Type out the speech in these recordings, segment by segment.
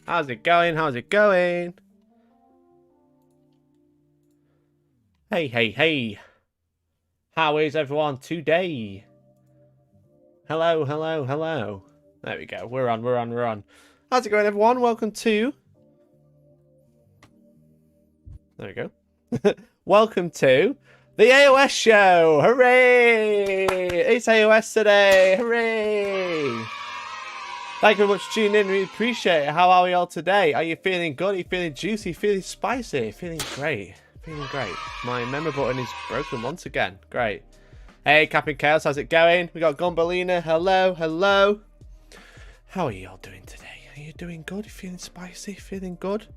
How's it going? How's it going? Hey, hey, hey. How is everyone today? Hello, hello, hello. There we go. We're on. How's it going, everyone? Welcome to... There we go. Welcome to the AOS Show. Hooray! It's AOS today. Hooray! Thank you very much for tuning in. We appreciate it. How are we all today? Are you feeling good? Are you feeling juicy? Feeling spicy? Feeling great? Feeling great. My memo button is broken once again. Great. Hey, Captain Chaos, how's it going? We got Gumbalina. Hello, hello. How are you all doing today? Are you doing good? You feeling spicy? Feeling good?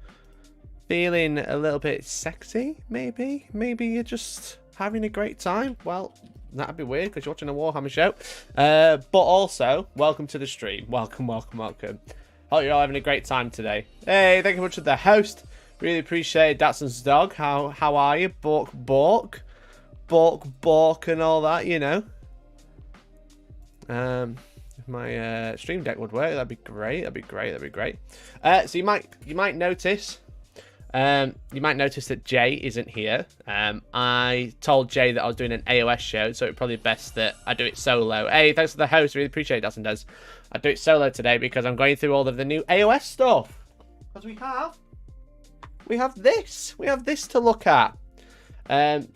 Feeling a little bit sexy, maybe? Maybe you're just having a great time? Well, that'd be weird because you're watching a Warhammer show. But also, welcome to the stream. Welcome. Hope you're all having a great time today. Hey, thank you much to the host. Really appreciate Datson's dog. How are you? Bork, and all that, you know. If my stream deck would work, that'd be great. So you might notice. You might notice that Jay isn't here. I told Jay that I was doing an AOS show, so it's probably best that I do it solo. Hey, thanks to the host. Really appreciate it, Does. I do it solo today because I'm going through all of the new AOS stuff. Because we have this. We have this to look at.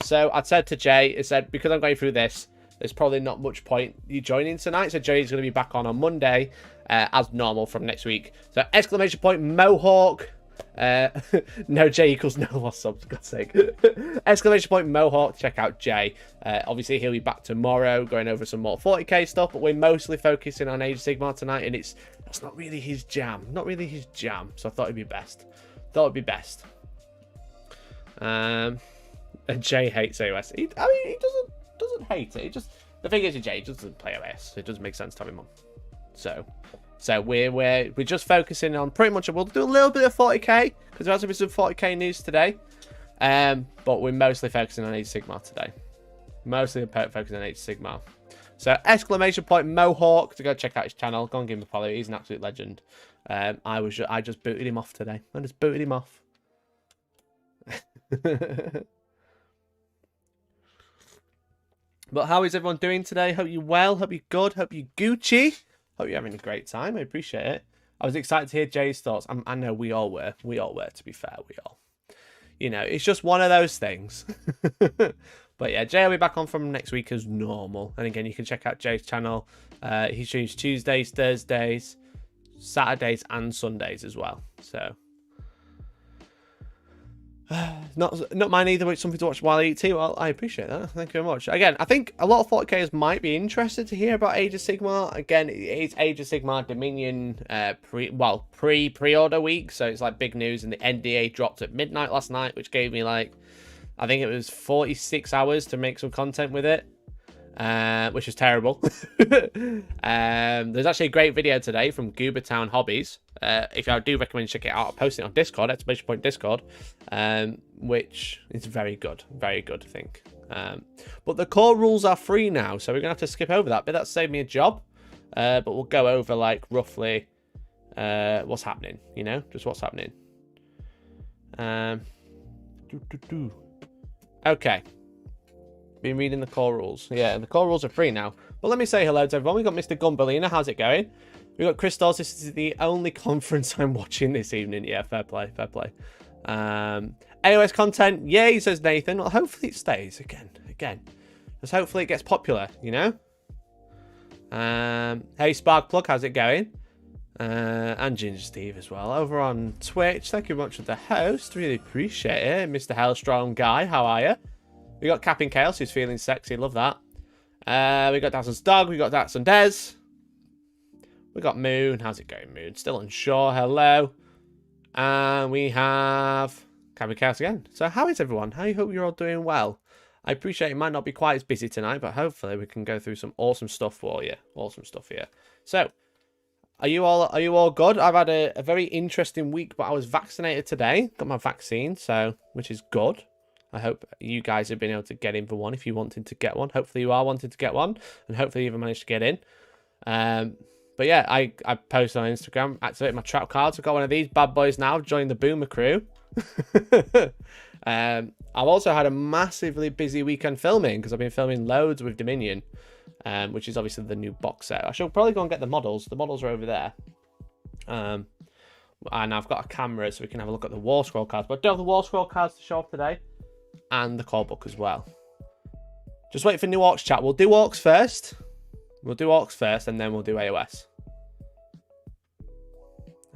So I said to Jay, because I'm going through this, there's probably not much point you joining tonight. So Jay's going to be back on Monday, as normal from next week. So exclamation point Mohawk. No J equals no lost subs, for God's sake. Exclamation point Mohawk. Check out Jay. Obviously he'll be back tomorrow going over some more 40k stuff, but we're mostly focusing on Age of Sigmar tonight, and that's not really his jam. So I thought it'd be best. And Jay hates AOS. He doesn't hate it. The thing is, Jay doesn't play OS, so it doesn't make sense to have him on. So we're just focusing on pretty much. We'll do a little bit of 40k because there has to be some 40k news today. But we're mostly focusing on Age of Sigmar today. Focusing on Age of Sigmar. So exclamation point Mohawk to go check out his channel. Go and give him a follow. He's an absolute legend. I just booted him off today. I just booted him off. But how is everyone doing today? Hope you're well. Hope you're good. Hope you're Gucci. Hope you're having a great time. I appreciate it. I was excited to hear Jay's thoughts. I know we all were. To be fair, we all. You know, it's just one of those things. But yeah, Jay will be back on from next week as normal. And again, you can check out Jay's channel. He streams Tuesdays, Thursdays, Saturdays, and Sundays as well. So not mine either, but it's something to watch while I eat tea. Well, I appreciate that. Thank you very much. Again, I think a lot of 40kers might be interested to hear about Age of Sigmar. Again, it's Age of Sigmar Dominion pre-order week, so it's like big news, and the NDA dropped at midnight last night, which gave me I think it was 46 hours to make some content with it. Which is terrible. There's actually a great video today from Goobertown Hobbies. If I do recommend check it out, I'll post it on Discord, exclamation point Discord, which is very good, I think. But the core rules are free now, so we're gonna have to skip over that, but that saved me a job. But we'll go over roughly what's happening, you know, just what's happening. Okay. Been reading the core rules. Yeah, the core rules are free now. But let me say hello to everyone. We got Mr. Gumbalina. How's it going? We got Christos. This is the only conference I'm watching this evening. Yeah, fair play. AOS content. Yay, says Nathan. Well, hopefully it stays again. Just hopefully it gets popular, you know? Hey, Sparkplug. How's it going? And Ginger Steve as well. Over on Twitch. Thank you very much for the host. Really appreciate it. Mr. Hellstorm guy. How are you? We got Captain Chaos, who's feeling sexy. Love that. We got Datson's dog. We got Datsun Des. We got Moon. How's it going, Moon? Still unsure. Hello. And we have Captain Chaos again. So how is everyone? I hope you're all doing well. I appreciate it might not be quite as busy tonight, but hopefully we can go through some awesome stuff for you. Awesome stuff here. So, are you all good? I've had a very interesting week, but I was vaccinated today. Got my vaccine, which is good. I hope you guys have been able to get in for one if you wanted to get one. Hopefully you are wanting to get one, and hopefully you've managed to get in. But yeah, I posted on Instagram, activated my trap cards. I've got one of these bad boys now, joined the Boomer crew. I've also had a massively busy weekend filming because I've been filming loads with Dominion, which is obviously the new box set. I should probably go and get the models. The models are over there. And I've got a camera so we can have a look at the War Scroll cards. But I don't have the War Scroll cards to show off today. And the core book as well. Just wait for new Orcs chat. We'll do Orcs first. We'll do Orcs first and then we'll do AOS.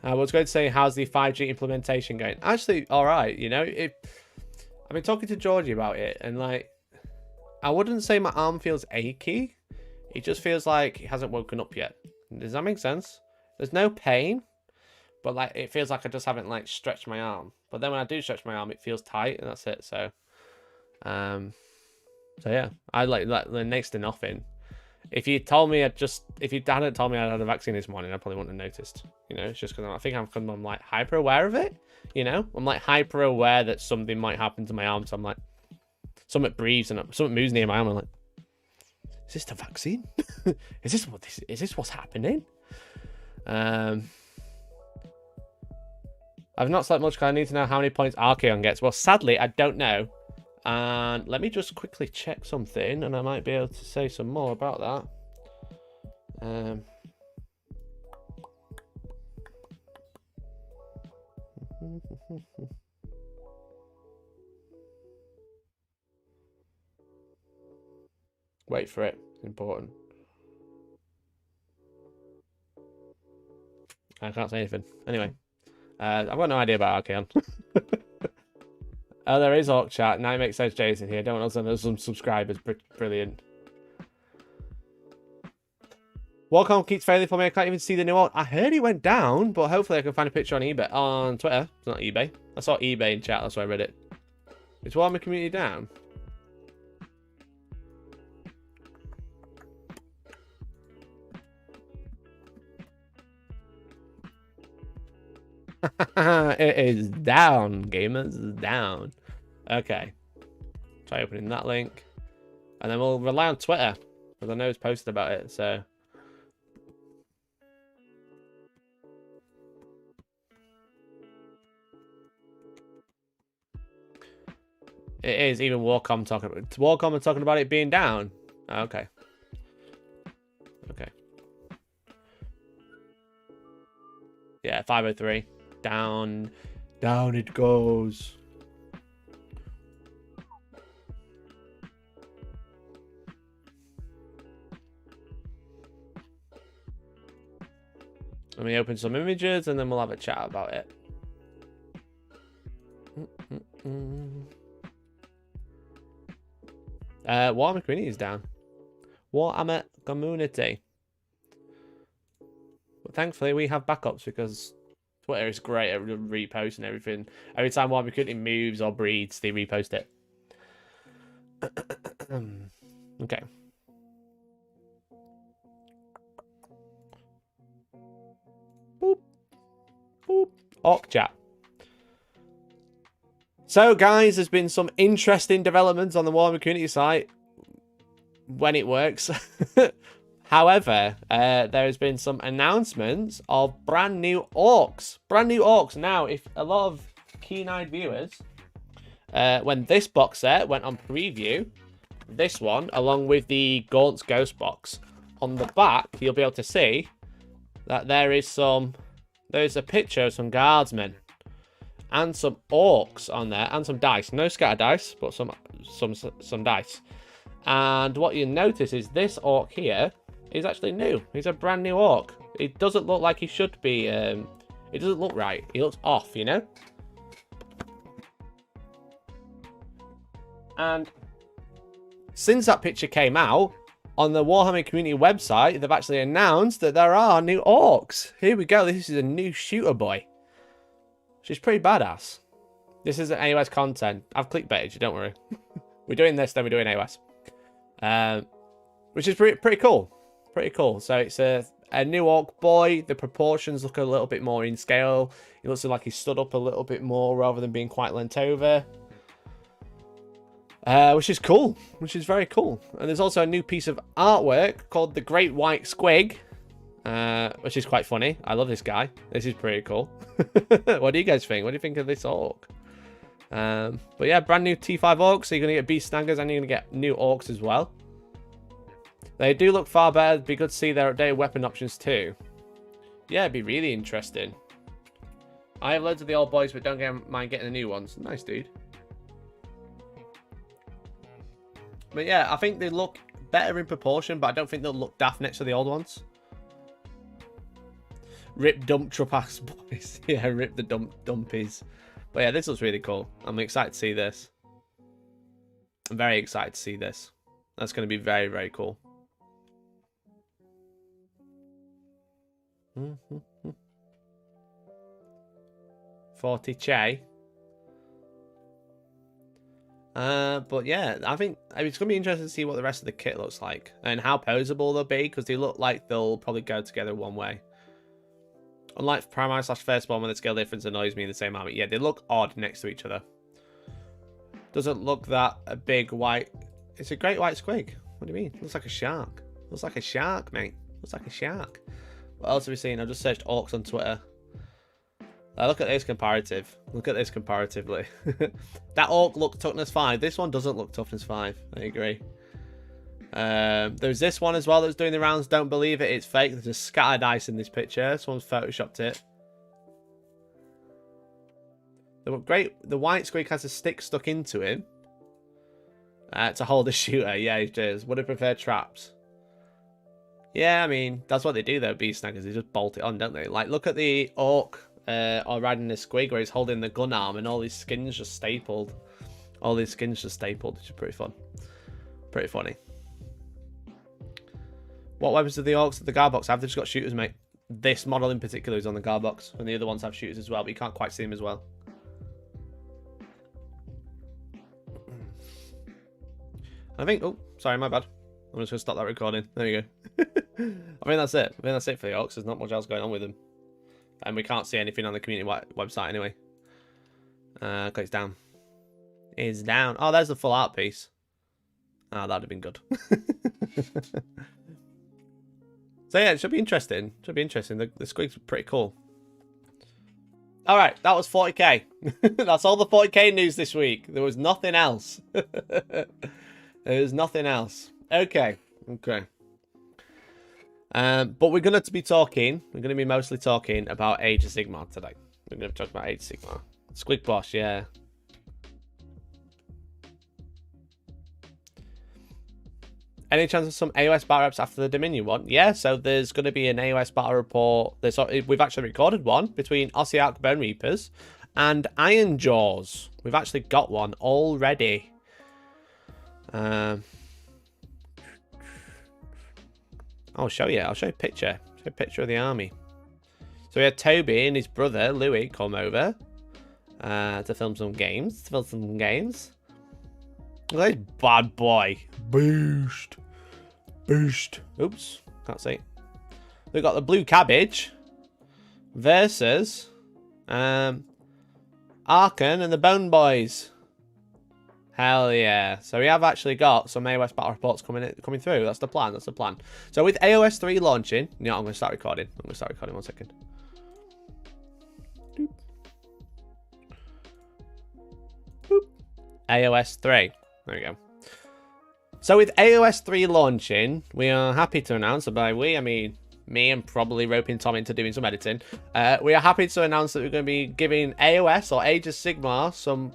I was going to say, how's the 5G implementation going? Actually, all right. You know, I've been talking to Georgie about it, and like, I wouldn't say my arm feels achy. It just feels like it hasn't woken up yet. Does that make sense? There's no pain, but like it feels like I just haven't like stretched my arm. But then when I do stretch my arm, it feels tight, and that's it. So yeah, I like next to nothing. If you hadn't told me I had a vaccine this morning, I probably wouldn't have noticed. You know, it's just because I think I'm like hyper aware of it. You know, I'm like hyper aware that something might happen to my arm. So I'm like, something breathes and something moves near my arm. I'm like, is this the vaccine? Is this what's happening? I've not slept much because I need to know how many points Archeon gets. Well, sadly, I don't know. And let me just quickly check something, and I might be able to say some more about that. Wait for it. It's important. I can't say anything. Anyway, I've got no idea about Archeon. Oh, there is Orc chat. Now it makes sense, Jason here. Don't want to send some subscribers. Brilliant. Warcom keeps failing for me. I can't even see the new Orc. I heard he went down, but hopefully I can find a picture on eBay. On Twitter. It's not eBay. I saw eBay in chat. That's why I read it. Is Wargaming community down? It is down, gamers. Down. Okay. Try opening that link. And then we'll rely on Twitter. Because I know it's posted about it, so. It is even Warcom talking about it. Warcom are talking about it being down. Okay. Okay. Yeah, 503. Down. Down it goes. Let me open some images and then we'll have a chat about it. Warhammer community is down. Warhammer community. But thankfully we have backups because Twitter is great at reposting everything. Every time Warhammer community moves or breeds, they repost it. Okay. Boop. Boop. Orc chat. So, guys, there's been some interesting developments on the Wargaming community site when it works. However, there has been some announcements of brand new orcs. Brand new orcs. Now, if a lot of keen-eyed viewers, when this box set went on preview, this one, along with the Gaunt's Ghost box, on the back, you'll be able to see that there's a picture of some guardsmen and some orcs on there and some dice. No scatter dice, but some dice. And what you notice is this orc here is actually new. He's a brand new orc. It doesn't look like he should be. It doesn't look right. He looks off, you know? And since that picture came out, on the Warhammer community website, they've actually announced that there are new orcs. Here we go. This is a new shooter boy. She's pretty badass. This isn't AOS content. I've clickbaited you, don't worry. We're doing this, then we're doing AOS. Which is pretty cool. Pretty cool. So it's a new orc boy. The proportions look a little bit more in scale. He looks like he's stood up a little bit more rather than being quite leant over. Which is cool. Which is very cool. And there's also a new piece of artwork called the Great White Squig. which is quite funny. I love this guy. This is pretty cool. What do you guys think? What do you think of this orc? But yeah, brand new T5 orcs. So you're going to get beast snaggers and you're going to get new orcs as well. They do look far better. It'd be good to see their updated weapon options too. Yeah, it'd be really interesting. I have loads of the old boys, but don't mind getting the new ones. Nice, dude. But yeah, I think they look better in proportion, but I don't think they'll look daft next to the old ones. Rip dump truck ass boys. Yeah, rip the dumpies. But yeah, this looks really cool. I'm excited to see this. I'm very excited to see this. That's going to be very, very cool. 40k. But yeah, I think it's going to be interesting to see what the rest of the kit looks like and how posable they'll be, because they look like they'll probably go together one way. Unlike Primary / Firstborn, when the scale difference annoys me in the same army. Yeah, they look odd next to each other. Doesn't look that a big white. It's a great white squig. What do you mean? Looks like a shark. Looks like a shark, mate. Looks like a shark. What else have we seen? I've just searched orcs on Twitter. Look at this comparative. Look at this comparatively. That orc looked toughness 5. This one doesn't look toughness 5. I agree. There's this one as well that's doing the rounds. Don't believe it. It's fake. There's a scattered ice in this picture. Someone's photoshopped it. They look great. The white squig has a stick stuck into him to hold a shooter. Yeah, he does. Would have preferred traps. Yeah, I mean, that's what they do though, beast snaggers. They just bolt it on, don't they? Like, look at the orc or riding the squig where he's holding the gun arm and all his skin's just stapled. All his skin's just stapled, which is pretty fun. Pretty funny. What weapons do the orcs at the guard box have? They've just got shooters, mate. This model in particular is on the guard box, and the other ones have shooters as well, but you can't quite see them as well. I think... Oh, sorry, my bad. I'm just going to stop that recording. There you go. I think that's it. I think that's it for the orcs. There's not much else going on with them. And we can't see anything on the community website anyway. Okay, it's down. It's down. Oh, there's the full art piece. Oh, that'd have been good. So yeah, it should be interesting. Should be interesting. The squigs are pretty cool. All right, that was 40k. That's all the 40k news this week. There was nothing else. There was nothing else. Okay. Okay. But we're going to be talking. We're going to be mostly talking about Age of Sigmar today. We're going to talk about Age of Sigmar. Squig Boss, yeah. Any chance of some AOS battle reps after the Dominion one? Yeah, so there's going to be an AOS battle report. We've actually recorded one between Ossiarch Bone Reapers and Iron Jaws. We've actually got one already. I'll show you. I'll show you a picture. Show you a picture of the army. So we had Toby and his brother Louis come over to film some games. Look at this bad boy. Boost. Boost. Oops. Can't see. We've got the Blue Cabbage versus Arkan and the Bone Boys. Hell yeah. So we have actually got some AOS battle reports coming through. That's the plan. That's the plan. So with AOS 3 launching... You know, I'm going to start recording. 1 second. Doop. Boop. AOS 3. There we go. So with AOS 3 launching, we are happy to announce, and by we, I mean me and probably roping Tom into doing some editing. We are happy to announce that we're going to be giving AOS or Age of Sigmar some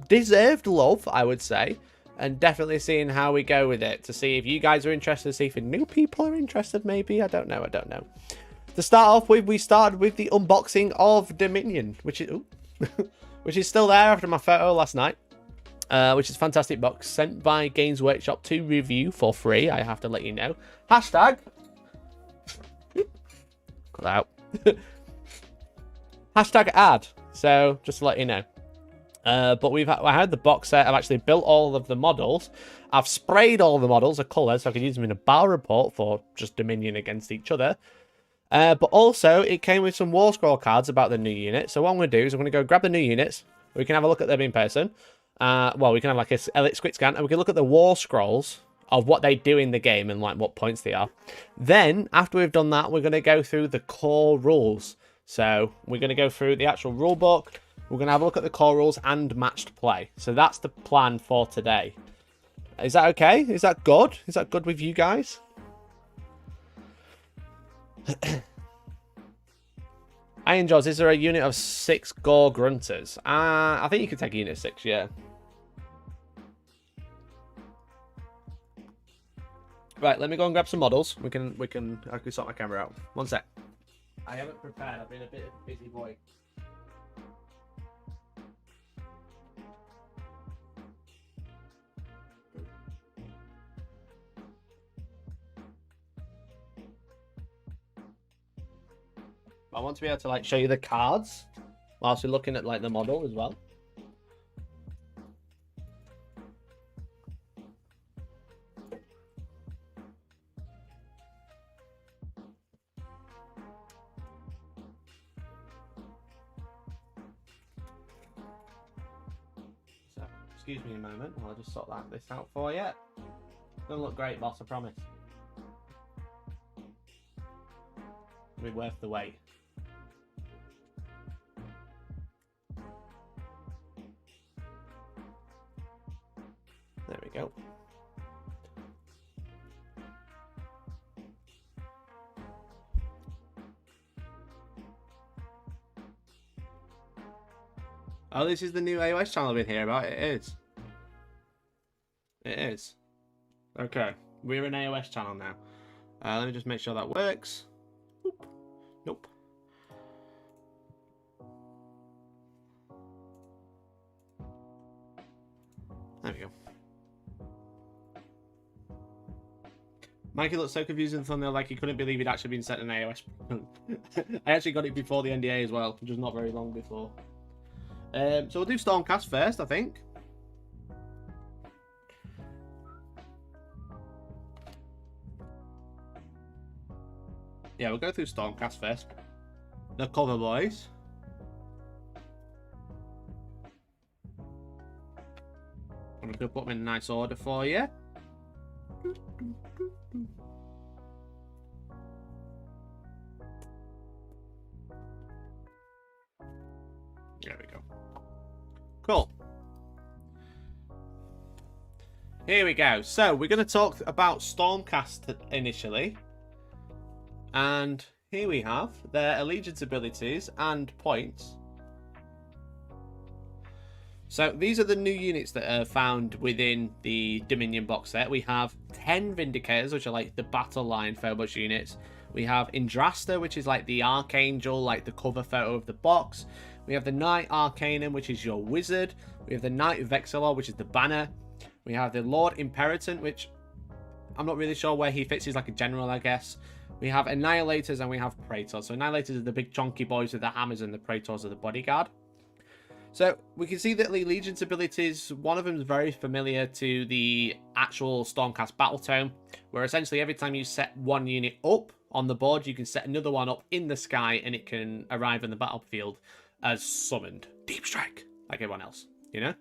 deserved love, I would say, and definitely seeing how we go with it, to see if you guys are interested, to see if new people are interested, maybe. I don't know. To start off with, we started with the unboxing of Dominion, which is which is still there after my photo last night. Which is a fantastic box sent by Games Workshop to review for free. I have to let you know. Hashtag. Cut out. Hashtag ad. So just to let you know. But I had the box set. I've actually built all of the models. I've sprayed all the models a colour so I could use them in a battle report for just Dominion against each other. But also it came with some War Scroll cards about the new unit. So what I'm going to do is I'm going to go grab the new units. We can have a look at them in person. Well, we can have like a elite squid scan, and we can look at the War Scrolls of what they do in the game and like what points they are. Then after we've done that, we're going to go through the core rules. So we're going to go through the actual rule book. We're going to have a look at the core rules and matched play. So that's the plan for today. Is that okay? Is that good? Is that good with you guys? Iron Jaws, is there a unit of 6 gore grunters? I think you can take a unit of 6, yeah. Right, let me go and grab some models. I can sort my camera out. One sec. I haven't prepared. I've been a bit of a busy boy. I want to be able to like show you the cards whilst we're looking at like the model as well. So, excuse me a moment, I'll just sort this out for you. Doesn't look great, boss, I promise. It'll be worth the wait. There we go. Oh, this is the new AOS channel I've been hearing about. It is. It is. Okay, we're an AOS channel now. Let me just make sure that works. Oop. Nope. There we go. Mikey looked so confused in the thumbnail, like he couldn't believe he'd actually been sent an AOS. I actually got it before the NDA as well, which was not very long before. So we'll do Stormcast first, I think. Yeah, we'll go through Stormcast first. The cover boys. I'm going to put them in a nice order for you. There we go. Cool. Here we go. So we're going to talk about Stormcast initially. And here we have their allegiance abilities and points. So these are the new units that are found within the Dominion box set. We have 10 Vindicators, which are like the battle line Phobos units. We have Indrasta, which is like the Archangel, like the cover photo of the box. We have the Knight Arcanum, which is your wizard. We have the Knight Vexilor, which is the banner. We have the Lord Imperator, which I'm not really sure where he fits. He's like a general, I guess. We have Annihilators and we have Praetors. So Annihilators are the big chunky boys with the hammers and the Praetors are the bodyguard. So we can see that the Legion's abilities, one of them is very familiar to the actual Stormcast battle tome, where essentially every time you set one unit up on the board, you can set another one up in the sky and it can arrive in the battlefield as summoned. Deep Strike, like everyone else, you know?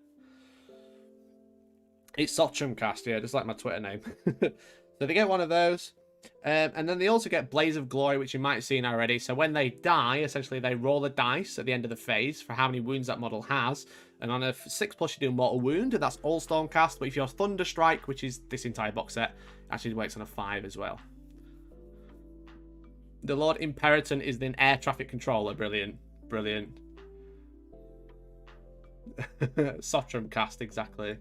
It's Stormcast, yeah, just like my Twitter name. So they get one of those. And then they also get Blaze of Glory, which you might have seen already. So when they die, essentially they roll a dice at the end of the phase for how many wounds that model has. And on a 6+, you do Mortal Wound, and that's all Stormcast. But if you're Thunderstrike, which is this entire box set, actually works on a 5 as well. The Lord Imperator is the air traffic controller. Brilliant. Brilliant. Stormcast, exactly.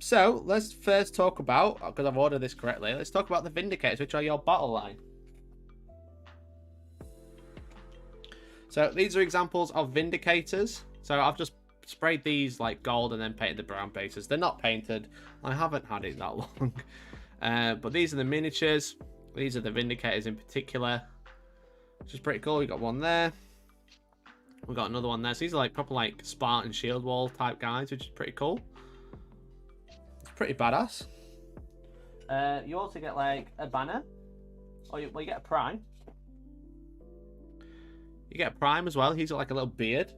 So let's first talk about, because I've ordered this correctly, let's talk about the Vindicators, which are your battle line. So these are examples of Vindicators. So I've just sprayed these like gold and then painted the brown bases. They're not painted. I haven't had it that long. But these are the miniatures. These are the Vindicators in particular, which is pretty cool. We got one there. We got another one there. So these are like proper like Spartan shield wall type guys, which is pretty cool. Pretty badass. You also get like a banner, or you get a prime. You get a prime as well. He's got like a little beard.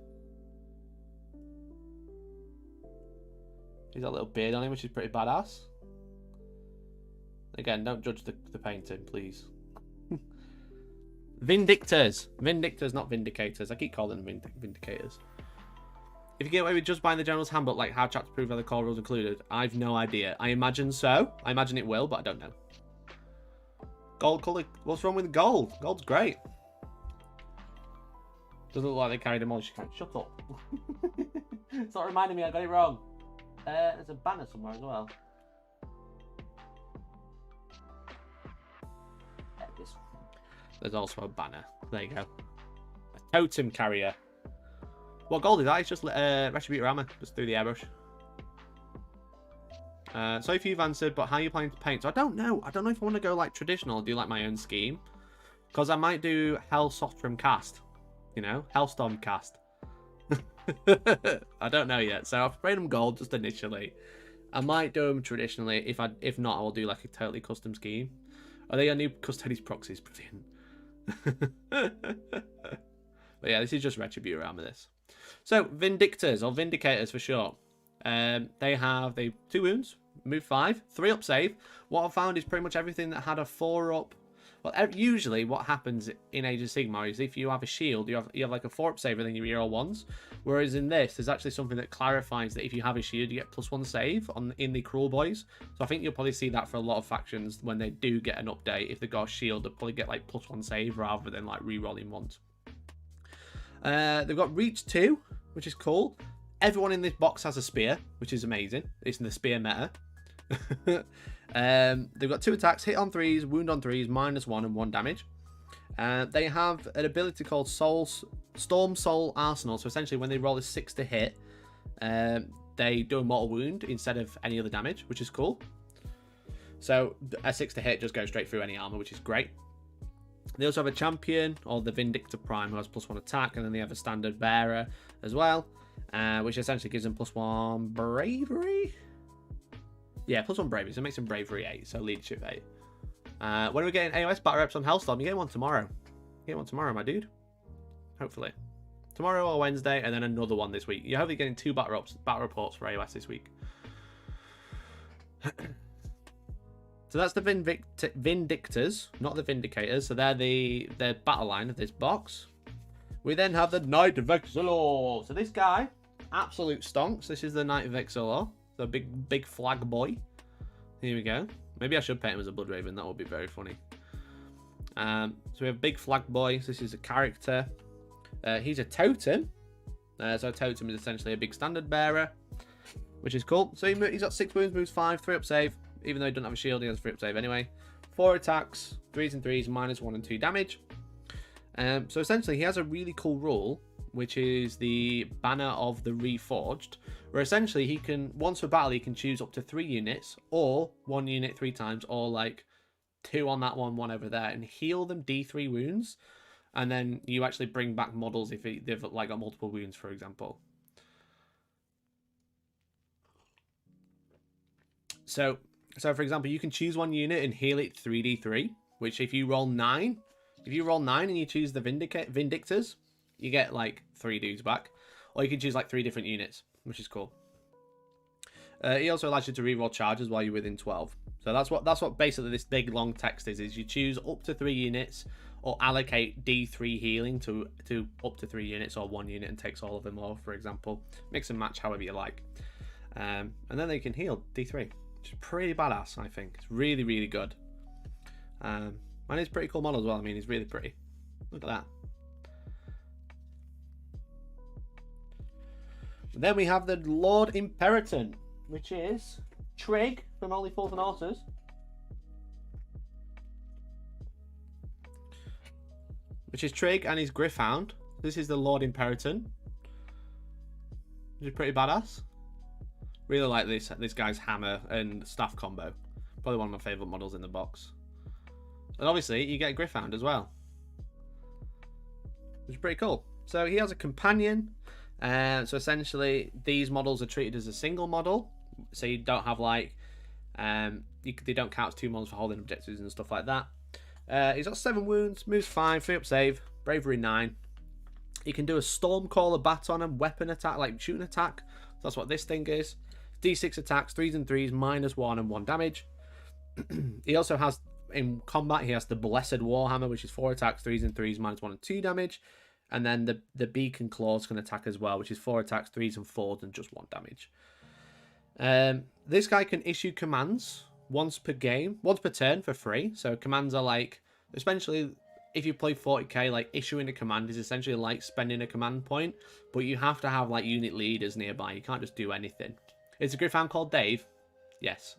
He's got a little beard on him, which is pretty badass. Again, don't judge the painting, please. Vindictors. Vindictors, not vindicators. I keep calling them vindicators. If you get away with just buying the General's Handbook, like how chapter prove other core rules included, I've no idea. I imagine so. I imagine it will, but I don't know. Gold colour. What's wrong with gold? Gold's great. Doesn't look like they carry demolition can. Shut up. It's not reminding me I got it wrong. There's a banner somewhere as well. There it is. There's also a banner. There you go. A totem carrier. What gold is that? It's just Retributor armor. Just through the airbrush. So if you've answered, but how are you planning to paint? So I don't know. I don't know if I want to go like traditional or do like my own scheme. Because I might do Hellstorm cast. You know? Hellstorm cast. I don't know yet. So I've sprayed them gold just initially. I might do them traditionally. If not, I'll do like a totally custom scheme. Are they a new Custodes proxies? Brilliant. But yeah, this is just Retributor armor, this. So, Vindictors, or Vindicators for short. They have 2 wounds, move 5, 3 up save. What I've found is pretty much everything that had a 4 up. Well, usually what happens in Age of Sigmar is if you have a shield, you have like a 4 up save and then you reroll 1s. Whereas in this, there's actually something that clarifies that if you have a shield, you get +1 save in the Cruel Boys. So I think you'll probably see that for a lot of factions when they do get an update. If they've got a shield, they'll probably get like +1 save rather than like rerolling 1s. They've got Reach 2, which is cool. Everyone in this box has a spear, which is amazing. It's in the spear meta. They've got 2 attacks, hit on 3s, wound on 3s, -1 and 1 damage. They have an ability called Storm Soul Arsenal. So essentially when they roll a 6 to hit, they do a mortal wound instead of any other damage, which is cool. So a 6 to hit just goes straight through any armor, which is great. They also have a champion, or the Vindictor Prime, who has +1 attack, and then they have a standard bearer as well, which essentially gives them +1 bravery. Yeah, +1 bravery, so it makes them bravery 8, so leadership 8. When are we getting AOS battle reps on Hellstorm? You get one tomorrow. You get one tomorrow, my dude. Hopefully. Tomorrow or Wednesday, and then another one this week. You're hopefully getting 2 battle reports for AOS this week. So that's the Vindictors, not the Vindicators. So they're the battle line of this box. We then have the Knight of Exilor. So this guy, absolute stonks. This is the Knight of Exilor. The big flag boy. Here we go. Maybe I should paint him as a Blood Raven. That would be very funny. So we have big flag boy. So this is a character. He's a totem. So a totem is essentially a big standard bearer, which is cool. So he's got 6 wounds, moves 5, 3 up save. Even though he doesn't have a shield, he has 3 up save anyway. 4 attacks, 3s and 3s, -1 and 2 damage. So essentially, he has a really cool rule, which is the Banner of the Reforged, where essentially he can, once per battle, he can choose up to 3 units, or 1 unit 3 times, or like 2 on that one, 1 over there, and heal them D3 wounds. And then you actually bring back models if they've like got multiple wounds, for example. So for example, you can choose 1 unit and heal it 3d3, which if you roll 9 and you choose the Vindictors, you get like 3 dudes back. Or you can choose like 3 different units, which is cool. He also allows you to reroll charges while you're within 12. So that's what basically this big long text is you choose up to 3 units or allocate D3 healing to up to 3 units or 1 unit and takes all of them off, for example. Mix and match however you like. And then they can heal D3. Which is pretty badass, I think. It's really, really good. And it's a pretty cool model as well. I mean, he's really pretty. Look at that. Then we have the Lord Imperator, which is Trig from Only Fools and Horses. Which is Trig and his Griffhound. This is the Lord Imperator. Which is pretty badass. Really like this guy's hammer and staff combo. Probably one of my favourite models in the box. And obviously, you get a Griffhound as well. Which is pretty cool. So he has a companion. So essentially, these models are treated as a single model. So you don't have like... they don't count as 2 models for holding objectives and stuff like that. He's got 7 wounds, moves 5, 3 up save, bravery 9. You can do a Stormcaller baton and weapon attack, like shooting attack. So that's what this thing is. D6 attacks, 3s and 3s, -1 and 1 damage. He also has, in combat, he has the Blessed Warhammer, which is 4 attacks, 3s and 3s, -1 and 2 damage. And then the Beacon Claws can attack as well, which is 4 attacks, 3s and 4s, and just 1 damage. This guy can issue commands once per turn for free. So commands are like, essentially, if you play 40k, like issuing a command is essentially like spending a command point, but you have to have like unit leaders nearby. You can't just do anything. Is a Griffhound called Dave? Yes.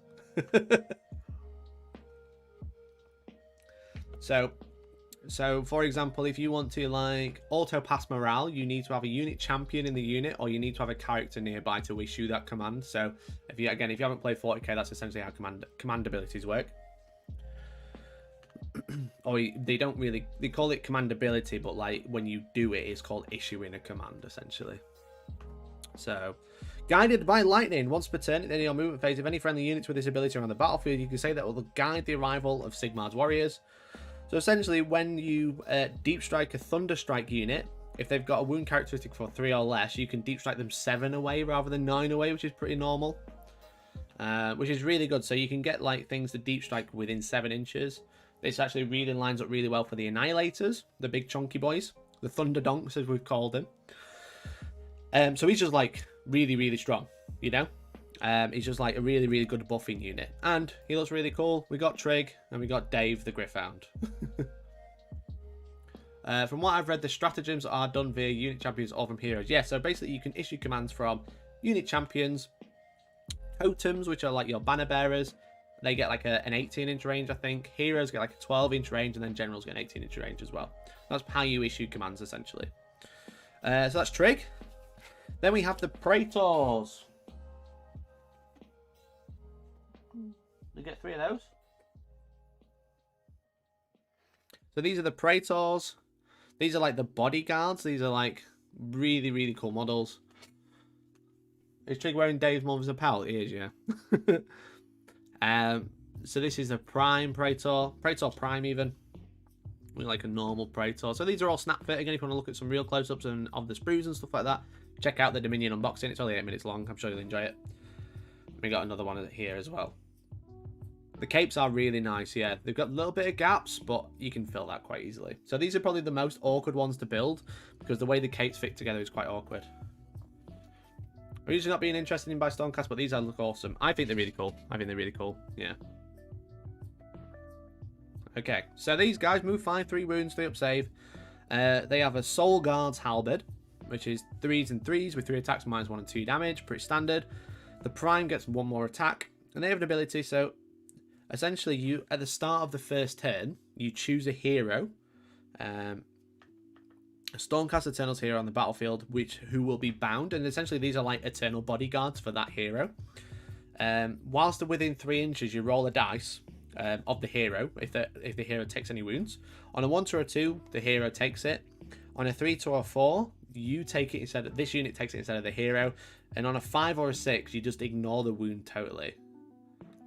So for example, if you want to like auto pass morale, you need to have a unit champion in the unit, or you need to have a character nearby to issue that command. So if you haven't played 40k, that's essentially how command abilities work. Or they call it command ability, but like when you do it, it's called issuing a command essentially. So, guided by lightning. Once per turn, in your movement phase, if any friendly units with this ability are on the battlefield, you can say that will guide the arrival of Sigmar's warriors. So essentially, when you deep strike a Thunder Strike unit, if they've got a wound characteristic for 3 or less, you can deep strike them 7 away rather than 9 away, which is pretty normal. Which is really good. So you can get like things to deep strike within 7 inches. This actually really lines up really well for the Annihilators, the big chunky boys, the Thunder Donks as we've called them. So he's just like really, really strong, you know? He's just like a really, really good buffing unit. And he looks really cool. We got Trig and we got Dave the Griffhound. From what I've read, the stratagems are done via unit champions or from heroes. Yeah, so basically you can issue commands from unit champions, totems, which are like your banner bearers. They get like an 18-inch range, I think. Heroes get like a 12-inch range, and then generals get an 18-inch range as well. That's how you issue commands, essentially. So that's Trig. Then we have the Praetors. We get 3 of those. So these are the Praetors. These are like the bodyguards. These are like really, really cool models. Is Trig wearing Dave's mother's apparel? He is, yeah. So this is a Prime Praetor. Praetor Prime even. We like a normal Praetor. So these are all snap fit. Again, if you want to look at some real close-ups of the sprues and stuff like that, check out the Dominion unboxing. It's only 8 minutes long. I'm sure you'll enjoy it. We got another one here as well. The capes are really nice, yeah. They've got a little bit of gaps, but you can fill that quite easily. So these are probably the most awkward ones to build, because the way the capes fit together is quite awkward. I'm usually not being interested in by Stormcast, but these look awesome. I think they're really cool. Yeah. Okay, so these guys move 5, 3 wounds, 3 up save. They have a Soul Guard's Halberd, which is 3s and 3s with 3 attacks, -1 and 2 damage. Pretty standard. The Prime gets 1 more attack. And they have an ability, so essentially you, at the start of the first turn, you choose a hero. A Stormcast Eternals hero on the battlefield, who will be bound, and essentially these are like eternal bodyguards for that hero. Whilst they're within 3 inches, you roll a dice of the hero if the hero takes any wounds. On a 1, 2, or 2, the hero takes it. On a 3, 2, or 4, you take it instead of this unit takes it instead of the hero. And on a 5 or a 6, you just ignore the wound totally,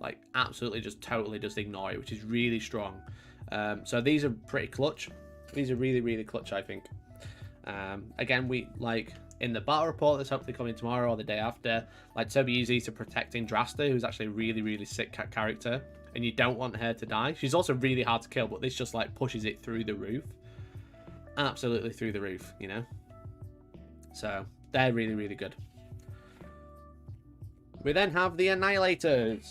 like absolutely just ignore it, which is really strong. So these are pretty clutch. These are really, really clutch, I think. Again, we like in the battle report that's hopefully coming tomorrow or the day after, like Toby uses to protect Indrasta, who's actually a really, really sick character, and you don't want her to die. She's also really hard to kill, but this just like pushes it through the roof, absolutely through the roof, you know. So they're really, really good. We then have the Annihilators.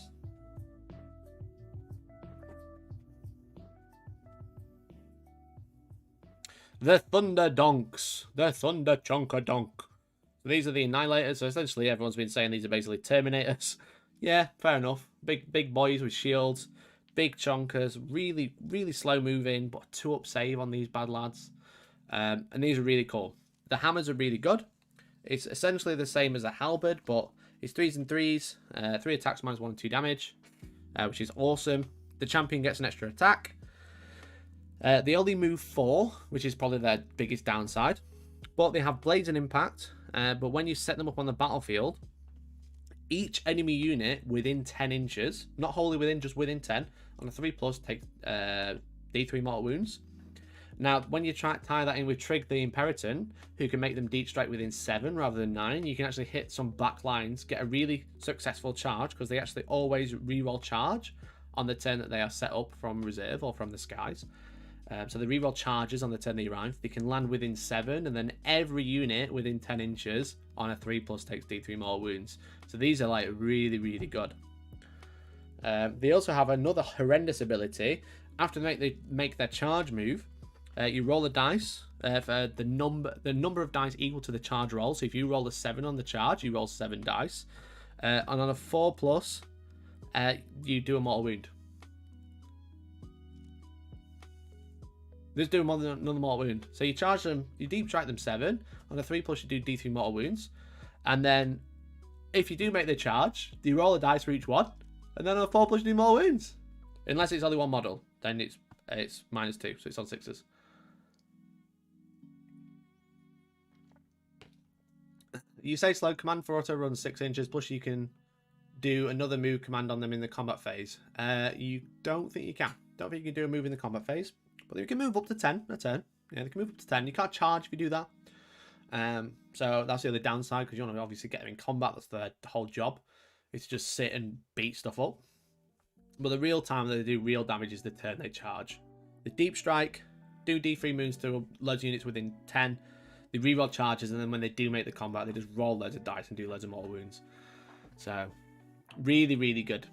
The Thunder Donks. The Thunder Chonkadonk. So these are the Annihilators. So essentially everyone's been saying these are basically Terminators. Yeah, fair enough. Big boys with shields. Big chonkers. Really, really slow moving, but 2 up save on these bad lads. And these are really cool. The hammers are really good. It's essentially the same as a halberd, but it's 3s and 3s. 3 attacks, -1 and 2 damage, which is awesome. The champion gets an extra attack. They only move 4, which is probably their biggest downside. But they have blades and impact. But when you set them up on the battlefield, each enemy unit within 10 inches, not wholly within, just within 10, on a 3+, takes D3 mortal wounds. Now, when you tie that in with Trig the Imperator, who can make them deep strike within 7 rather than 9, you can actually hit some back lines, get a really successful charge, because they actually always reroll charge on the turn that they are set up from reserve or from the skies. So they reroll charges on the turn they arrive. They can land within 7, and then every unit within 10 inches on a 3+ takes D3 more wounds. So these are like really, really good. They also have another horrendous ability. After they make their charge move, you roll a dice for the number of dice equal to the charge roll. So if you roll a 7 on the charge, you roll 7 dice. And on a 4+, you do a mortal wound. Just do another mortal wound. So you charge them, you deep strike them 7. On a 3+, you do D3 mortal wounds. And then if you do make the charge, you roll a dice for each one. And then on a 4+, you do mortal wounds. Unless it's only one model, then it's -2, so it's on 6s. You say slow command for auto runs 6 inches, plus you can do another move command on them in the combat phase. You don't think you can. Don't think you can do a move in the combat phase. But you can move up to 10 a turn. Yeah, they can move up to 10. You can't charge if you do that. So that's the other downside, because you want to obviously get them in combat. That's the whole job. It's just sit and beat stuff up. But the real time that they do real damage is the turn they charge. The deep strike, do D3 moves to loads of units within 10. They reroll charges, and then when they do make the combat, they just roll loads of dice and do loads of more wounds. So, really, really good.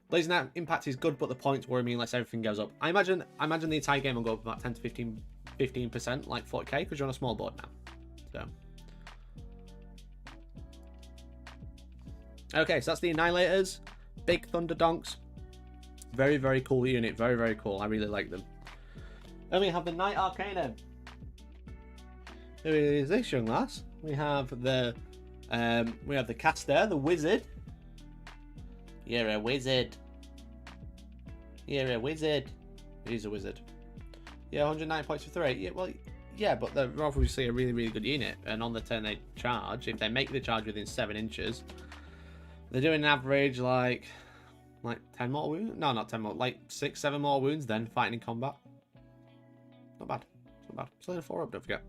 Blazing Out impact is good, but the points worry me unless everything goes up. I imagine the entire game will go up about 10 to 15%, like 40k, because you're on a small board now. So. Okay, so that's the Annihilators. Big Thunder Donks. Very, very cool unit. Very, very cool. I really like them. Then we have the Knight Arcanum. Who is this young lass? We have the caster, the wizard. You're a wizard. You're a wizard. He's a wizard. Yeah, 109 points for 3. Yeah, well, yeah, but they're obviously a really, really good unit. And on the turn they charge, if they make the charge within 7 inches, they're doing an average like 10 more wounds. No, not 10 more. Like 6, 7 more wounds then fighting in combat. Not bad. Not bad. Still in a 4-up, don't forget.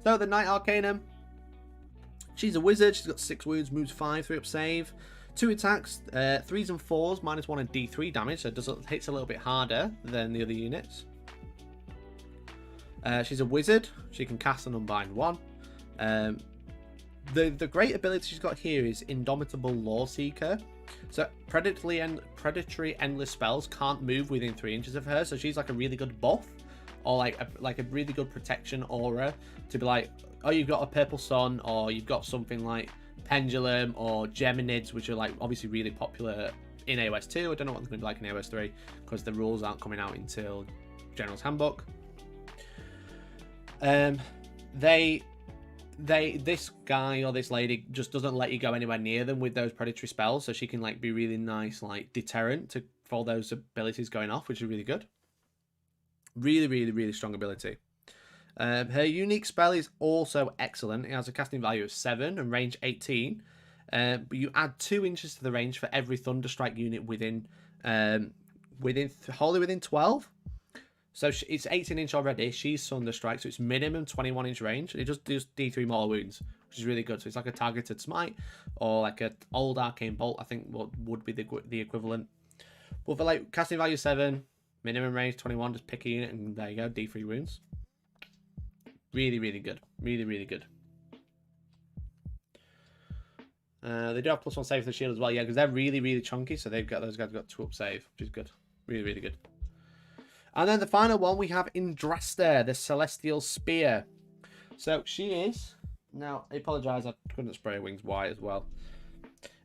So the Knight Arcanum. She's a wizard. She's got 6 wounds, moves 5, 3-up save. 2 attacks, 3s and 4s, -1 and D3 damage, so it hits a little bit harder than the other units. She's a wizard. She can cast an Unbind 1. The great ability she's got here is Indomitable Law Seeker. So predatory endless spells can't move within 3 inches of her, so she's like a really good buff, or like a really good protection aura to be like, oh, you've got a Purple Sun, or you've got something like Pendulum or Geminids, which are like obviously really popular in AOS 2. I don't know what it's going to be like in AOS 3 because the rules aren't coming out until General's Handbook. This guy or this lady just doesn't let you go anywhere near them with those predatory spells, so she can like be really nice, like deterrent for all those abilities going off, which is really good. Really, really, really strong ability. Her unique spell is also excellent. It has a casting value of 7 and range 18. But you add 2 inches to the range for every Thunderstrike unit within wholly within 12. So it's 18 inch already. She's Thunderstrike, so it's minimum 21 inch range. And it just does D3 mortal wounds, which is really good. So it's like a targeted smite or like an old arcane bolt, I think what would be the equivalent. But for like casting value 7, minimum range 21, just pick a unit and there you go, D3 wounds. Really, really good. Really, really good. They do have +1 save for the shield as well, yeah, because they're really, really chunky. So those guys have got 2-up save, which is good. Really, really good. And then the final one, we have Indrasta, the Celestial Spear. So she is... Now, I apologise, I couldn't spray her wings white as well.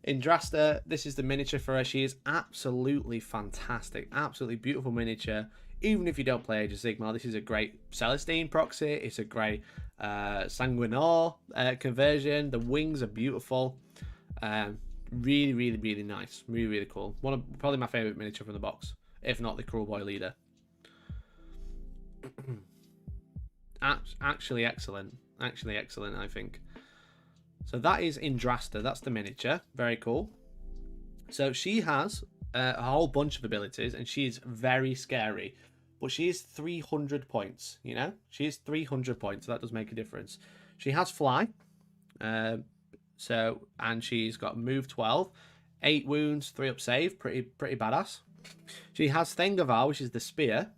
Indrasta, this is the miniature for her. She is absolutely fantastic. Absolutely beautiful miniature. Even if you don't play Age of Sigmar, this is a great Celestine proxy. It's a great Sanguinor conversion. The wings are beautiful. Really, really, really nice. Really, really cool. Probably my favourite miniature from the box, if not the Cruel Boy Leader. Actually excellent. Actually excellent, I think. So that is Indrasta. That's the miniature. Very cool. So she has a whole bunch of abilities, and she's very scary. But she is 300 points, you know? She is 300 points, so that does make a difference. She has Fly. And she's got Move 12. 8 wounds, 3 up save. Pretty badass. She has Thengavar, which is the spear,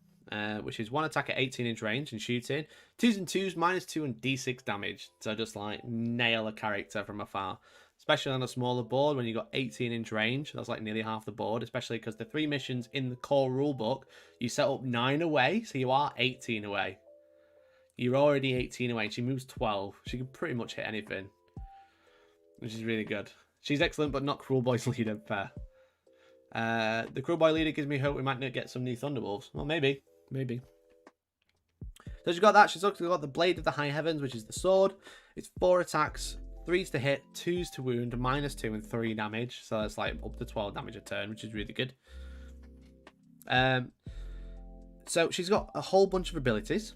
which is 1 attack at 18-inch range and shooting. 2s and 2s, -2 and d6 damage. So just like nail a character from afar. Especially on a smaller board when you've got 18-inch range. That's like nearly half the board, especially because the 3 missions in the core rulebook, you set up 9 away, so you are 18 away. You're already 18 away. She moves 12. She can pretty much hit anything, which is really good. She's excellent, but not Cruel Boy's leader. Fair. The Cruel Boy leader gives me hope we might not get some new Thunderwolves. Well, maybe. Maybe. So she's got that. She's also got the Blade of the High Heavens, which is the sword. It's 4 attacks, 3s to hit, 2s to wound, -2 and 3 damage. So that's like up to 12 damage a turn, which is really good. So she's got a whole bunch of abilities.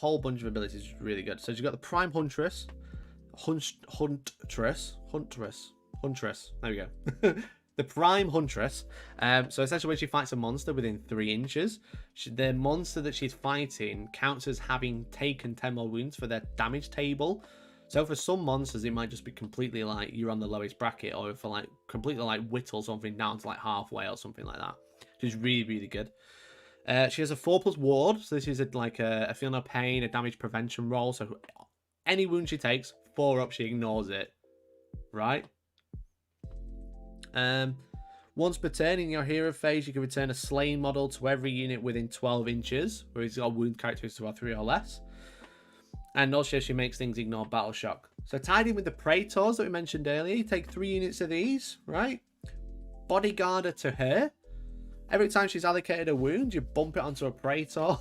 Which is really good. So she's got the Prime Huntress. Huntress. There we go. The Prime Huntress. So essentially when she fights a monster within 3 inches, the monster that she's fighting counts as having taken 10 more wounds for their damage table. So for some monsters, it might just be completely like you're on the lowest bracket, or for like completely like whittle something down to like halfway or something like that. Which is really good. She has a 4+ ward, so this is like a feel no pain, a damage prevention roll. So any wound she takes, 4 up, she ignores it. Right? Once per turn in your hero phase, you can return a slain model to every unit within 12 inches, where he's got wound characteristics of 3 or less. And also she makes things ignore battle shock. So tied in with the Praetors that we mentioned earlier, you take 3 units of these, right? Bodyguarder to her. Every time she's allocated a wound, you bump it onto a Praetor.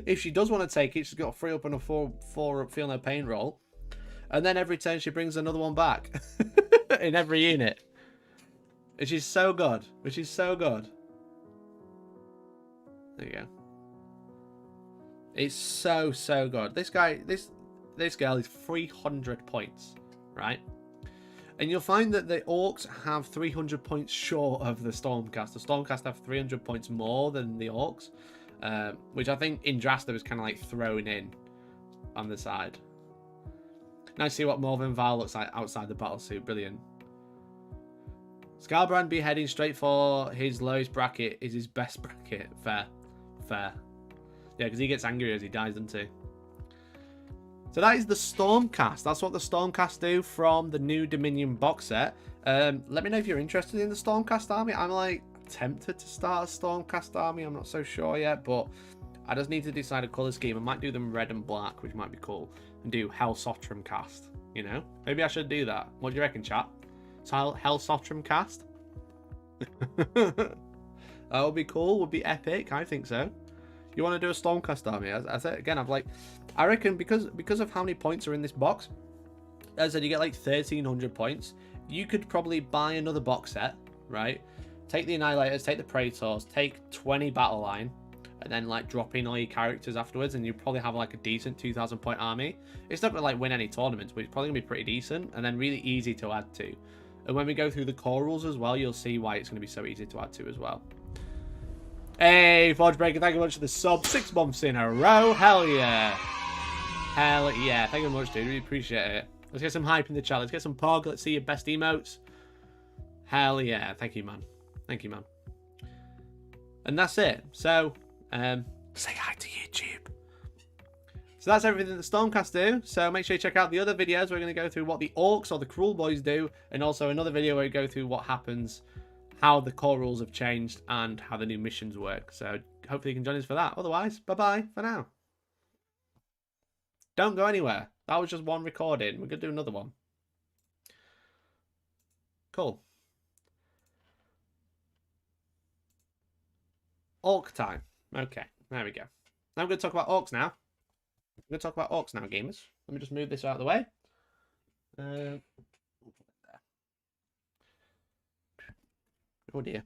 If she does want to take it, she's got a 3 up and a 4 up feel no pain roll. And then every turn she brings another one back. In every unit. Which is so good. There you go. It's so good. This girl is 300 points, right? And you'll find that the Orcs have 300 points short of the Stormcast. The Stormcast have 300 points more than the Orcs, which I think in Drasta was kind of like thrown in on the side. Now see what Morven Val looks like outside the battlesuit. Brilliant. Scarbrand be heading straight for his lowest bracket is his best bracket. Fair. Yeah, because he gets angry as he dies, doesn't he? So that is the Stormcast. That's what the Stormcast do from the new Dominion box set. Let me know if you're interested in the Stormcast army. I'm like tempted to start a Stormcast army. I'm not so sure yet, but I just need to decide a colour scheme. I might do them red and black, which might be cool. And do Hellstorm cast, you know? Maybe I should do that. What do you reckon, chat? Hellstorm cast? That would be cool. Would be epic. I think so. You want to do a Stormcast army? As I said again, I reckon because of how many points are in this box, as I said, you get like 1,300 points. You could probably buy another box set, right? Take the Annihilators, take the Praetors, take 20 battle line, and then like drop in all your characters afterwards, and you probably have like a decent 2,000 point army. It's not gonna like win any tournaments, but it's probably gonna be pretty decent, and then really easy to add to. And when we go through the core rules as well, you'll see why it's gonna be so easy to add to as well. Hey, Forge Breaker, thank you very much for the sub. 6 months in a row. Hell yeah. Hell yeah. Thank you very much, dude. Really appreciate it. Let's get some hype in the chat. Let's get some pog. Let's see your best emotes. Hell yeah. Thank you, man. Thank you, man. And that's it. So, say hi to YouTube. So that's everything that Stormcast do. So make sure you check out the other videos. We're going to go through what the Orcs or the Cruel Boys do. And also another video where we go through what happens, how the core rules have changed, and how the new missions work. So hopefully you can join us for that. Otherwise, bye-bye for now. Don't go anywhere. That was just one recording. We're going to do another one. Cool. Orc time. Okay, there we go. Now I'm going to talk about Orcs now. I'm going to talk about Orcs now, gamers. Let me just move this out of the way. Oh dear.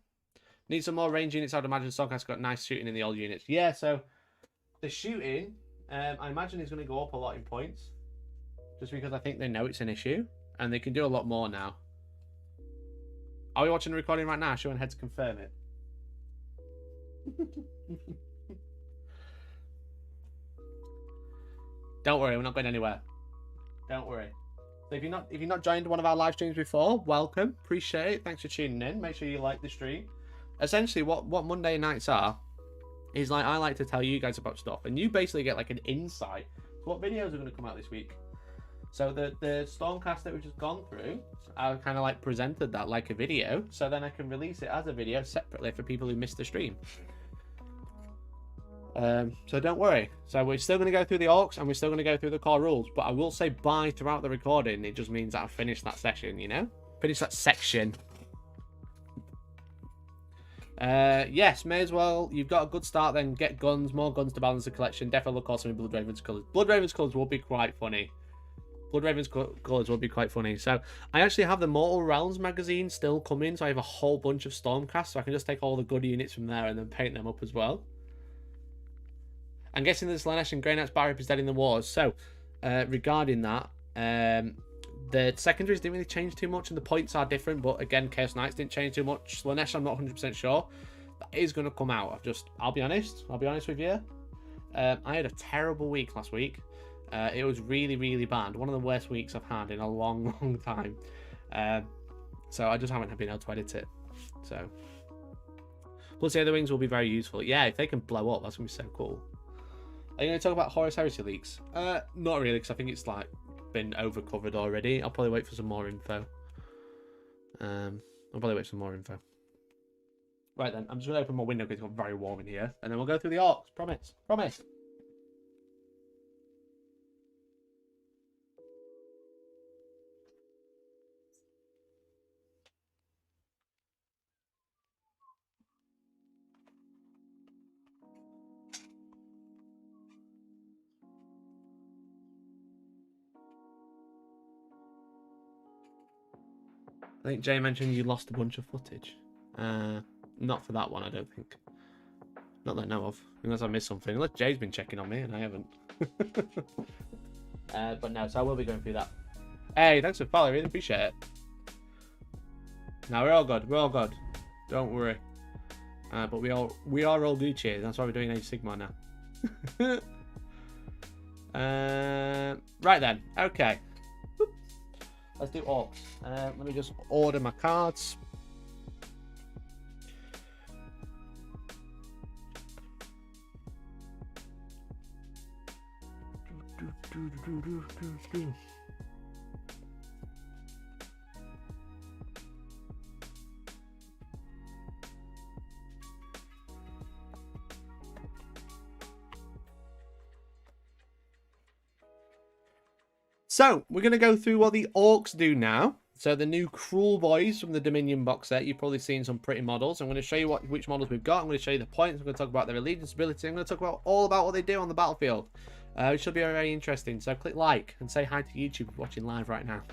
Need some more range units. I'd imagine Stormcast's got nice shooting in the old units. Yeah, so the shooting, I imagine is going to go up a lot in points. Just because I think they know it's an issue. And they can do a lot more now. Are we watching the recording right now? Showing head to confirm it. Don't worry, we're not going anywhere. Don't worry. So if you've not joined one of our live streams before, welcome. Appreciate it. Thanks for tuning in. Make sure you like the stream. Essentially, what Monday nights are is like I like to tell you guys about stuff, and you basically get like an insight to what videos are going to come out this week. So the Stormcast that we've just gone through, I kind of like presented that like a video, so then I can release it as a video separately for people who missed the stream. So don't worry. So we're still going to go through the orcs and we're still going to go through the core rules, but I will say bye throughout the recording. It just means that I've finished that session, you know? Finished that section. Yes, may as well. You've got a good start then. Get guns, more guns to balance the collection. Definitely look awesome in Bloodraven's colours. Bloodraven's colours will be quite funny. Bloodraven's colours will be quite funny. So I actually have the Mortal Realms magazine still coming, so I have a whole bunch of Stormcasts, so I can just take all the good units from there and then paint them up as well. I'm guessing the Slanesh and Grey Knight's barrier is dead in the wars. So, regarding that, the secondaries didn't really change too much, and the points are different. But again, Chaos Knights didn't change too much. Slanesh, I'm not 100% sure. That is going to come out. I'll be honest. I'll be honest with you. I had a terrible week last week. It was really, really bad. One of the worst weeks I've had in a long, long time. So I just haven't been able to edit it. So, plus the other wings will be very useful. Yeah, if they can blow up, that's going to be so cool. Are you going to talk about Horus Heresy leaks? Not really, because I think it's like been overcovered already. I'll probably wait for some more info. Right then, I'm just going to open my window because it's got very warm in here, and then we'll go through the orcs. Promise. Promise. I think Jay mentioned you lost a bunch of footage. Not for that one, I don't think. Not that I know of. Unless I missed something. Unless Jay's been checking on me and I haven't. But no, so I will be going through that. Hey, thanks for following. Really appreciate it. No, we're all good. We're all good. Don't worry. But we are all Gucci. That's why we're doing Age of Sigmar now. Right then. Okay. Let's do orcs. Let me just order my cards. So, we're going to go through what the orcs do now. So, the new Cruel Boys from the Dominion box set. You've probably seen some pretty models. I'm going to show you which models we've got. I'm going to show you the points. I'm going to talk about their allegiance ability. I'm going to talk about all about what they do on the battlefield. Which should be very interesting. So, click like and say hi to YouTube if you're watching live right now.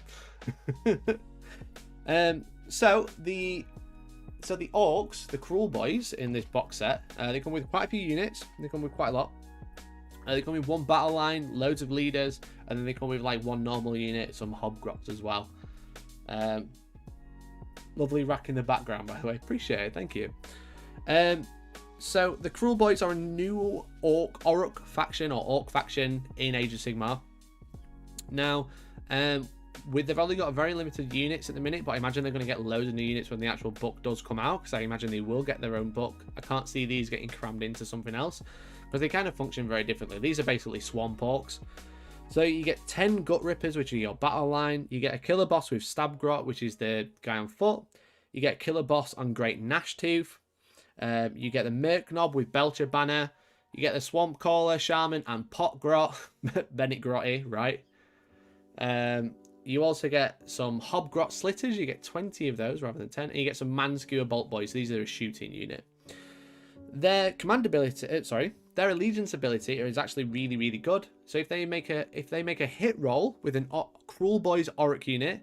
So, the orcs, the Cruel Boys in this box set, they come with quite a few units. They come with quite a lot. They come with one battle line, loads of leaders, and then they come with like one normal unit, some hobgrots as well. Lovely rack in the background, by the way. Appreciate it. Thank you. So the Cruel Boys are a new orc faction or orc faction in Age of Sigmar. Now, they've only got very limited units at the minute, but I imagine they're going to get loads of new units when the actual book does come out, because I imagine they will get their own book. I can't see these getting crammed into something else, because they kind of function very differently. These are basically swamp orcs. So you get 10 gut rippers, which are your battle line. You get a killer boss with stab grot, which is the guy on foot. You get a killer boss on Great Gnash Tooth. You get the merc knob with Belcher banner. You get the swamp caller, shaman, and pot grot. Bennett grotty, right? You also get some hobgrot slitters. You get 20 of those rather than 10. And you get some manskewer bolt boys. These are a shooting unit. Their command ability, their allegiance ability is actually really, really good. So if they make a hit roll with an Cruel Boys Auric unit,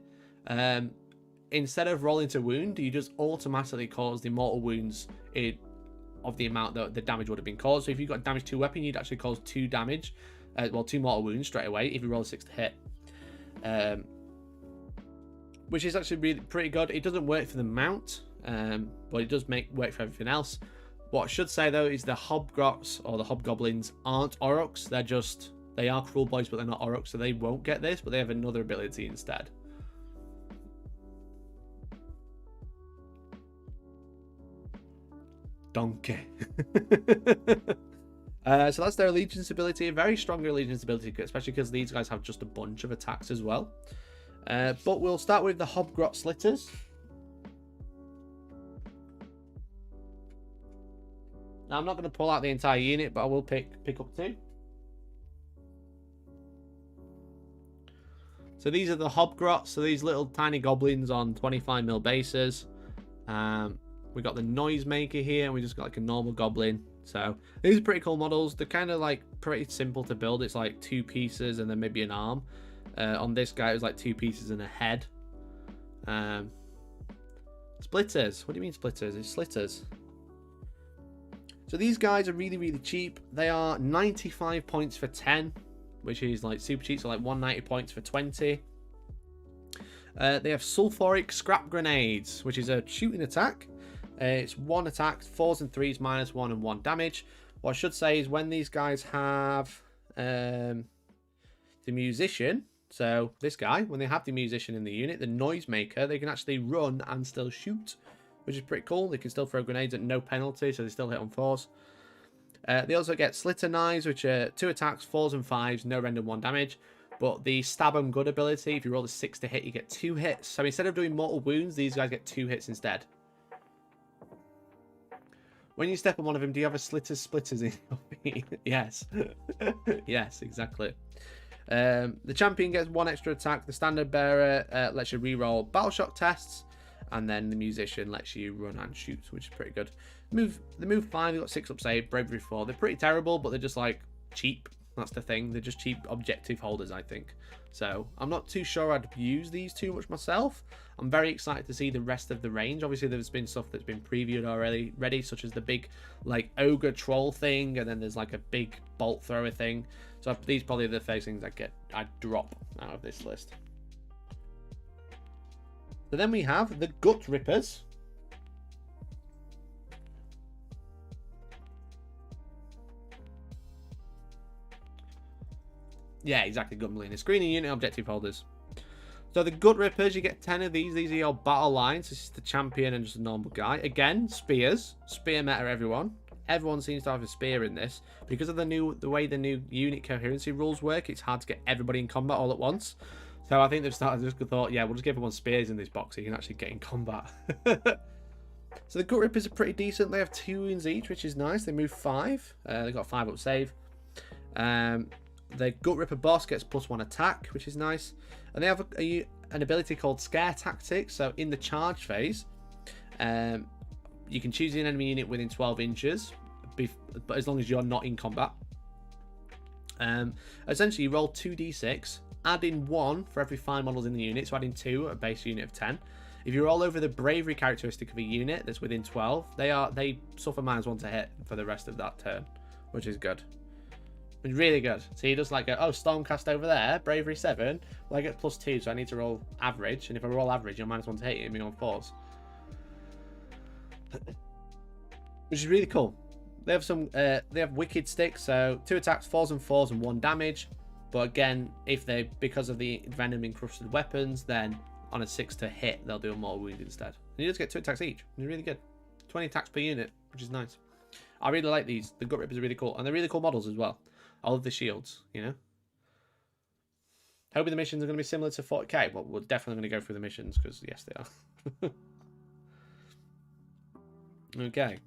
instead of rolling to wound, you just automatically cause the mortal wounds of the amount that the damage would have been caused. So if you've got damage to a weapon, you'd actually cause 2 damage, 2 mortal wounds straight away if you roll a 6 to hit. Which is actually really pretty good. It doesn't work for the mount, but it does work for everything else. What I should say though is the hobgrots or the hobgoblins aren't aurochs. They're just They are Cruel Boys, but they're not Aurochs, so they won't get this, but they have another ability instead. Donkey. So that's their allegiance ability. A very strong allegiance ability, especially because these guys have just a bunch of attacks as well. But we'll start with the Hobgrot Slitters. Now, I'm not going to pull out the entire unit, but I will pick up 2. So these are the Hobgrots. So these little tiny goblins on 25mm bases. We got the Noisemaker here, and we just got like a normal goblin. So these are pretty cool models. They're kind of like pretty simple to build. It's like 2 pieces and then maybe an arm. On this guy, it was like 2 pieces and a head. Splitters. What do you mean splitters? It's slitters. So these guys are really, really cheap. They are 95 points for 10, which is like super cheap. So like 190 points for 20. They have Sulfuric Scrap Grenades, which is a shooting attack. It's 1 attack, 4s and 3s, -1 and 1 damage. What I should say is when these guys have the Musician, so this guy, when they have the Musician in the unit, the Noisemaker, they can actually run and still shoot, which is pretty cool. They can still throw grenades at no penalty, so they still hit on 4s. They also get Slitter Knives, which are 2 attacks, 4s and 5s, no rend and 1 damage. But the Stab 'em Good ability, if you roll a 6 to hit, you get 2 hits. So instead of doing mortal wounds, these guys get 2 hits instead. When you step on one of them, do you have a splitters in your feet? Yes. Yes, exactly. The champion gets 1 extra attack. The standard bearer lets you reroll battle shock tests. And then the musician lets you run and shoot, which is pretty good. The move 5, they've got 6 up save, bravery 4. They're pretty terrible, but they're just like cheap. That's the thing. They're just cheap objective holders, I think. So I'm not too sure I'd use these too much myself. I'm very excited to see the rest of the range. Obviously, there's been stuff that's been previewed already, such as the big like ogre troll thing, and then there's like a big bolt thrower thing. So these are probably the first things I'd drop out of this list. So then we have the Gut Rippers. Yeah, exactly. Gunblade. Screening unit objective holders. So the Gut Rippers, you get 10 of these. These are your battle lines. This is the champion and just a normal guy. Again, spears. Spear meta, everyone. Everyone seems to have a spear in this. Because of the way the new unit coherency rules work, it's hard to get everybody in combat all at once. So I think they've just thought, yeah, we'll just give everyone spears in this box so you can actually get in combat. So the Gut Rippers are pretty decent. They have 2 wounds each, which is nice. They move 5. They've got 5 up save. The Gut Ripper boss gets +1 attack, which is nice. And they have an ability called Scare Tactics. So in the charge phase, you can choose an enemy unit within 12 inches, but as long as you're not in combat. Essentially, you roll 2d6, add in 1 for every 5 models in the unit, so adding 2 at a base unit of 10. If you roll over the bravery characteristic of a unit that's within 12, they suffer -1 to hit for the rest of that turn, which is good. It's really good. So you just like go, oh, Stormcast over there, bravery 7. Well, I get +2, so I need to roll average. And if I roll average, you're -1 to hit, you me on 4s. Which is really cool. They have Wicked Sticks, so 2 attacks, 4s and 4s, and 1 damage. But again, because of the venom encrusted weapons, then on a 6 to hit, they'll do a mortal wound instead. And you just get 2 attacks each. It's really good. 20 attacks per unit, which is nice. I really like these. The Gut Rippers are really cool, and they're really cool models as well. I love the shields, you know. Hoping the missions are going to be similar to 40k. Well, we're definitely going to go through the missions because yes, they are. Okay.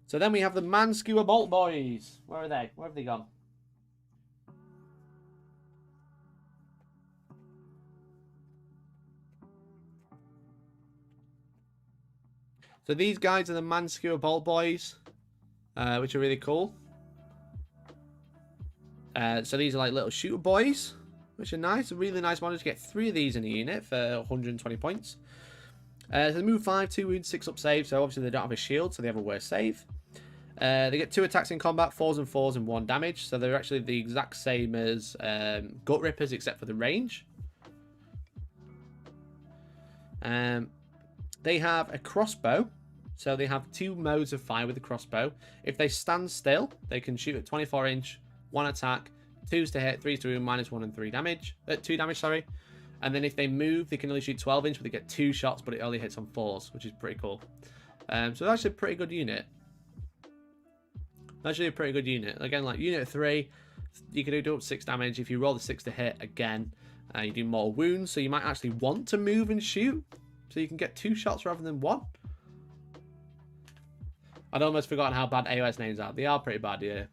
So then we have the Man Skewer Bolt Boys. Where are they? Where have they gone? So these guys are the Man Skewer Bolt Boys, which are really cool. So these are like little shooter boys, which are nice. A really nice model to get 3 of these in a unit for 120 points. So they move 5, 2 wounds, 6 up save. So obviously they don't have a shield, so they have a worse save. They get 2 attacks in combat, 4s and 4s, and 1 damage. So they're actually the exact same as Gut Rippers, except for the range. They have a crossbow. So they have 2 modes of fire with the crossbow. If they stand still, they can shoot at 24 inch, 1 attack, 2s to hit, 3s to wound, -1 and 3 damage. 2 damage, sorry. And then if they move, they can only shoot 12 inch, but they get 2 shots, but it only hits on 4s, which is pretty cool. So that's a pretty good unit. Actually a pretty good unit. Again, like unit 3, you can do up 6 damage. If you roll the 6 to hit again, you do more wounds, so you might actually want to move and shoot, so you can get 2 shots rather than 1. I'd almost forgotten how bad AOS names are. They are pretty bad, yeah.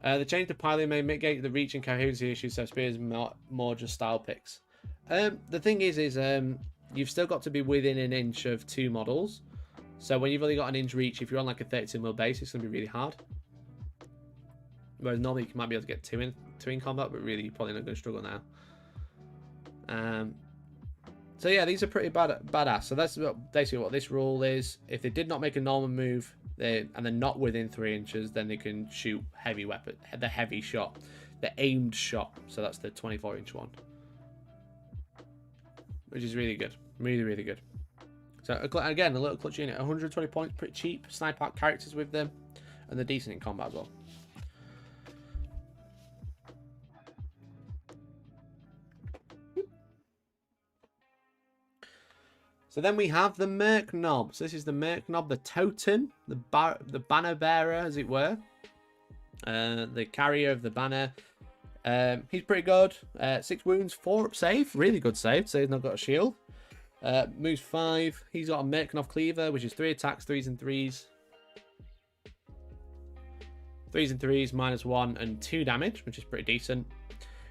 The change to piling may mitigate the reach and coherency issues, so spears more just style picks. The thing is you've still got to be within an inch of 2 models. So when you've only got an inch reach, if you're on like a 32mm base, it's going to be really hard. Whereas normally you might be able to get 2 in combat, but really you're probably not going to struggle now. So yeah, these are pretty badass. So that's basically what this rule is. If they did not make a normal move, and they're not within 3 inches, then they can shoot heavy weapon, the heavy shot, the aimed shot. So that's the 24-inch one, which is really good, really good. So again, a little clutch unit, 120 points, pretty cheap. Sniper characters with them, and they're decent in combat as well. So then we have the Merc Knob. So this is the Merc Knob, the totem, the banner bearer, as it were. The carrier of the banner. He's pretty good. 6 wounds, 4 up save. Really good save, so he's not got a shield. Moves 5. He's got a Merc Knob cleaver, which is 3 attacks, 3s and 3s. 3s and 3s, -1 and 2 damage, which is pretty decent.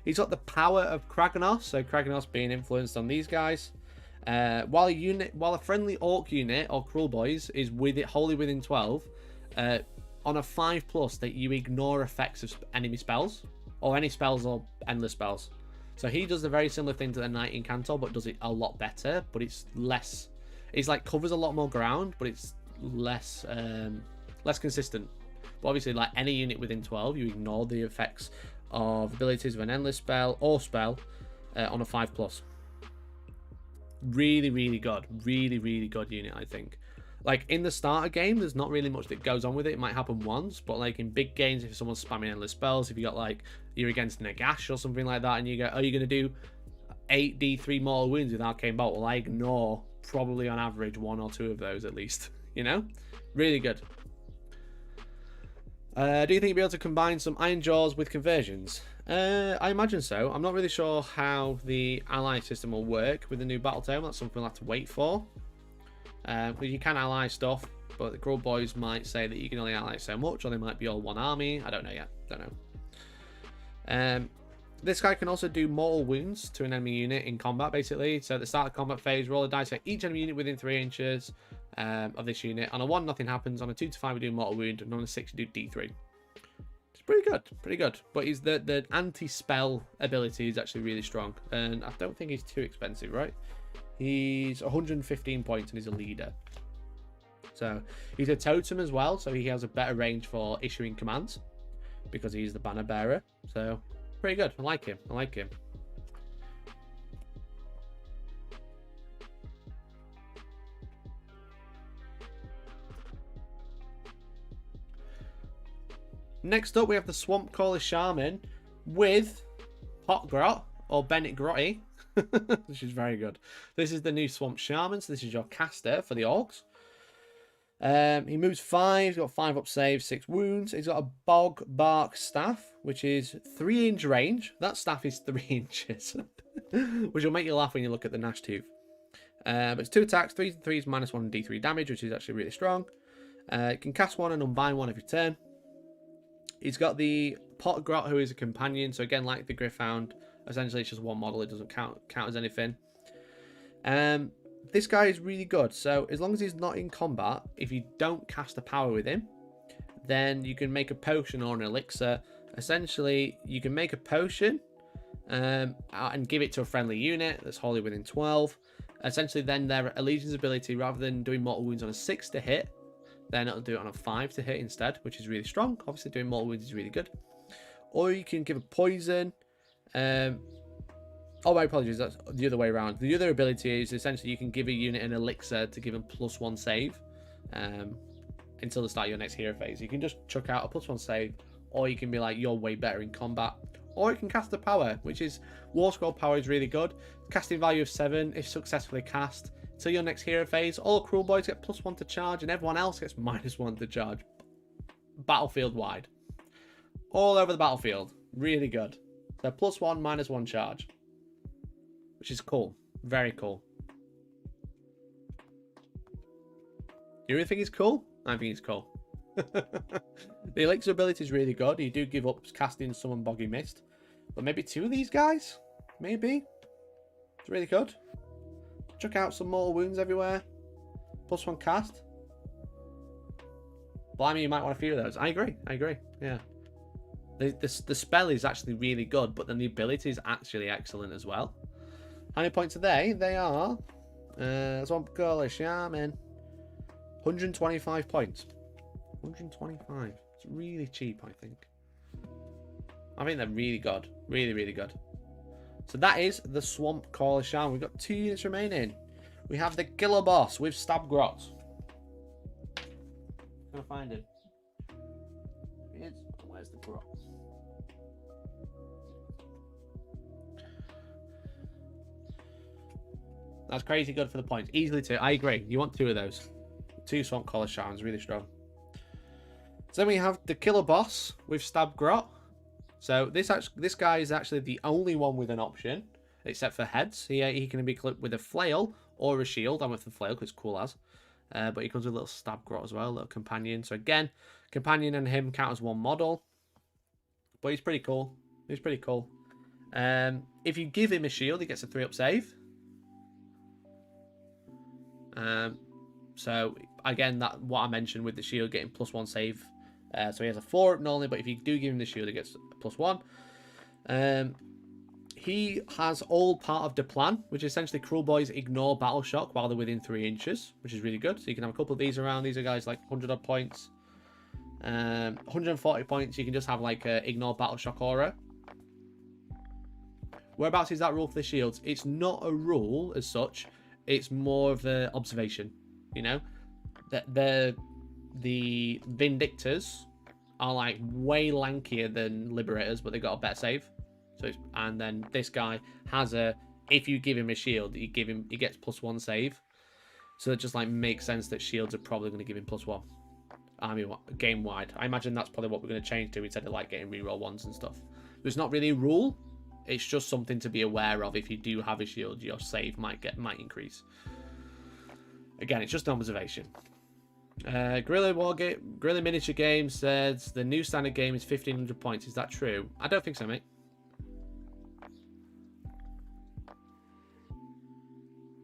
He's got the power of Kragenos, so Kragenos being influenced on these guys. While a friendly orc unit or cruel boys is wholly within 12, on a 5+ that you ignore effects of enemy spells or any spells or endless spells. So he does a very similar thing to the Knight Incantor, but does it a lot better. But it's less. It's like covers a lot more ground, but it's less consistent. But obviously, like any unit within 12, you ignore the effects of abilities of an endless spell or spell on a 5+. Really good, really good unit, I think. Like in the starter game, there's not really much that goes on with it. It might happen once, but like in big games, if someone's spamming endless spells, if you got like you're against Nagash or something like that, and you go, "Oh, you're gonna do 8d3 mortal wounds with arcane bolt," well, I ignore probably on average 1 or 2 of those at least. You know, really good. Do you think you'll be able to combine some Iron Jaws with conversions? I imagine so. I'm not really sure how the ally system will work with the new battle tome. That's something we'll have to wait for. Because you can ally stuff, but the Cruel Boys might say that you can only ally so much, or they might be all one army. I don't know yet. Don't know. This guy can also do mortal wounds to an enemy unit in combat, basically. So at the start of the combat phase, roll a dice for each enemy unit within 3 inches of this unit. On a 1, nothing happens. On a 2 to 5, we do mortal wound, and on a 6, you do D3. It's pretty good. But he's the anti-spell ability is actually really strong, and I don't think he's too expensive, right? He's 115 points and he's a leader. So he's a totem as well, so he has a better range for issuing commands because he's the banner bearer. So pretty good. I like him. Next up, we have the Swamp Caller Shaman with Hot Grot or Bennett Grotty, which is very good. This is the new Swamp Shaman, so this is your caster for the orcs. He moves 5, he's got 5 up save, 6 wounds. He's got a Bog Bark Staff, which is 3-inch range. That staff is 3 inches, which will make you laugh when you look at the Gnash Tooth. But it's 2 attacks, 3s and 3s, -1 and D3 damage, which is actually really strong. It can cast 1 and unbind 1 every turn. He's got the Pot Grot, who is a companion. So again, like the Gryph-hound, essentially it's just 1 model. It doesn't count as anything. This guy is really good. So as long as he's not in combat, if you don't cast a power with him, then you can make a potion or an elixir. Essentially, you can make a potion and give it to a friendly unit that's wholly within 12. Essentially, then their Allegiance ability, rather than doing mortal wounds on a 6 to hit, then it'll do it on a 5 to hit instead, which is really strong. Obviously, doing mortal wounds is really good. Or you can give a poison. Oh, my apologies. That's the other way around. The other ability is essentially you can give a unit an elixir to give them +1 save until the start of your next hero phase. You can just chuck out a +1 save or you can be like, you're way better in combat. Or you can cast the power, which is, War Scroll power is really good. Casting value of 7 if successfully cast. Till your next hero phase, all Cruel Boys get +1 to charge, and everyone else gets -1 to charge. Battlefield wide. All over the battlefield. Really good. So +1, -1 charge. Which is cool. Very cool. You really think it's cool? I think it's cool. The Elixir ability is really good. You do give up casting Summon Boggy Mist. But maybe 2 of these guys? Maybe. It's really good. Chuck out some Mortal Wounds everywhere. +1 cast. Blimey, you might want a few of those. I agree. Yeah. The spell is actually really good, but then the ability is actually excellent as well. How many points are they? They are... There's one girl, Shaman. 125 points. 125. It's really cheap, I think. I think they're really good. Really, really good. So that is the Swamp Caller Shaman. We've got 2 units remaining. We have the Killer Boss with Stab Grot. Gonna find him. Where's the Grot? That's crazy good for the points. Easily 2. I agree. You want 2 of those. 2 Swamp Caller Shamans, really strong. So then we have the Killer Boss with Stab Grot. So this guy is actually the only one with an option, except for heads. He can be clipped with a flail or a shield. I'm with the flail because it's cool as. But he comes with a little Stab Grot as well, a little companion. So again, companion and him count as one model. But he's pretty cool. He's pretty cool. If you give him a shield, he gets a 3-up save. So again, that what I mentioned with the shield getting +1 save. So he has a 4-up normally, but if you do give him the shield, he gets +1. He has all part of the plan, which is essentially Cruel Boys ignore Battle Shock while they're within 3 inches, which is really good. So you can have a couple of these around. These are guys like 100 odd points. 140 points, you can just have like a ignore Battle Shock aura. Whereabouts is that rule for the shields? It's not a rule as such. It's more of an observation, you know? The Vindictors are like way lankier than Liberators, but they got a better save. So and then this guy has a, if you give him a shield, he gets +1 save. So it just like makes sense that shields are probably going to give him +1. I mean, game wide. I imagine that's probably what we're going to change to instead of like getting reroll ones and stuff. There's not really a rule. It's just something to be aware of. If you do have a shield, your save might increase. Again, it's just an observation. Guerrilla Miniature Game says the new standard game is 1500 points. Is that true? I don't think so, mate.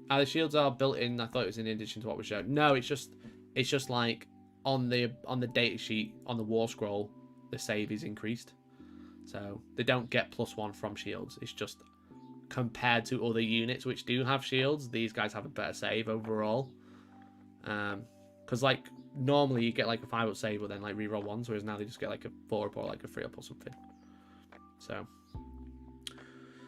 The shields are built in. I thought it was in addition to what was shown. No, it's just like on the data sheet on the War Scroll, the save is increased. So they don't get +1 from shields. It's just compared to other units which do have shields, these guys have a better save overall. Because like normally you get like a 5-up save, but then like reroll ones, whereas now they just get like a 4-up or like a 3-up or something.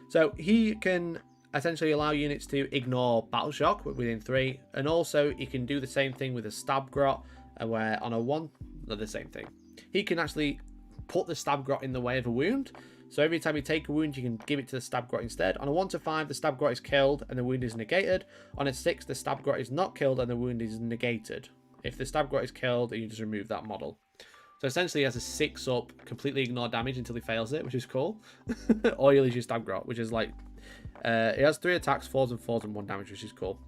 So he can essentially allow units to ignore Battle Shock within 3, and also he can do the same thing with a Stab Grot, where on a 1, the same thing. He can actually put the Stab Grot in the way of a wound. So every time you take a wound, you can give it to the Stab Grot instead. On a 1 to 5, the Stab Grot is killed and the wound is negated. On a 6, the Stab Grot is not killed and the wound is negated. If the Stab Grot is killed, you just remove that model. So essentially he has a 6-up, completely ignore damage until he fails it, which is cool. Or you lose your Stab Grot, which is like... he has 3 attacks, 4s and 4s and 1 damage, which is cool.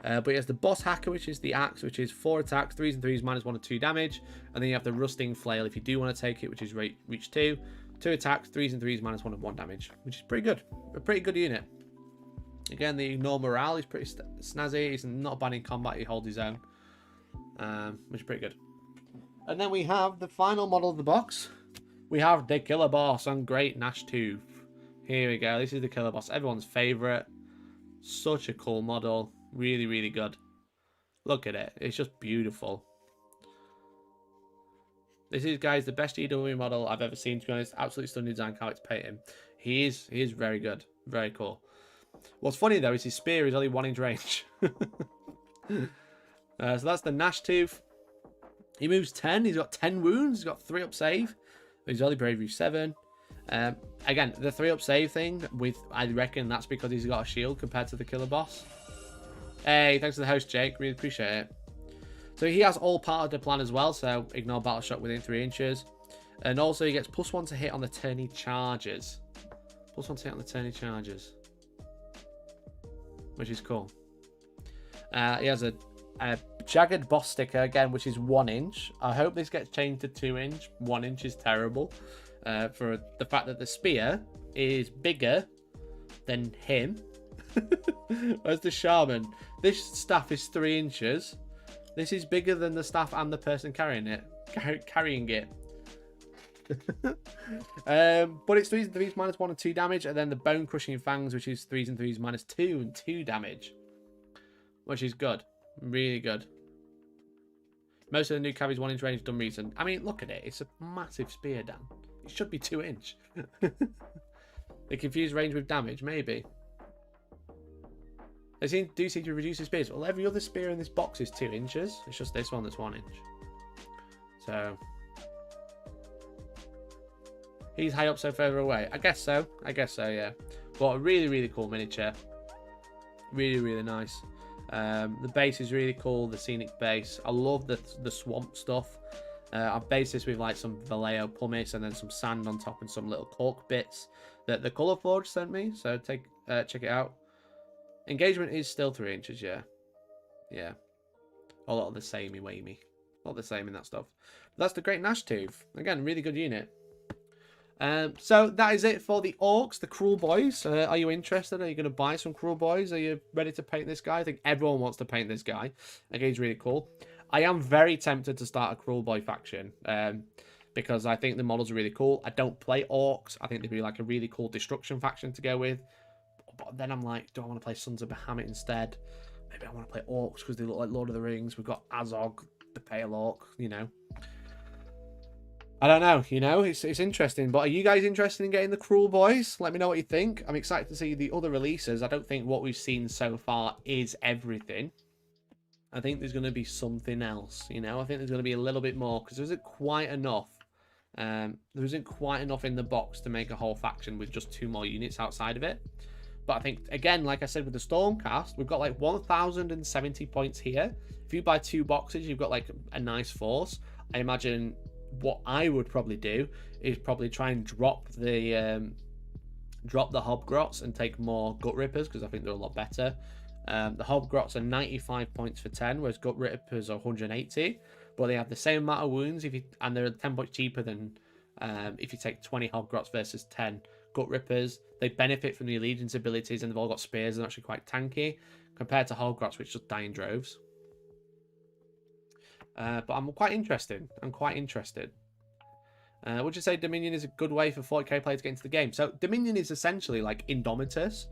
But he has the Boss Hacker, which is the axe, which is 4 attacks, 3s and 3s, -1 and 2 damage. And then you have the Rusting Flail if you do want to take it, which is reach 2. 2 attacks, 3s and 3s, -1 and 1 damage, which is pretty good. A pretty good unit. Again, the ignore morale is pretty snazzy. He's not bad in combat. He holds his own, which is pretty good. And then we have the final model of the box. We have the Killer Boss on Great Gnash Tooth. Here we go. This is the Killer Boss. Everyone's favorite. Such a cool model. Really, really good. Look at it. It's just beautiful. This is, guys, the best GW model I've ever seen, to be honest. Absolutely stunning design. Can't wait to paint him. He is very good. Very cool. What's funny, though, is his spear is only 1 inch range. So that's the Gnash Tooth. He moves 10. He's got 10 wounds. He's got 3-up save. He's only bravery 7. Again, the 3-up save thing, I reckon that's because he's got a shield compared to the killer boss. Hey, thanks to the host, Jake. Really appreciate it. So he has all part of the plan as well, so ignore battle shock within 3 inches. And also he gets +1 to hit on the turn he charges. +1 to hit on the turn he charges. Which is cool. He has a jagged boss sticker, again, which is 1 inch. I hope this gets changed to 2 inch. 1 inch is terrible. For the fact that the spear is bigger than him. Whereas the shaman, this staff is 3 inches. This is bigger than the staff and the person carrying it. But it's 3s and 3s -1 and 2 damage, and then the bone crushing fangs, which is 3s and 3s -2 and 2 damage, which is good, really good. Most of the new cav is 1 inch range done recent. I mean, look at it, it's a massive spear, Dan. It should be 2 inch. They confuse range with damage, maybe. They do seem to reduce the spears. Well, every other spear in this box is 2 inches. It's just this one that's 1 inch. So he's high up, so further away. I guess so. Yeah. But a really, really cool miniature. Really, really nice. The base is really cool. The scenic base. I love the swamp stuff. I've based this with like some Vallejo pumice and then some sand on top and some little cork bits that the Colour Forge sent me. So check it out. Engagement is still 3 inches, yeah. Yeah. A lot of the samey wamey. A lot of the same in that stuff. But that's the Great Gnash Tooth. Again, really good unit. So that is it for the Orcs, the Cruel Boys. Are you interested? Are you going to buy some Cruel Boys? Are you ready to paint this guy? I think everyone wants to paint this guy. Again, he's really cool. I am very tempted to start a Cruel Boy faction. Because I think the models are really cool. I don't play Orcs. I think they'd be like a really cool destruction faction to go with. But then I'm like, do I want to play Sons of Bahamut instead? Maybe I want to play Orcs because they look like Lord of the Rings. We've got Azog, the Pale Orc, you know. I don't know, you know, it's interesting. But are you guys interested in getting the Cruel Boys? Let me know what you think. I'm excited to see the other releases. I don't think what we've seen so far is everything. I think there's going to be something else, you know. I think there's going to be a little bit more because there isn't quite enough. There isn't quite enough in the box to make a whole faction with just 2 more units outside of it. But I think, again, like I said with the Stormcast, we've got like 1,070 points here. If you buy 2 boxes, you've got like a nice force. I imagine what I would probably do is probably try and drop the Hobgrots and take more Gut Rippers because I think they're a lot better. The Hobgrots are 95 points for 10, whereas Gut Rippers are 180. But they have the same amount of wounds, and they're 10 points cheaper than if you take 20 Hobgrots versus 10 Gut Rippers. They benefit from the Allegiance abilities, and they've all got spears and actually quite tanky compared to Hobgrots, which just die in droves. But I'm quite interested. Would you say Dominion is a good way for 40k players to get into the game? So Dominion is essentially like Indomitus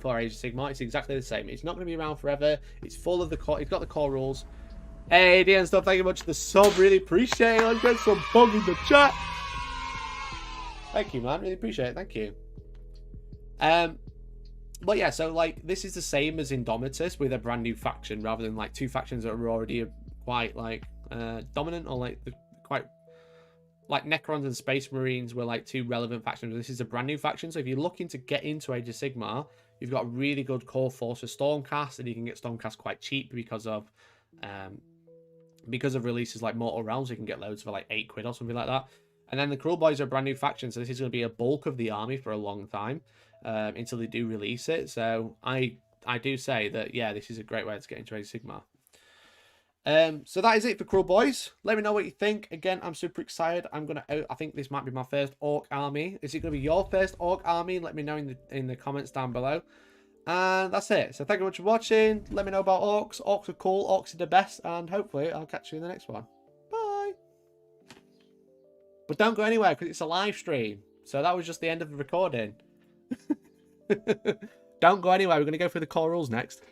for Age of Sigmar. It's exactly the same. It's not going to be around forever. It's full of the core. It's got the core rules. Hey, DN stuff. Thank you much for the sub. Really appreciate it. Let's get some bug in the chat. Thank you, man. Really appreciate it. Thank you. But yeah, so like this is the same as Indomitus with a brand new faction rather than like 2 factions that are already quite like dominant, or like quite like Necrons and Space Marines were like 2 relevant factions. This is a brand new faction. So if you're looking to get into Age of Sigmar, you've got a really good core force for Stormcast, and you can get Stormcast quite cheap because of releases like Mortal Realms. You can get loads for like £8 or something like that. And then the Cruel Boys are a brand new faction, so this is going to be a bulk of the army for a long time until they do release it. So I do say that, yeah, this is a great way to get into Age of Sigmar. So that is it for Cruel Boys. Let me know what you think. Again, I'm super excited. I think this might be my first Orc army. Is it going to be your first Orc army? Let me know in the comments down below. And that's it. So thank you very much for watching. Let me know about Orcs. Orcs are cool. Orcs are the best. And hopefully I'll catch you in the next one. Bye. But don't go anywhere because it's a live stream. So that was just the end of the recording. Don't go anywhere. We're going to go through the core rules next.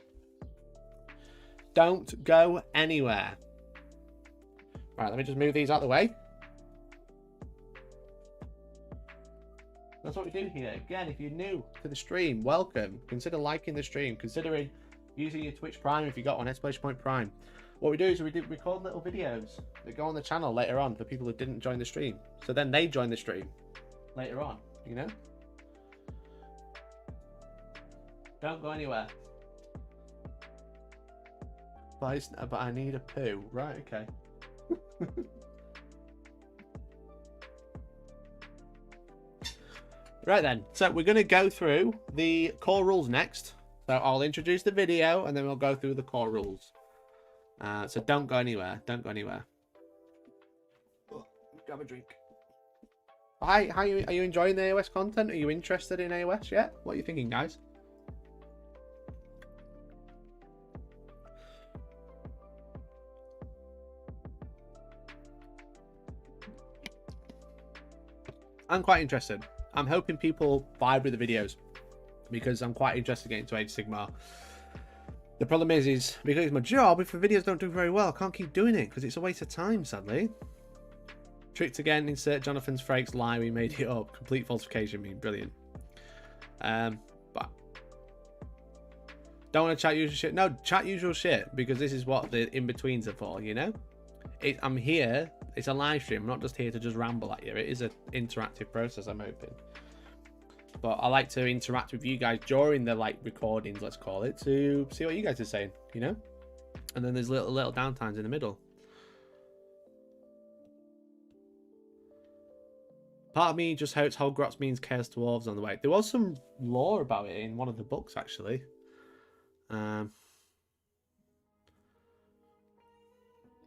Don't go anywhere. Right, let me just move these out of the way. That's what we do here. Again, if you're new to the stream, welcome. Consider liking the stream. Considering using your Twitch Prime if you got one, exclamation point Prime. what we do is we record little videos that go on the channel later on for people who didn't join the stream. So then they join the stream later on, you know? Don't go anywhere. But I need a poo. Right, okay. Right then, so we're going to go through the core rules next. So I'll introduce the video and then we'll go through the core rules. So don't go anywhere. Don't go anywhere. Oh, grab a drink. Hi, are you enjoying the AOS content? Are you interested in AOS yet? What are you thinking, guys? I'm quite interested. I'm hoping people vibe with the videos because I'm quite interested in getting to Age of Sigmar. The problem is because it's my job, if the videos don't do very well, I can't keep doing it because it's a waste of time, sadly. Tricked again, insert Jonathan's Frakes lie, we made it up. Complete falsification, mean brilliant. But don't want to chat usual shit. No, chat usual shit because this is what the in-betweens are for, you know? I'm here, it's a live stream, I'm not just here to just ramble at you. It is an interactive process, I'm hoping. But I like to interact with you guys during the recordings, let's call it, to see what you guys are saying, you know? And then there's little downtimes in the middle. Part of me just hopes Holgrots means Chaos Dwarves on the way. There was some lore about it in one of the books, actually.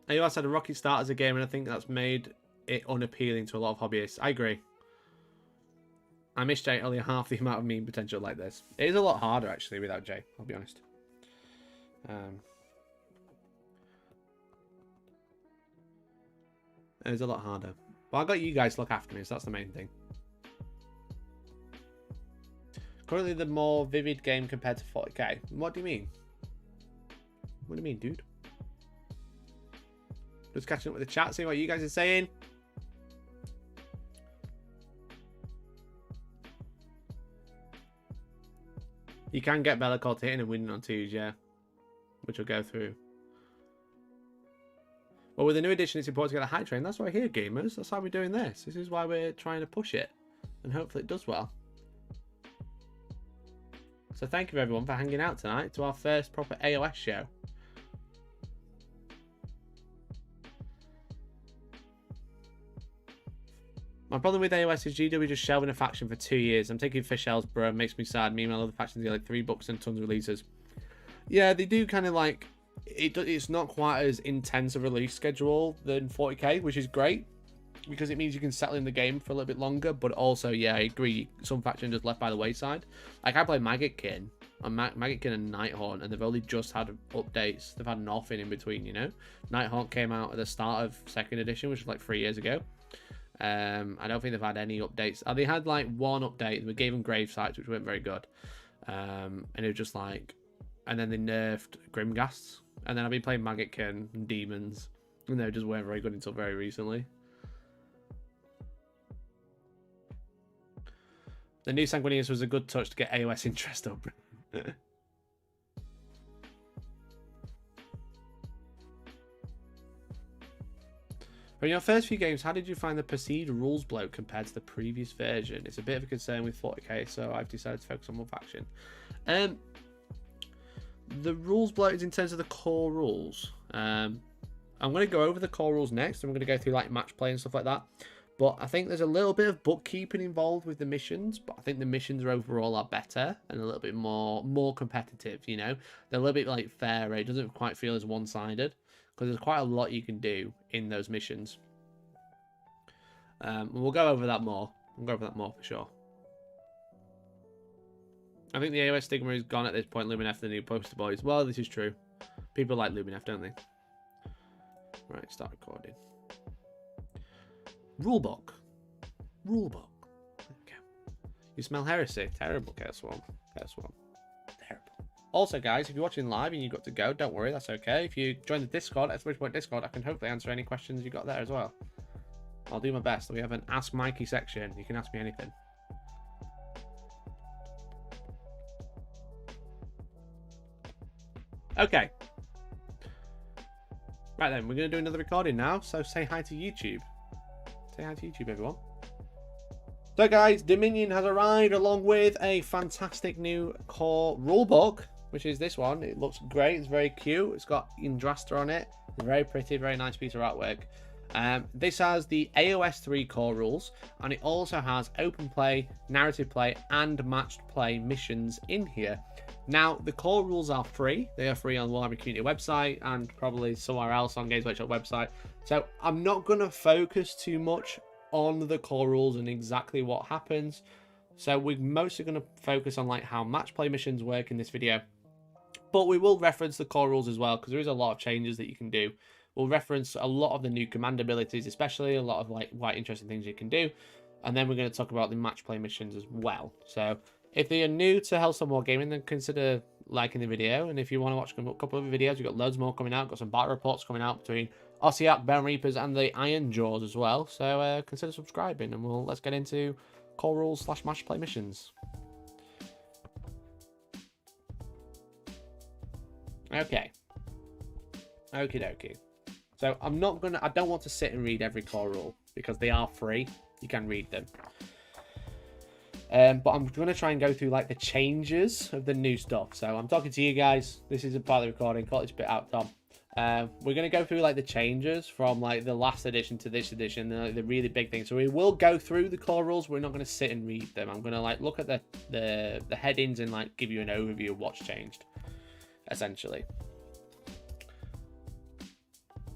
AOS had a rocky start as a game, and I think that's made it unappealing to a lot of hobbyists. I agree. I miss Jay only half the amount of meme potential like this. It is a lot harder, actually, without Jay, I'll be honest. It is a lot harder. But I got you guys to look after me, so that's the main thing. Currently the more vivid game compared to 40k. What do you mean? What do you mean, dude? Just catching up with the chat, seeing what you guys are saying. You can get Bellicort hitting and winning on twos, yeah. Which we'll go through. Well, with the new edition, it's important to get a high train. That's why we're here, gamers. That's why we're doing this. This is why we're trying to push it. And hopefully it does well. So thank you, everyone, for hanging out tonight to our first proper AOS show. My problem with AOS is GW just shelving a faction for 2 years. I'm taking fish shells, bro. It makes me sad. Meanwhile, other factions get like 3 books and tons of releases. Yeah, they do kind of like... It's not quite as intense a release schedule than 40k, which is great. Because it means you can settle in the game for a little bit longer. But also, yeah, I agree. Some factions just left by the wayside. Like, I play Maggotkin. Maggotkin and Nighthaunt, and they've only just had updates. They've had nothing in between, you know? Nighthaunt came out at the start of 2nd edition, which was like 3 years ago. I don't think they've had any updates. They had like one update. We gave them grave sites, which weren't very good. And it was just like, and then they nerfed Grimghasts. And then I've been playing Maggotkin and Demons, and they just weren't very good until very recently. The new Sanguinius was a good touch to get AOS interest up. From your first few games, how did you find the perceived rules bloat compared to the previous version? It's a bit of a concern with 40k, so I've decided to focus on one faction. The rules bloat is in terms of the core rules. I'm going to go over the core rules next, and we're going to go through like match play and stuff like that. But I think there's a little bit of bookkeeping involved with the missions, but I think the missions overall are better and a little bit more competitive, you know? They're a little bit like fairer. It doesn't quite feel as one-sided, because there's quite a lot you can do in those missions. We'll go over that more. We'll go over that more for sure. I think the AOS stigma is gone at this point. Luminef, the new poster boys. Well, this is true. People like Luminef, don't they? Right, start recording. Rulebook. Rulebook. Okay. You smell heresy. Terrible, Chaos Swarm. Chaos Swarm. Terrible. Also, guys, if you're watching live and you've got to go, don't worry, that's okay. If you join the Discord, at Switchpoint Discord, I can hopefully answer any questions you got there as well. I'll do my best. We have an Ask Mikey section. You can ask me anything. Okay. Right then, we're going to do another recording now, so say hi to YouTube. Say hi to YouTube, everyone. So guys, Dominion has arrived along with a fantastic new core rulebook, which is this one. It looks great, it's very cute, it's got Indrasta on it. It's very pretty, very nice piece of artwork. This has the AOS 3 core rules, and it also has open play, narrative play, and matched play missions in here. Now, the core rules are free. They are free on the Wargaming community website and probably somewhere else on Games Workshop website. So I'm not going to focus too much on the core rules and exactly what happens. So we're mostly going to focus on like how match play missions work in this video. But we will reference the core rules as well, because there is a lot of changes that you can do. We'll reference a lot of the new command abilities, especially a lot of like quite interesting things you can do. And then we're going to talk about the match play missions as well. So if you're new to Hellstormwargaming, then consider liking the video. And if you want to watch a couple of videos, we've got loads more coming out. Got some battle reports coming out between Ossiarch, Bone Reapers, and the Iron Jaws as well. So consider subscribing, and let's get into core rules / match play missions. Okay. Okie dokie. So I don't want to sit and read every core rule because they are free. You can read them. But I'm going to try and go through like the changes of the new stuff. So I'm talking to you guys. This is a part of the recording. Cut this bit out, Tom. We're going to go through like the changes from like the last edition to this edition, the really big things. So we will go through the core rules. We're not going to sit and read them. I'm going to like look at the headings and like give you an overview of what's changed, essentially.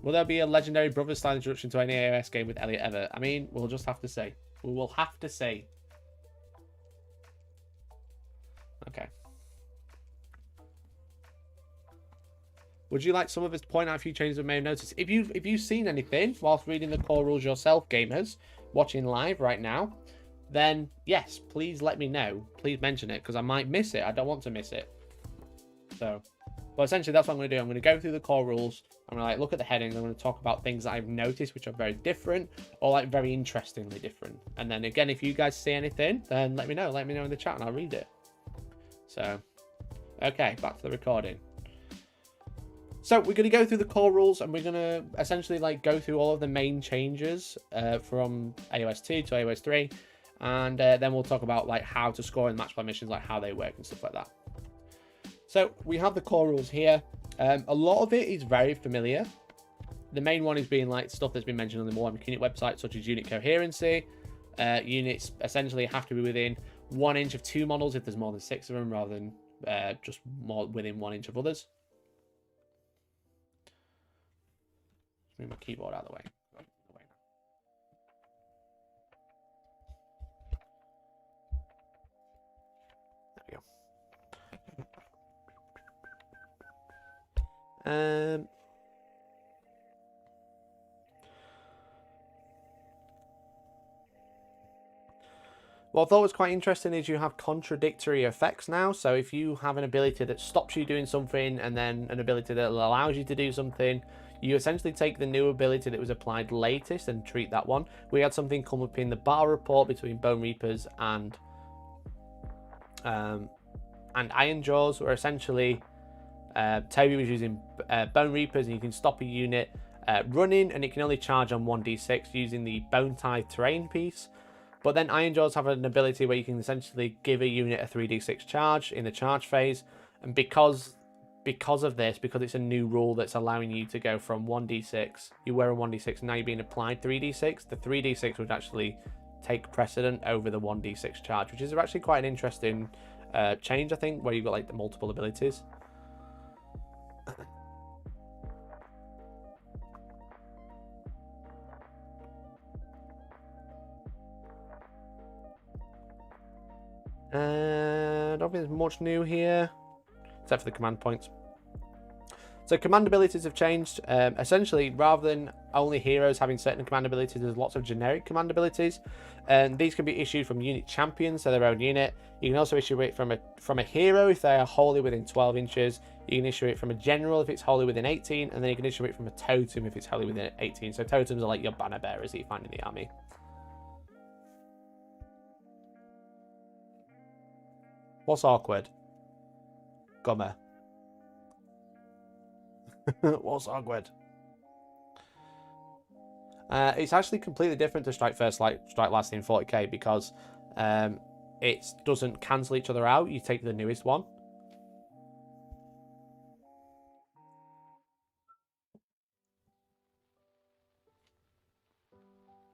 Will there be a legendary Brothers style introduction to any AOS game with Elliot ever? I mean, we'll just have to see. We will have to see. Okay. Would you like some of us to point out a few changes we may have noticed? If you've seen anything whilst reading the core rules yourself, gamers, watching live right now, then yes, please let me know. Please mention it, because I might miss it. I don't want to miss it. So, but essentially that's what I'm going to do. I'm going to go through the core rules. I'm going to like look at the headings. I'm going to talk about things that I've noticed which are very different or like very interestingly different. And then again, if you guys see anything, then let me know. Let me know in the chat and I'll read it. So, okay, back to the recording. So we're going to go through the core rules, and we're going to essentially like go through all of the main changes from AOS 2 to AOS 3, and then we'll talk about like how to score in match play missions, like how they work and stuff like that. So we have the core rules here. A lot of it is very familiar. The main one is being like stuff that's been mentioned on the Wargaming community website, such as unit coherency. Units essentially have to be within 1 inch of 2 models if there's more than 6 of them, rather than just more within 1 inch of others. Just move my keyboard out of the way. There we go. What I thought was quite interesting is you have contradictory effects now. So if you have an ability that stops you doing something and then an ability that allows you to do something, you essentially take the new ability that was applied latest and treat that one. We had something come up in the battle report between Bone Reapers and Iron Jaws, where essentially Toby was using Bone Reapers, and you can stop a unit running, and it can only charge on 1d6 using the Bone Tie terrain piece. But then Iron Jaws have an ability where you can essentially give a unit a 3d6 charge in the charge phase, and because of this, because it's a new rule that's allowing you to go from 1d6, you were a 1d6, now you're being applied 3d6, the 3d6 would actually take precedent over the 1d6 charge, which is actually quite an interesting change, I think, where you've got like the multiple abilities. I don't think there's much new here, except for the command points. So command abilities have changed. Essentially, rather than only heroes having certain command abilities, there's lots of generic command abilities, and these can be issued from unit champions, so their own unit. You can also issue it from a hero if they are wholly within 12 inches. You can issue it from a general if it's wholly within 18, and then you can issue it from a totem if it's wholly within 18. So totems are like your banner bearers that you find in the army. What's awkward? Gummer. What's awkward? It's actually completely different to Strike First, Strike Last in 40k because it doesn't cancel each other out. You take the newest one.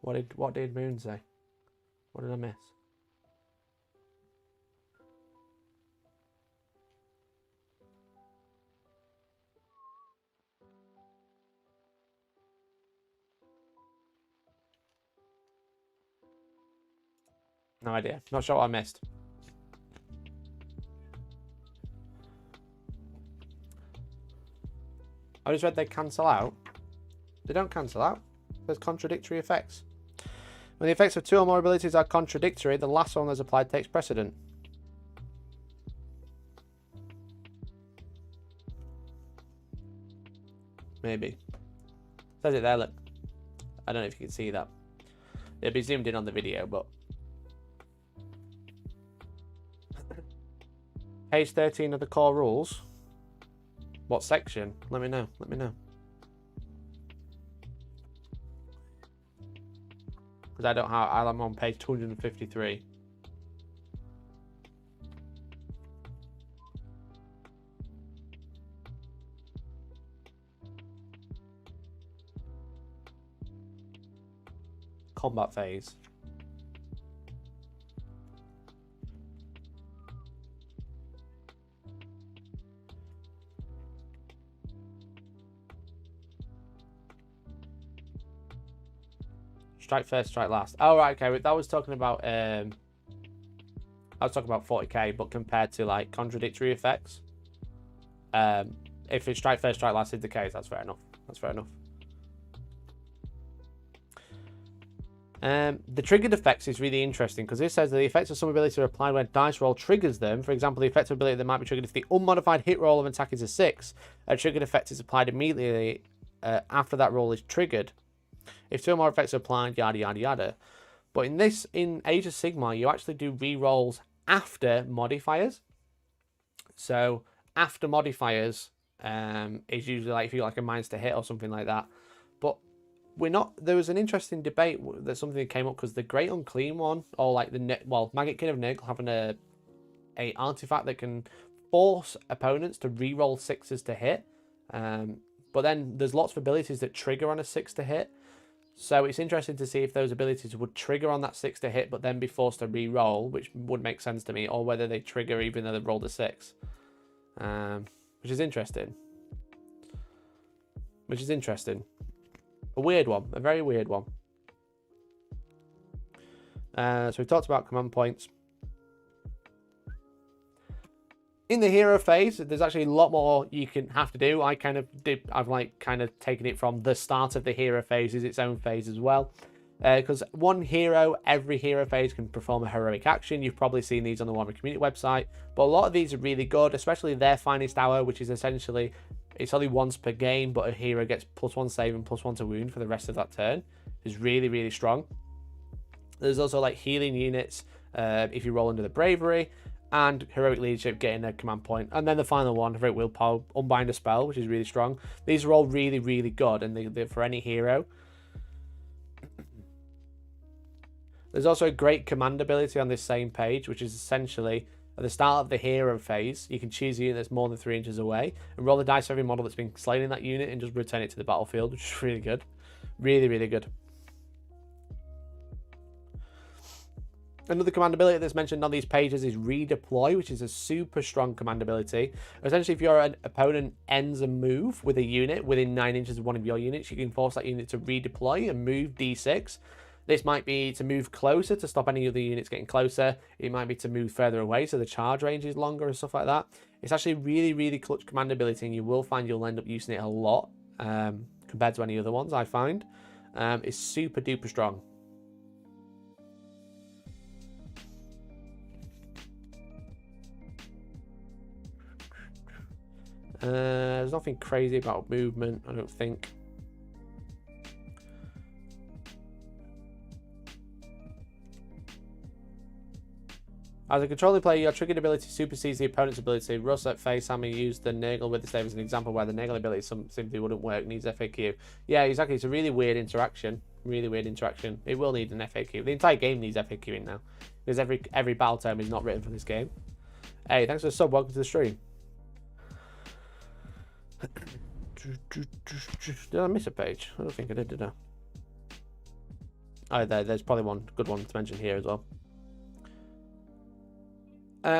What did Moon say? What did I miss? No idea. Not sure what I missed. I just read they cancel out. They don't cancel out. There's contradictory effects. When the effects of two or more abilities are contradictory, the last one that's applied takes precedent. Maybe. Says it there, look. I don't know if you can see that. It'll be zoomed in on the video, but... Page 13 of the core rules. What section? Let me know. Let me know. Because I don't have... I'm on page 253. Combat phase. Strike first, strike last. Oh, right, okay. That was talking about I was talking about 40k, but compared to like contradictory effects. If it's strike first, strike last is the case, that's fair enough. That's fair enough. The triggered effects is really interesting because this says that the effects of some abilities are applied when dice roll triggers them. For example, the effective ability that might be triggered if the unmodified hit roll of an attack is a 6. A triggered effect is applied immediately after that roll is triggered. If two or more effects are applied, yada yada yada. But in Age of Sigmar, you actually do re-rolls after modifiers. So after modifiers is usually like if you like a minus to hit or something like that. But we're not. There was an interesting debate that something came up because the Great Unclean one, or like Maggot King of Nurgle having a artifact that can force opponents to re-roll 6s to hit. But then there's lots of abilities that trigger on a 6 to hit. So it's interesting to see if those abilities would trigger on that 6 to hit, but then be forced to re-roll, which would make sense to me, or whether they trigger even though they've rolled a 6. Which is interesting. Which is interesting. A weird one. A very weird one. So we talked about command points. In the hero phase, there's actually a lot more you can have to do. I've kind of taken it from the start of the hero phase is its own phase as well. Because every hero phase can perform a heroic action. You've probably seen these on the Wargaming community website. But a lot of these are really good, especially their finest hour, which is essentially, it's only once per game, but a hero gets +1 save and +1 to wound for the rest of that turn. It's really, really strong. There's also like healing units if you roll under the bravery. And heroic leadership getting a command point. And then the final one, heroic willpower, unbind a spell, which is really strong. These are all really, really good, and they're for any hero. There's also a great command ability on this same page, which is essentially at the start of the hero phase, you can choose a unit that's more than 3 inches away and roll the dice for every model that's been slain in that unit and just return it to the battlefield, which is really good. Really, really good. Another command ability that's mentioned on these pages is Redeploy, which is a super strong command ability. Essentially, if your opponent ends a move with a unit within 9 inches of one of your units, you can force that unit to redeploy and move D6. This might be to move closer to stop any other units getting closer. It might be to move further away so the charge range is longer and stuff like that. It's actually really, really clutch command ability, and you will find you'll end up using it a lot compared to any other ones, I find. It's super duper strong. There's nothing crazy about movement, I don't think. As a controlling player, your triggered ability supersedes the opponent's ability. Russ at face hammer used the Nurgle with as an example where the Nurgle ability simply wouldn't work, needs FAQ. Yeah, exactly. It's a really weird interaction. Really weird interaction. It will need an FAQ. The entire game needs FAQing now, because every battle tome is not written for this game. Hey, thanks for the sub. Welcome to the stream. Did I miss a page? I don't think I did I? Oh, there's probably one good one to mention here as well.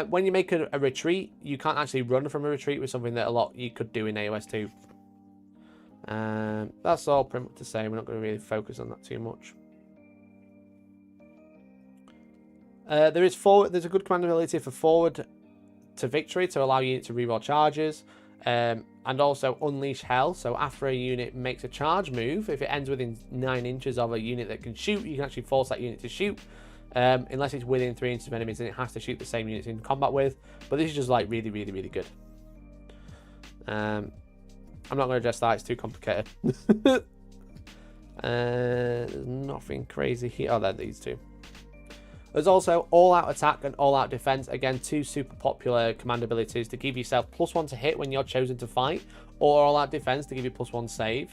When you make a retreat, you can't actually run from a retreat, with something that a lot you could do in AOS 2. That's all pretty much the same. We're not going to really focus on that too much. There's a good command ability for forward to victory to allow unit to reroll charges, and also unleash hell. So after a unit makes a charge move, if it ends within 9 inches of a unit that can shoot, you can actually force that unit to shoot, unless it's within 3 inches of enemies, and it has to shoot the same units in combat with. But this is just like really good. I'm not going to address that, it's too complicated. There's nothing crazy here. Oh, they're these two. There's also all-out attack and all-out defense. Again, 2 super popular command abilities to give yourself +1 to hit when you're chosen to fight, or all-out defense to give you +1 save,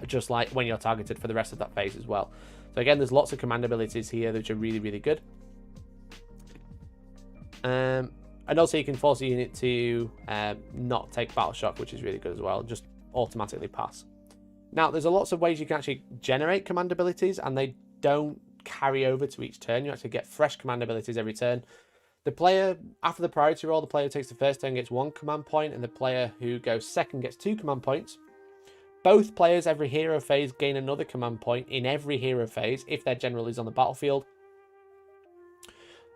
just like when you're targeted for the rest of that phase as well. So again, there's lots of command abilities here which are really good. And also you can force a unit to not take battle shock, which is really good as well. Just automatically pass. Now, there's lots of ways you can actually generate command abilities, and they don't carry over to each turn. You actually get fresh command abilities every turn. The player, after the priority roll, the player who takes the first turn gets 1 command point, and the player who goes second gets 2 command points. Both players every hero phase gain another command point in every hero phase if their general is on the battlefield.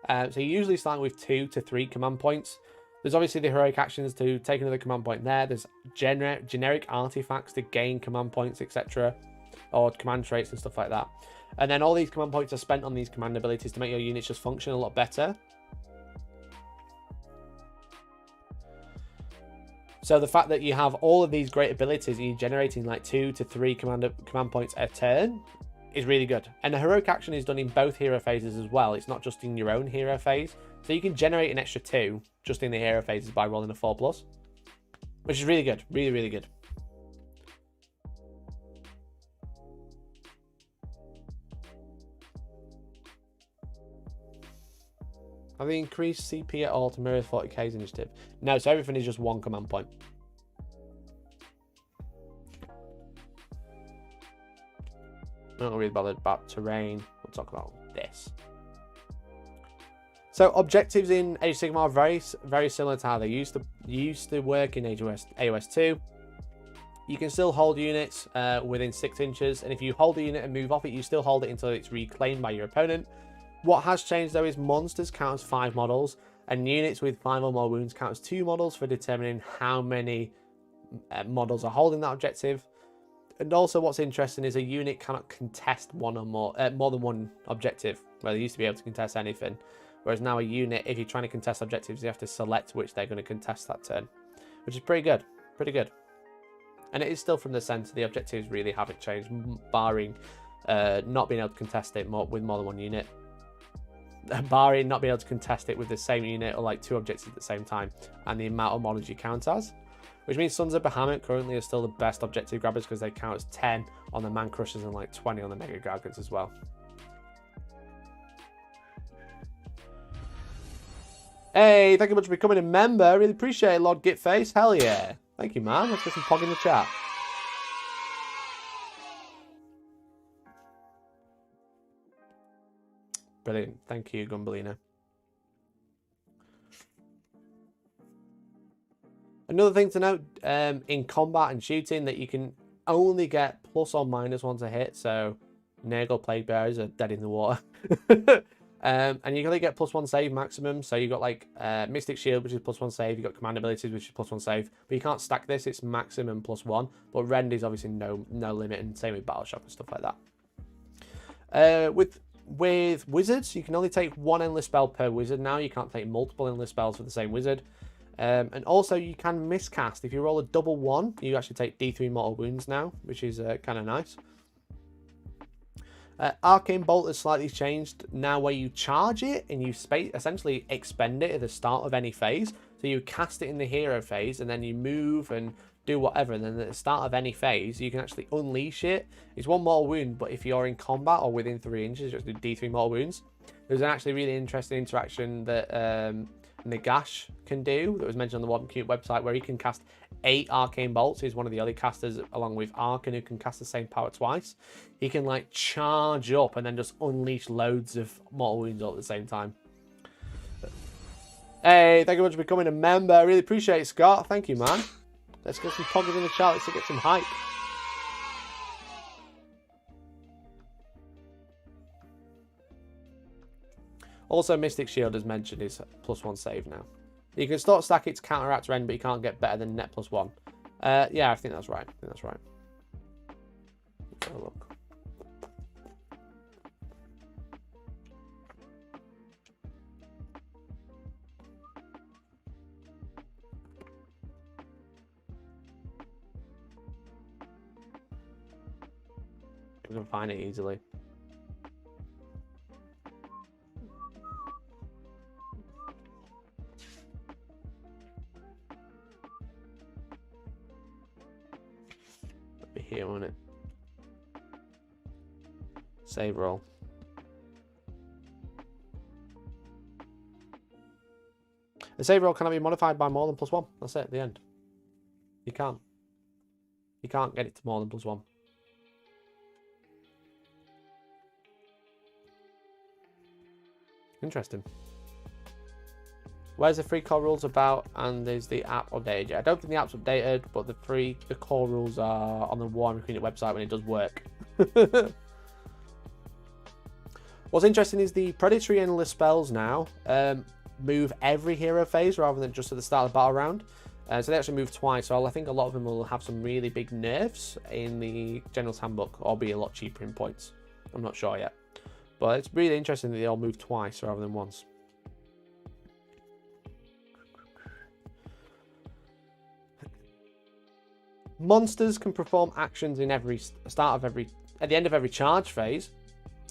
So you usually start with 2 to 3 command points. There's obviously the heroic actions to take another command point there. There's generic artifacts to gain command points, etc. Or command traits and stuff like that. And then all these command points are spent on these command abilities to make your units just function a lot better. So the fact that you have all of these great abilities and you're generating like 2 to 3 command points a turn is really good. And the heroic action is done in both hero phases as well. It's not just in your own hero phase. So you can generate an extra 2 just in the hero phases by rolling a 4+, which is really good. Really good. Have they increased CP at all to mirror 40k's initiative? No, so everything is just 1 command point. I'm not really bothered about terrain. We'll talk about this. So objectives in Age of Sigmar are very similar to how they used to work in AOS 2. You can still hold units within 6 inches, and if you hold a unit and move off it, you still hold it until it's reclaimed by your opponent. What has changed though is monsters count as 5 models, and units with 5 or more wounds count as 2 models for determining how many models are holding that objective. And also what's interesting is a unit cannot contest more than one objective, where they used to be able to contest anything. Whereas now a unit, if you're trying to contest objectives, you have to select which they're going to contest that turn, which is pretty good. And it is still from the center. The objectives really haven't changed, barring not being able to contest it with more than one unit. Barring not being able to contest it with the same unit or like 2 objectives at the same time, and the amount of models you count as. Which means Sons of Bahamut currently are still the best objective grabbers because they count as 10 on the Man Crushers and like 20 on the Mega Gargants as well. Hey, thank you much for becoming a member. Really appreciate it, Lord Gitface. Hell yeah. Thank you, man. Let's get some pog in the chat. Brilliant. Thank you, Gumbellina. Another thing to note, in combat and shooting, that you can only get +1 or -1 to hit. So, Nurgle Plague Bearers are dead in the water. And you can only get +1 save maximum. So you've got like Mystic Shield, which is +1 save. You've got Command Abilities, which is +1 save. But you can't stack this, it's maximum +1. But Rend is obviously no limit, and same with Battle Shock and stuff like that. With Wizards, you can only take 1 endless spell per wizard now. You can't take multiple endless spells for the same wizard. And also you can miscast. If you roll a double 1, you actually take D3 mortal wounds now, which is kind of nice. Arcane Bolt has slightly changed now, where you charge it and you essentially expend it at the start of any phase. So you cast it in the hero phase, and then you move and do whatever, and then at the start of any phase, you can actually unleash it. It's 1 mortal wound, but if you're in combat or within 3 inches, just do D3 mortal wounds. There's an actually really interesting interaction that Nagash can do that was mentioned on the Wargaming website, where he can cast 8 arcane bolts. He's one of the other casters along with Arkan who can cast the same power twice. He can like charge up and then just unleash loads of mortal wounds all at the same time. Hey, thank you very much for becoming a member. I really appreciate it, Scott. Thank you, man. Let's get some poggers in the chat. Let's get some hype. Also, Mystic Shield, as mentioned, is +1 save now. You can start stack it to counteract rend, but you can't get better than net +1. Yeah, I think that's right. I think that's right. Let's have a look. We can find it easily. Be here, won't it? Save roll. The save roll cannot be modified by more than +1. That's it at the end. You can't. You can't get it to more than +1. Interesting. Where's the free core rules about? And is the app updated yet? I don't think the app's updated, but the core rules are on the Wargaming website when it does work. What's interesting is the predatory endless spells now move every hero phase rather than just at the start of the battle round. So they actually move twice. So I think a lot of them will have some really big nerfs in the General's Handbook, or be a lot cheaper in points. I'm not sure yet. But it's really interesting that they all move twice rather than once. Monsters can perform actions in at the end of every charge phase.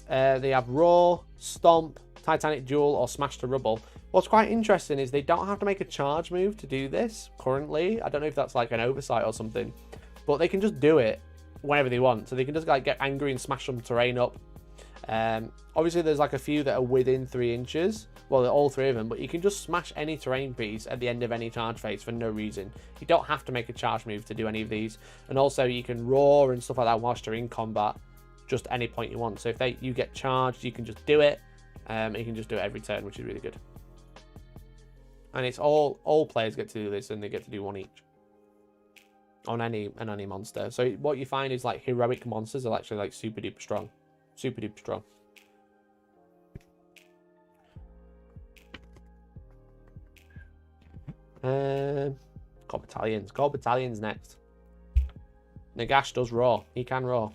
They have Roar, Stomp, Titanic Duel, or Smash to Rubble. What's quite interesting is they don't have to make a charge move to do this currently. I don't know if that's like an oversight or something, but they can just do it whenever they want. So they can just like get angry and smash some terrain up. Obviously there's like a few that are within 3 inches, well they're all 3 of them, but you can just smash any terrain piece at the end of any charge phase for no reason. You don't have to make a charge move to do any of these, and also you can roar and stuff like that whilst you're in combat just any point you want. So if you get charged, you can just do it, and you can just do it every turn, which is really good. And it's all players get to do this, and they get to do 1 each on any monster. So what you find is like heroic monsters are actually like super duper strong. Super duper strong. Got battalions. Got battalions next. Nagash does roar. He can roar.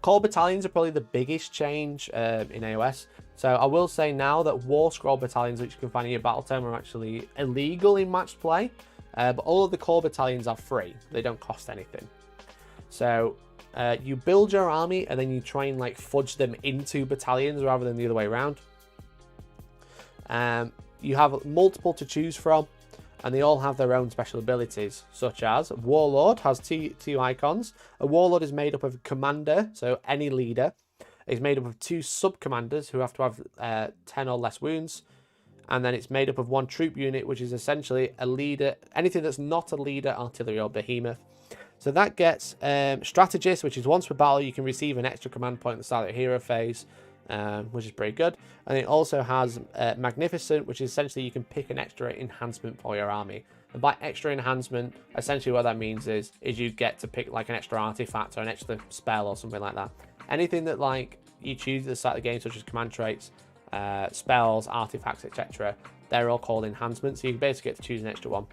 Core battalions are probably the biggest change in AOS. So I will say now that War Scroll battalions, which you can find in your battle tome, are actually illegal in match play. But all of the core battalions are free. They don't cost anything. So you build your army and then you try and like fudge them into battalions rather than the other way around. You have multiple to choose from, and they all have their own special abilities, such as Warlord has two icons. A Warlord is made up of a commander, so any leader. It's made up of 2 sub-commanders who have to have 10 or less wounds. And then it's made up of 1 troop unit, which is essentially a leader, anything that's not a leader, artillery or behemoth. So that gets Strategist, which is once per battle, you can receive an extra command point at the start of the hero phase, which is pretty good. And it also has Magnificent, which is essentially you can pick an extra enhancement for your army. And by extra enhancement, essentially what that means is you get to pick like an extra artifact or an extra spell or something like that. Anything that like you choose at the start of the game, such as command traits, spells, artifacts, etc., they're all called enhancements. So you basically get to choose an extra one.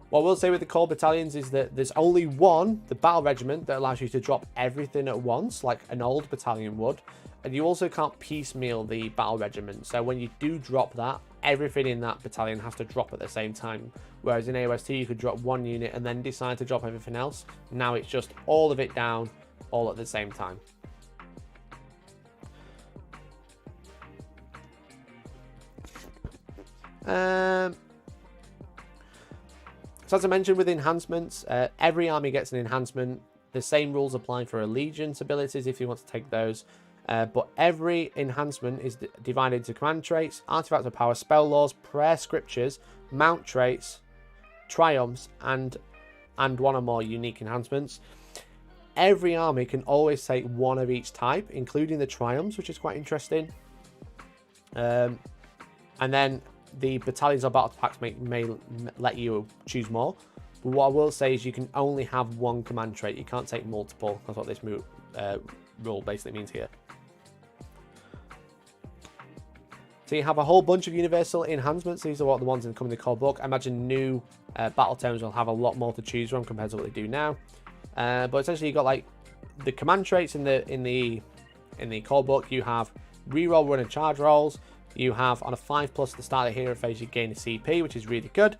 What we'll say with the core battalions is that there's only one, the battle regiment, that allows you to drop everything at once, like an old battalion would. And you also can't piecemeal the battle regiment. So when you do drop that, everything in that battalion has to drop at the same time. Whereas in AOS 2, you could drop 1 unit and then decide to drop everything else. Now it's just all of it down, all at the same time. So as I mentioned with enhancements, every army gets an enhancement. The same rules apply for allegiance abilities if you want to take those. But every enhancement is divided into command traits, artifacts of power, spell laws, prayer scriptures, mount traits, triumphs, and one or more unique enhancements. Every army can always take one of each type, including the triumphs, which is quite interesting. And then the battalions or battle packs may let you choose more. But what I will say is you can only have one command trait. You can't take multiple. That's what this rule basically means here. So you have a whole bunch of universal enhancements. These are what the ones in the core book. I imagine new battle tomes will have a lot more to choose from compared to what they do now. But essentially, you've got like the command traits in the core book. You have reroll, run, and charge rolls. You have on a 5+ at the start of the hero phase, you gain a CP, which is really good.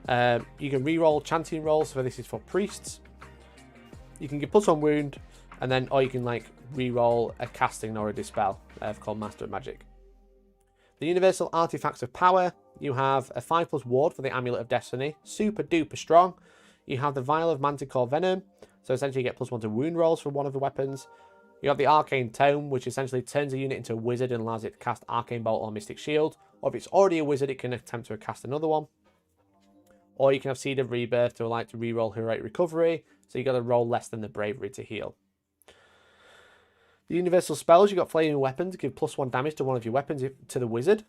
You can reroll chanting rolls, so this is for priests. You can get +1 wound, and then or you can like reroll a casting or a dispel, called Master of Magic. The universal artifacts of power. You have a 5+ ward for the Amulet of Destiny, super duper strong. You have the Vial of Manticore Venom, so essentially you get +1 to wound rolls for one of the weapons. You have the Arcane Tome, which essentially turns a unit into a wizard and allows it to cast Arcane Bolt or Mystic Shield. Or if it's already a wizard, it can attempt to cast another one. Or you can have Seed of Rebirth to allow it to reroll Heroic Recovery, so you got to roll less than the Bravery to heal. The universal spells, you got Flaming Weapons, give +1 damage to one of your weapons to the wizard.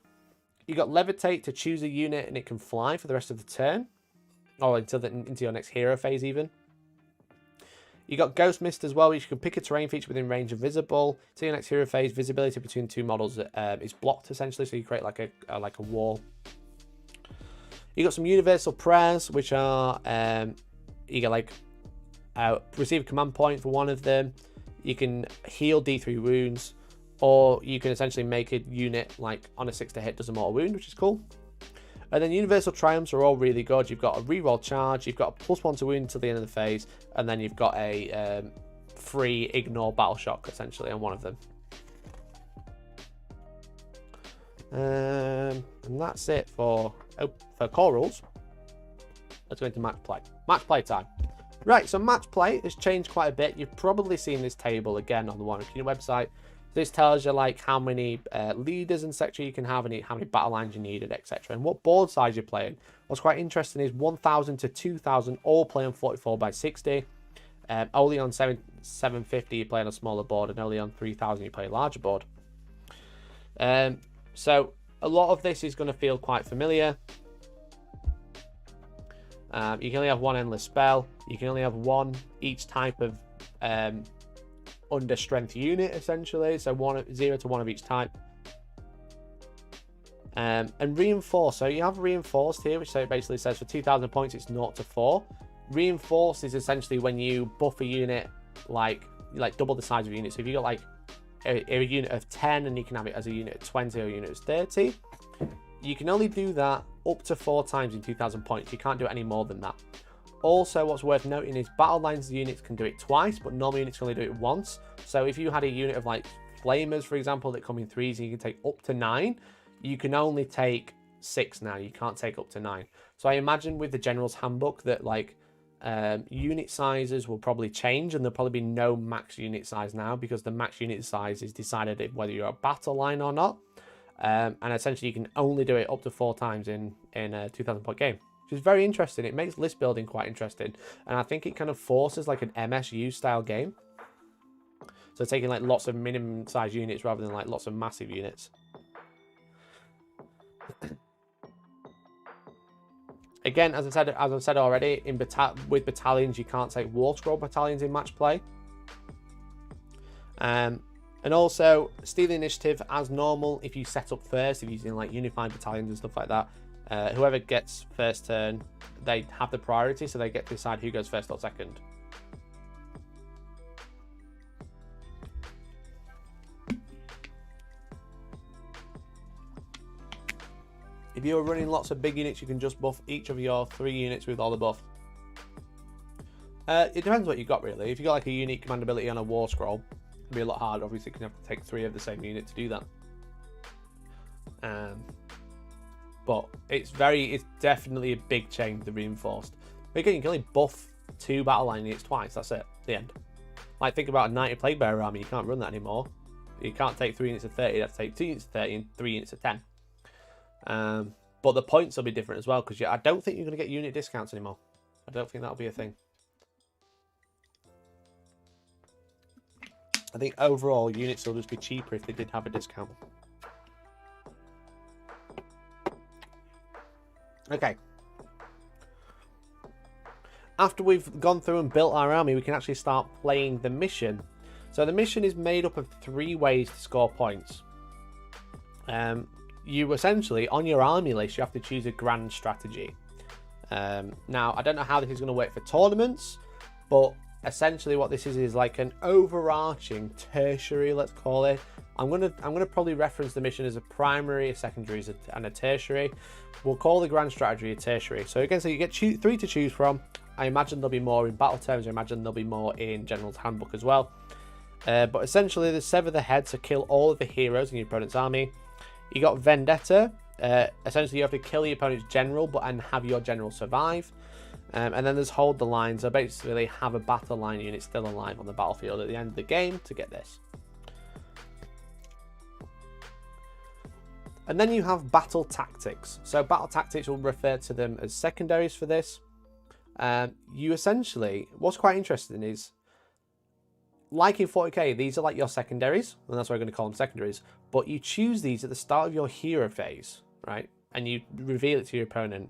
You got Levitate to choose a unit and it can fly for the rest of the turn. Or into your next hero phase even. You got Ghost Mist as well, which you can pick a terrain feature within range of visible. To your next hero phase, visibility between two models is blocked essentially, so you create like a wall. You got some universal prayers, which are you get like receive a command point for one of them. You can heal D3 wounds, or you can essentially make a unit like on a 6 to hit does a mortal wound, which is cool. And then universal triumphs are all really good. You've got a reroll charge, you've got a +1 to wound until the end of the phase, and then you've got a free ignore battle shock essentially on one of them. And that's it for core rules. Let's go into match play. Match play time. Right, so match play has changed quite a bit. You've probably seen this table again on the Wargaming website. This tells you like how many leaders and sector you can have, and how many battle lines you needed, etc. And what board size you're playing. What's quite interesting is 1,000 to 2,000 all play on 44x60. Only on 750 you play on a smaller board, and only on 3,000 you play a larger board. So a lot of this is going to feel quite familiar. You can only have one endless spell. You can only have one each type of under strength unit essentially, so 0 to 1 of each type. And reinforce, so you have reinforced here, which basically says for 2,000 points it's 0 to 4. Reinforced is essentially when you buff a unit like double the size of a unit. So if you got like a unit of 10 and you can have it as a unit of 20 or a unit of 30, you can only do that up to 4 times in 2,000 points. You can't do it any more than that. Also, what's worth noting is battle lines units can do it twice, but normal units can only do it once. So if you had a unit of like flamers, for example, that come in 3s and you can take up to 9, you can only take 6 now. You can't take up to 9. So I imagine with the General's Handbook that like unit sizes will probably change, and there'll probably be no max unit size now, because the max unit size is decided whether you're a battle line or not. And essentially you can only do it up to 4 times in a 2,000 point game, which is very interesting. It makes list building quite interesting, and I think it kind of forces like an MSU style game. So taking like lots of minimum size units rather than like lots of massive units. Again, as I've said already, with battalions you can't take War Scroll battalions in match play. And also steal initiative as normal. If you set up first, if you're using like unified battalions and stuff like that, whoever gets first turn, they have the priority, so they get to decide who goes first or second. If you're running lots of big units, you can just buff each of your 3 units with all the buff. It depends what you've got really. If you've got like a unique command ability on a War Scroll, it'll be a lot harder. Obviously, you can have to take 3 of the same unit to do that. But it's definitely a big change, the reinforced. again, you can only buff 2 battle line units twice. That's it. The end. Like, think about a 90 Plague Bearer army. You can't run that anymore. You can't take 3 units of 30. You have to take 2 units of 30 and 3 units of 10. But the points will be different as well, because I don't think you're going to get unit discounts anymore. I don't think that'll be a thing. I think overall units will just be cheaper if they did have a discount. Okay. After we've gone through and built our army, we can actually start playing the mission. So the mission is made up of 3 ways to score points. You essentially, on your army list, you have to choose a grand strategy. Now, I don't know how this is going to work for tournaments, but essentially what this is like an overarching tertiary, let's call it. I'm gonna probably reference the mission as a primary, a secondary, and a tertiary. We'll call the grand strategy a tertiary. So again, so you get 3 to choose from. I imagine there'll be more in battle terms. I imagine there'll be more in General's Handbook as well. But essentially, the sever the head to kill all of the heroes in your opponent's army. You got Vendetta. Essentially, you have to kill your opponent's general, and have your general survive. And then there's Hold the Line. So basically, have a battle line unit still alive on the battlefield at the end of the game to get this. And then you have Battle Tactics. So Battle Tactics will refer to them as secondaries for this. You essentially, what's quite interesting is, like in 40k, these are like your secondaries, and that's why I'm going to call them secondaries, but you choose these at the start of your hero phase, right? And you reveal it to your opponent.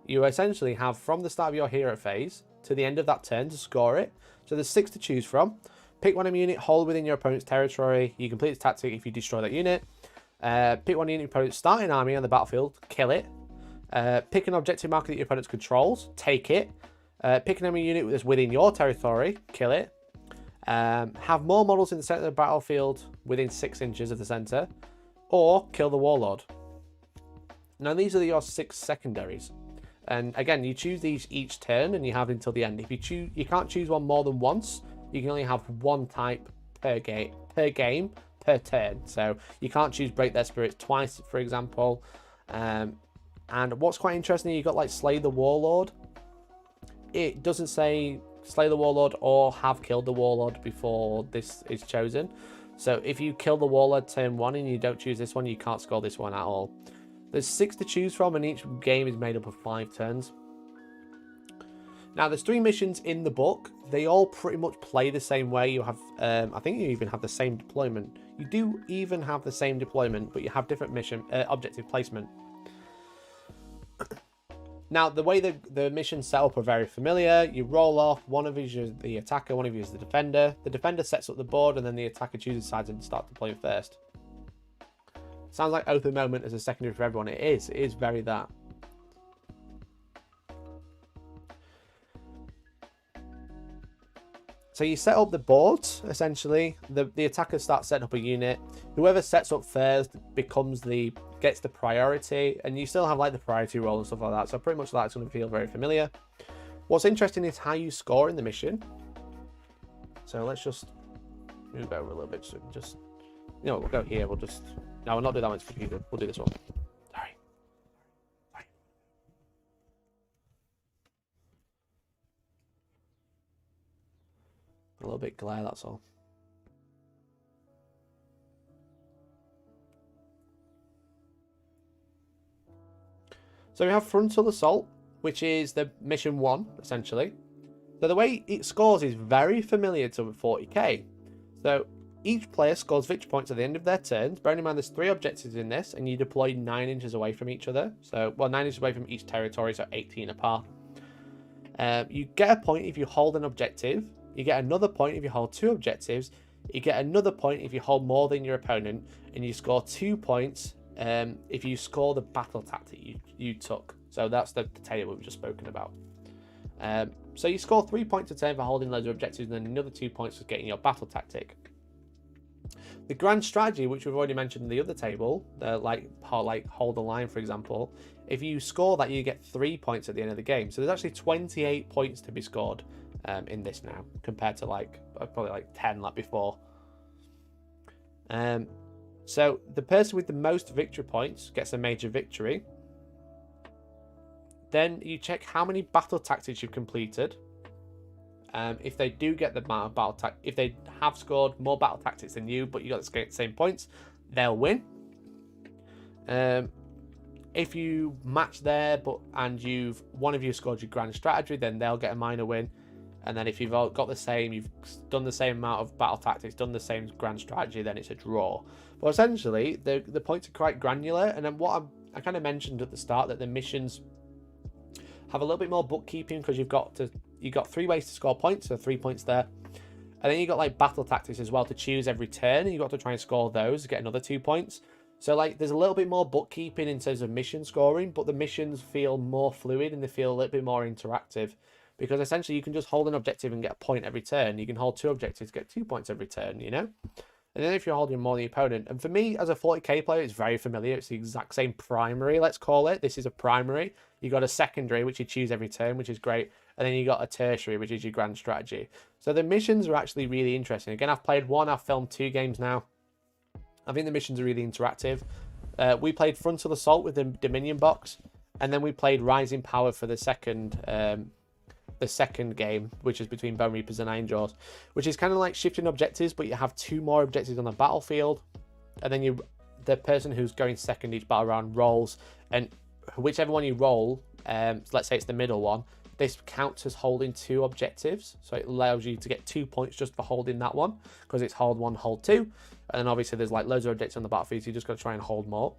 You essentially have from the start of your hero phase to the end of that turn to score it. So there's 6 to choose from. Pick one unit, hold within your opponent's territory. You complete the tactic if you destroy that unit. Pick one unit, your opponent's starting army on the battlefield, kill it. Pick an objective marker that your opponent controls, take it. Pick an enemy unit that's within your territory, kill it. Have more models in the center of the battlefield within 6 inches of the center, or kill the warlord. Now these are your 6 secondaries, and again you choose these each turn, and you have until the end. If you choose, you can't choose one more than once. You can only have one type per game per turn. So you can't choose Break Their Spirits twice, for example. And what's quite interesting, you've got like Slay the Warlord. It doesn't say Slay the Warlord or have killed the Warlord before this is chosen. So if you kill the Warlord turn 1 and you don't choose this one, you can't score this one at all. There's 6 to choose from, and each game is made up of 5 turns. Now there's 3 missions in the book. They all pretty much play the same way. You have, I think you even have the same deployment. You do even have the same deployment, but you have different mission objective placement. Now, the way the missions set up are very familiar. You roll off, one of you is the attacker, one of you is the defender. The defender sets up the board, and then the attacker chooses sides and starts deploying first. Sounds like Open Moment as a secondary for everyone. It is very that. So you set up the boards, essentially. The attacker starts setting up a unit. Whoever sets up first gets the priority, and you still have like the priority roll and stuff like that. So pretty much that's going to feel very familiar. What's interesting is how you score in the mission. So let's just move over a little bit. So just, we'll go here. No, we'll not do that one. It's computer. We'll do this one. Sorry. A little bit glare, that's all. So we have Frontal Assault, which is the mission 1, essentially. So the way it scores is very familiar to 40k. So each player scores victory points at the end of their turns. Bearing in mind there's 3 objectives in this, and you deploy 9 inches away from each other. So, 9 inches away from each territory, so 18 apart. You get a point if you hold an objective. You get another point if you hold 2 objectives. You get another point if you hold more than your opponent, and you score 2 points if you score the battle tactic you took. So that's the table we've just spoken about. So you score 3 points a turn for holding loads of objectives, and then another 2 points for getting your battle tactic. The grand strategy, which we've already mentioned in the other table, like hold the line, for example, if you score that, you get 3 points at the end of the game. So there's actually 28 points to be scored in this now, compared to probably 10 like before. So the person with the most victory points gets a major victory. Then you check how many battle tactics you've completed. If they do get the amount of battle if they have scored more battle tactics than you, but you got the same points, they'll win. If you match there, and one of you scored your grand strategy, then they'll get a minor win. And then if you've all got the same, you've done the same amount of battle tactics, done the same grand strategy, then it's a draw. But essentially, the points are quite granular. And then what I kind of mentioned at the start, that the missions have a little bit more bookkeeping, because you've got 3 ways to score points, so 3 points there. And then you got like battle tactics as well to choose every turn, and you've got to try and score those to get another 2 points. So like there's a little bit more bookkeeping in terms of mission scoring, but the missions feel more fluid and they feel a little bit more interactive, because essentially you can just hold an objective and get a point every turn. You can hold 2 objectives, get 2 points every turn, you know? And then if you're holding more than the opponent, and for me as a 40k player, it's very familiar. It's the exact same primary, let's call it. This is a primary. You got a secondary, which you choose every turn, which is great. And then you got a tertiary, which is your grand strategy. So the missions are actually really interesting. Again, I've played 1, I've filmed 2 games now. I think the missions are really interactive. We played Frontal Assault with the Dominion box, and then we played Rising Power for the second game, which is between Bone Reapers and Iron Jaws, which is kind of like shifting objectives, but you have 2 more objectives on the battlefield, and then the person who's going second each battle round rolls, and whichever one you roll, let's say it's the middle one, this counts as holding 2 objectives, so it allows you to get 2 points just for holding that one, because it's hold 1, hold 2, and then obviously there's like loads of objectives on the battlefield, so you just got to try and hold more.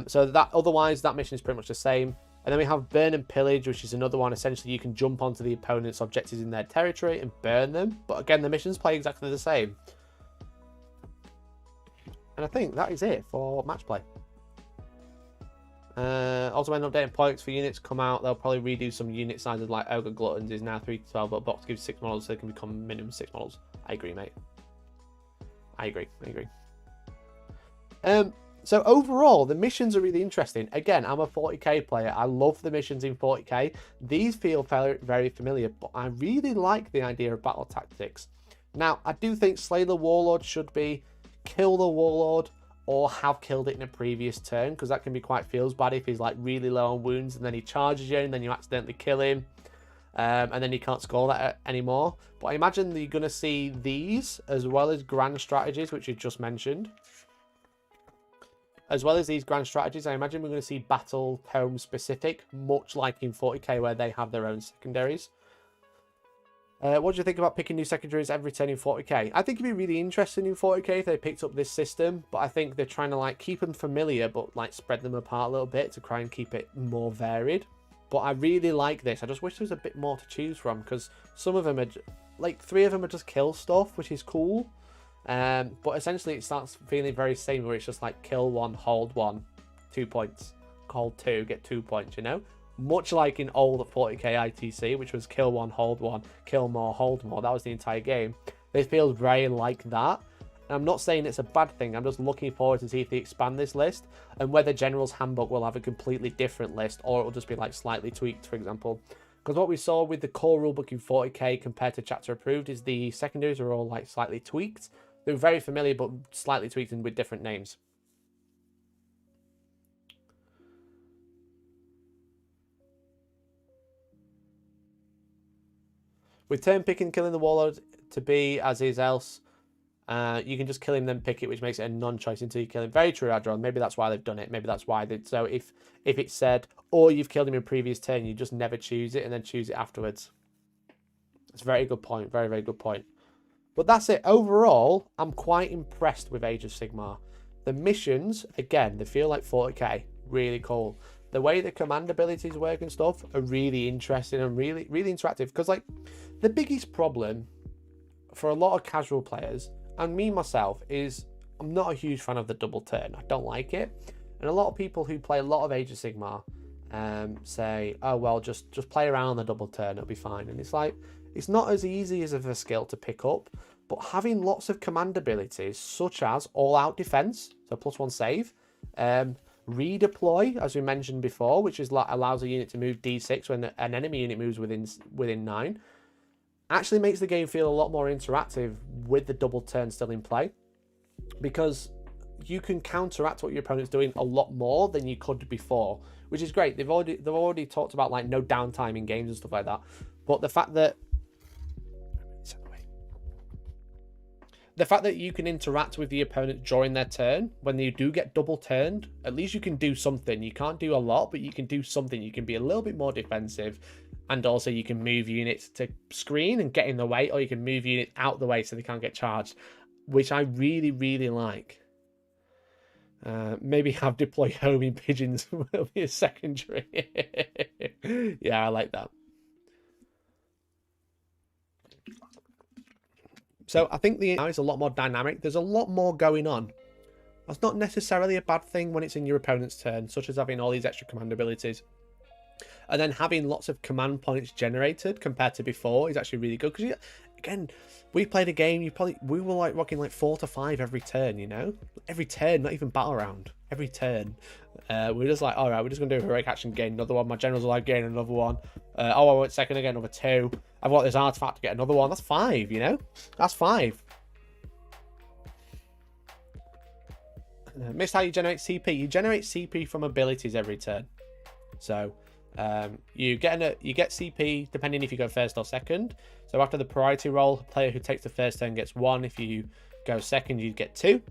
So that otherwise that mission is pretty much the same. And then we have Burn and Pillage, which is another one. Essentially, you can jump onto the opponent's objectives in their territory and burn them. But again, the missions play exactly the same. And I think that is it for match play. Also, when updating points for units come out, they'll probably redo some unit sizes, like Ogre Gluttons is now 3 to 12, but box gives 6 models, so they can become minimum 6 models. I agree, mate. I agree. So overall, the missions are really interesting. Again, I'm a 40k player. I love the missions in 40k. These feel very, very familiar, but I really like the idea of battle tactics. Now, I do think Slay the Warlord should be kill the Warlord or have killed it in a previous turn, because that can be quite feels bad if he's like really low on wounds and then he charges you and then you accidentally kill him. And then you can't score that anymore. But I imagine that you're going to see these as well as grand strategies, which you just mentioned. As well as these grand strategies, I imagine we're going to see battle home specific, much like in 40k where they have their own secondaries. What do you think about picking new secondaries every turn in 40k? I think it'd be really interesting in 40k if they picked up this system, but I think they're trying to like keep them familiar, but like spread them apart a little bit to try and keep it more varied. But I really like this. I just wish there was a bit more to choose from, because some of them are like 3 of them are just kill stuff, which is cool. But essentially it starts feeling very same, where it's just like kill 1, hold 1, 2 points, hold 2, get 2 points, you know? Much like in old 40k ITC, which was kill 1, hold 1, kill more, hold more. That was the entire game. It feels very like that. And I'm not saying it's a bad thing. I'm just looking forward to see if they expand this list, and whether General's Handbook will have a completely different list, or it will just be like slightly tweaked, for example. Because what we saw with the core rulebook in 40k compared to Chapter Approved is the secondaries are all like slightly tweaked. They're very familiar, but slightly tweaked and with different names. With turn picking, killing the Warlord to be as is else, you can just kill him, then pick it, which makes it a non-choice until you kill him. Very true, Adron. Maybe that's why they've done it. Maybe that's why they. So if it said, or you've killed him in a previous turn, you just never choose it and then choose it afterwards. That's a very good point. Very, very good point. But that's it. Overall, I'm quite impressed with Age of Sigmar. The missions, again, they feel like 40k. Really cool. The way the command abilities work and stuff are really interesting and really, really interactive. Because, like, the biggest problem for a lot of casual players, and me myself, is I'm not a huge fan of the double turn. I don't like it. And a lot of people who play a lot of Age of Sigmar say, oh, well, just play around on the double turn, it'll be fine. And it's like, it's not as easy as of a skill to pick up, but having lots of command abilities, such as all-out defense, so +1 save, redeploy, as we mentioned before, which is allows a unit to move D6 when an enemy unit moves within 9, actually makes the game feel a lot more interactive with the double turn still in play. Because you can counteract what your opponent's doing a lot more than you could before, which is great. They've already talked about like no downtime in games and stuff like that. But the fact that you can interact with the opponent during their turn, when you do get double turned, at least you can do something. You can't do a lot, but you can do something. You can be a little bit more defensive, and also you can move units to screen and get in the way, or you can move units out the way so they can't get charged, which I really, really like. Maybe have deploy homing pigeons will be a secondary. Yeah, I like that. So I think the now is a lot more dynamic. There's a lot more going on. That's not necessarily a bad thing when it's in your opponent's turn, such as having all these extra command abilities. And then having lots of command points generated compared to before is actually really good. Because, again, we played a game, we were like rocking like 4 to 5 every turn, you know? Every turn, not even battle round. Every turn. We're just like, all right, we're just going to do a heroic action, gain another one. My generals are like, gain another one. Oh, I went second again, another 2. I've got this artifact to get another one. That's 5, you know? That's 5. Missed how you generate CP. You generate CP from abilities every turn. So you get CP depending if you go first or second. So after the priority roll, a player who takes the first turn gets 1. If you go second, you get 2.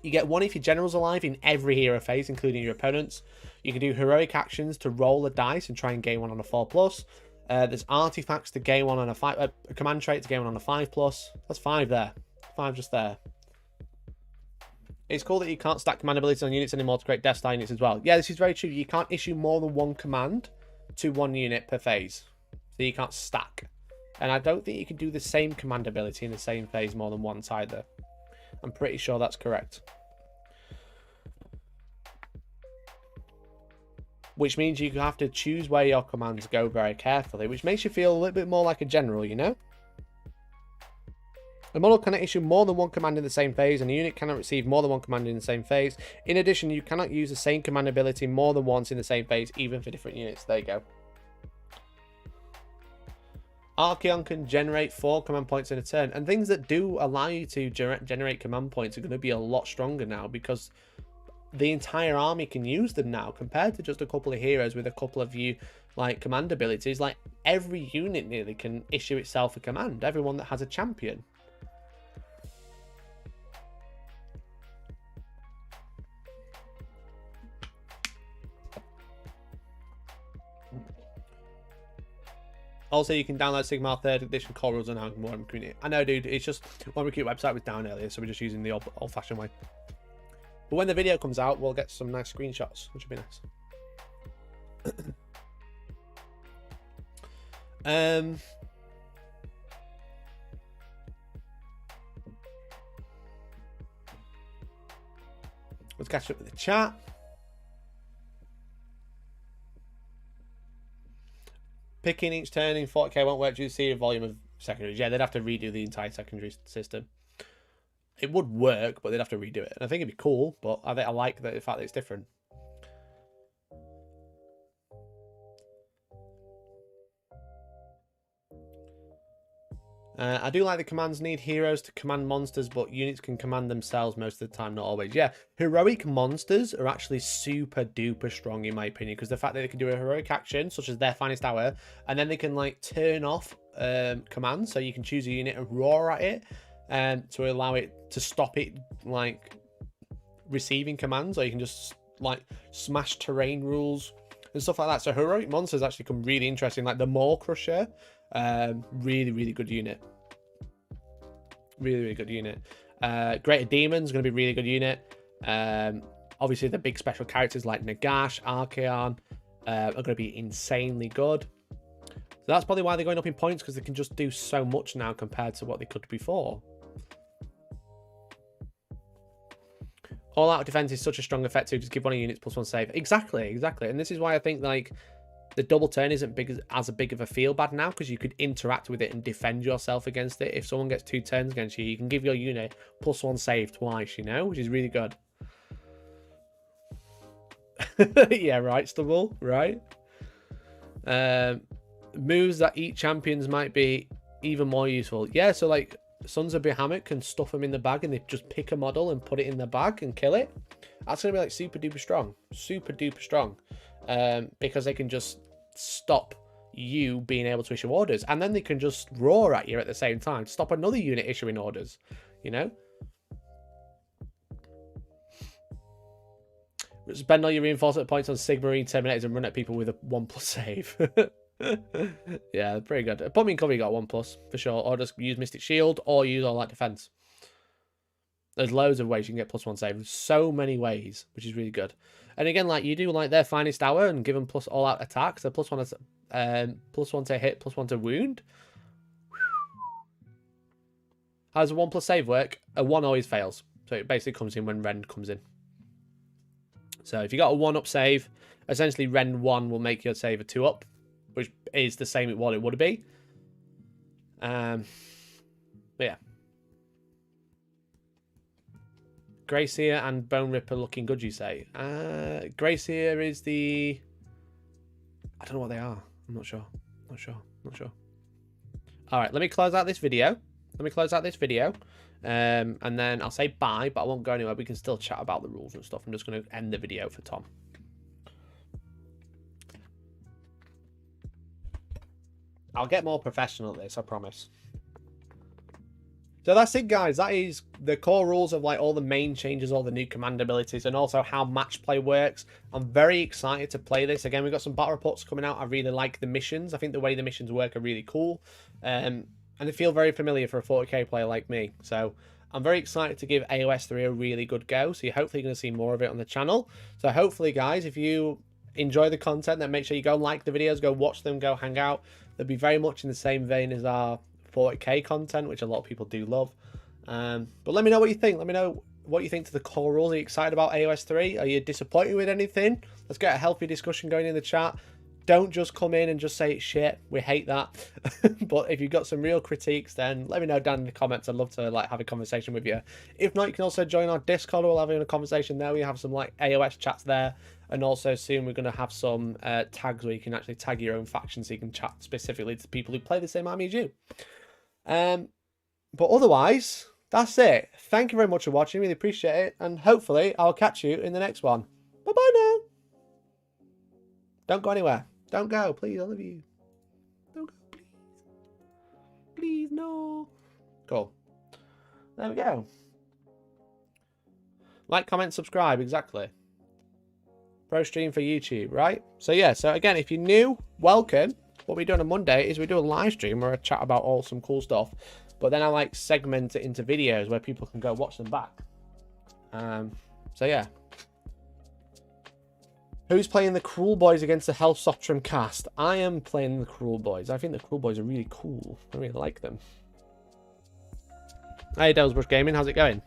You get 1 if your general's alive in every hero phase, including your opponent's. You can do heroic actions to roll a dice and try and gain 1 on a 4+. There's artifacts to gain 1 on a 5. A command trait to gain 1 on a 5+. That's 5 there. 5 just there. It's cool that you can't stack command abilities on units anymore to create Death Star units as well. Yeah, this is very true. You can't issue more than 1 command to 1 unit per phase. So you can't stack. And I don't think you can do the same command ability in the same phase more than once either. I'm pretty sure that's correct. Which means you have to choose where your commands go very carefully, which makes you feel a little bit more like a general, you know? A model cannot issue more than 1 command in the same phase, and a unit cannot receive more than 1 command in the same phase. In addition, you cannot use the same command ability more than once in the same phase, even for different units. There you go. Archaon can generate 4 command points in a turn, and things that do allow you to generate command points are going to be a lot stronger now, because the entire army can use them now, compared to just a couple of heroes with a couple of command abilities. Like, every unit nearly can issue itself a command, everyone that has a champion. Also, you can download Sigmar 3rd edition core rules on how Wargaming community. I know, dude. It's just Wargaming community website was down earlier, so we're just using the old-fashioned way. But when the video comes out, we'll get some nice screenshots, which would be nice. Let's catch up with the chat. Picking each turn in 40k won't work due to the volume of secondaries. Yeah, they'd have to redo the entire secondary system. It would work, but they'd have to redo it. And I think it'd be cool, but I like the fact that it's different. I do like the commands need heroes to command monsters, but units can command themselves most of the time, not always. Yeah, heroic monsters are actually super duper strong in my opinion, because the fact that they can do a heroic action, such as their finest hour, and then they can like turn off commands, so you can choose a unit and roar at it, to allow it to stop it like receiving commands, or you can just like smash terrain rules and stuff like that. So heroic monsters actually become really interesting, like the Maw Crusher. Really good unit. Really good unit. Greater Demons going to be a really good unit. Obviously the big special characters like Nagash, Archaon are going to be insanely good. So that's probably why they're going up in points, because they can just do so much now compared to what they could before. All out defense is such a strong effect to just give one of your units +1 save. Exactly. And this is why I think like the double turn isn't as big of a feel bad now, because you could interact with it and defend yourself against it. If someone gets 2 turns against you, you can give your unit +1 save twice, you know, which is really good. Yeah, right, Stubble, right? Moves that eat champions might be even more useful. Yeah, so like Sons of Bahamut can stuff them in the bag and they just pick a model and put it in the bag and kill it. That's going to be like super duper strong. Super duper strong. Because they can just stop you being able to issue orders. And then they can just roar at you at the same time. Stop another unit issuing orders. You know? Spend all your reinforcement points on Sigmarine Terminators and run at people with a 1+ save. Yeah, pretty good. Put me in cover, you got 1+, for sure. Or just use Mystic Shield, or use All Out Defense. There's loads of ways you can get +1 save. There's so many ways, which is really good. And again, like you do like their finest hour and give them plus all out attack. So +1 to hit, +1 to wound. How does a 1+ save work? A 1 always fails. So it basically comes in when Rend comes in. So if you got a 1-up save, essentially Rend 1 will make your save a 2-up, which is the same as what it would be. But yeah. Greyseer and Bone Ripper looking good, you say? Greyseer is the... I don't know what they are. I'm not sure. Not sure. Alright, let me close out this video. And then I'll say bye, but I won't go anywhere. We can still chat about the rules and stuff. I'm just going to end the video for Tom. I'll get more professional at this, I promise. So that's it, guys. That is the core rules of like all the main changes, all the new command abilities, and also how match play works. I'm very excited to play this. Again, we've got some battle reports coming out. I really like the missions. I think the way the missions work are really cool. And they feel very familiar for a 40k player like me. So I'm very excited to give AOS 3 a really good go. So you're hopefully going to see more of it on the channel. So hopefully, guys, if you enjoy the content, then make sure you go like the videos, go watch them, go hang out. They'll be very much in the same vein as our 40k content, which a lot of people do love. But let me know what you think. Let me know what you think to the core rules. Are you excited about AOS 3? Are you disappointed with anything? Let's get a healthy discussion going in the chat. Don't just come in and just say it's shit. We hate that. But if you've got some real critiques, then let me know down in the comments. I'd love to like have a conversation with you. If not, you can also join our Discord. We'll have a conversation there. We have some like AOS chats there. And also soon we're going to have some tags where you can actually tag your own faction so you can chat specifically to people who play the same army as you. But otherwise, that's it. Thank you very much for watching. Really appreciate it. And hopefully I'll catch you in the next one. Bye-bye now. Don't go anywhere. Don't go, please. I love you. Don't go, please. Please, no. Cool. There we go. Like, comment, subscribe. Exactly. Pro stream for YouTube, right? So yeah, so again, if you're new, welcome. What we do on a Monday is we do a live stream where I chat about all some cool stuff. But then I like segment it into videos where people can go watch them back. So yeah. Who's playing the Cruel Boys against the Hellstorm cast? I am playing the Cruel Boys. I think the Cruel Boys are really cool. I really like them. Hey, Dellsbrush Gaming, how's it going?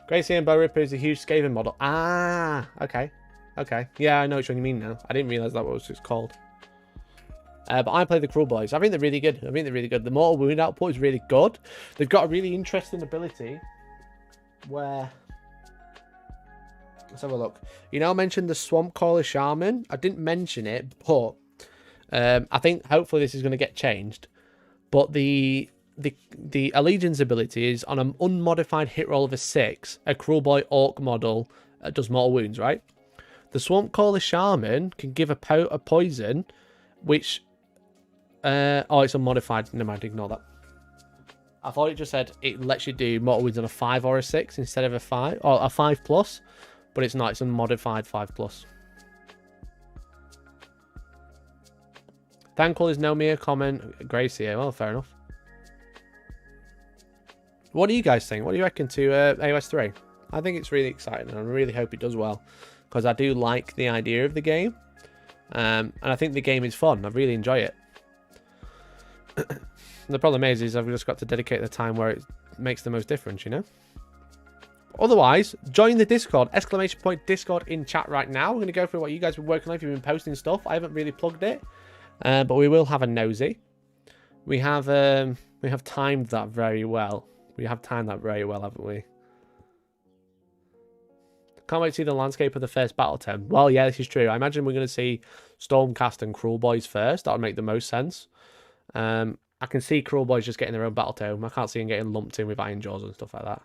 Gracie and Bo Ripper is a huge Skaven model. Ah, okay. Okay. Yeah, I know which one you mean now. I didn't realise that was it's called. But I play the Cruel Boys. I think they're really good. The mortal wound output is really good. They've got a really interesting ability where... Let's have a look. You know, I mentioned the Swamp Caller Shaman. I didn't mention it, but I think hopefully this is going to get changed. But the Allegiance ability is on an unmodified hit roll of a 6. A Cruel Boy Orc model does mortal wounds, right? The Swamp Caller Shaman can give a poison, which... oh, it's unmodified. Never mind, ignore that. I thought it just said it lets you do mortal wounds on a 5 or a 6 instead of a 5 or a 5+. But it's not. It's unmodified 5+. Thankful is no mere comment. Gracie here. Well, fair enough. What do you guys think? What do you reckon to AOS 3? I think it's really exciting, and I really hope it does well, because I do like the idea of the game, and I think the game is fun. I really enjoy it. The problem is I've just got to dedicate the time where it makes the most difference, you know? Otherwise, join the Discord, ! Discord in chat right now. We're going to go through what you guys have been working on if you've been posting stuff. I haven't really plugged it, but we will have a nosy. We have timed that very well. We have timed that very well, haven't we? Can't wait to see the landscape of the first battle turn. Well, yeah, this is true. I imagine we're going to see Stormcast and Cruel Boys first. That would make the most sense. I can see Cruel Boys just getting their own battle tome. I can't see them getting lumped in with Iron Jaws and stuff like that.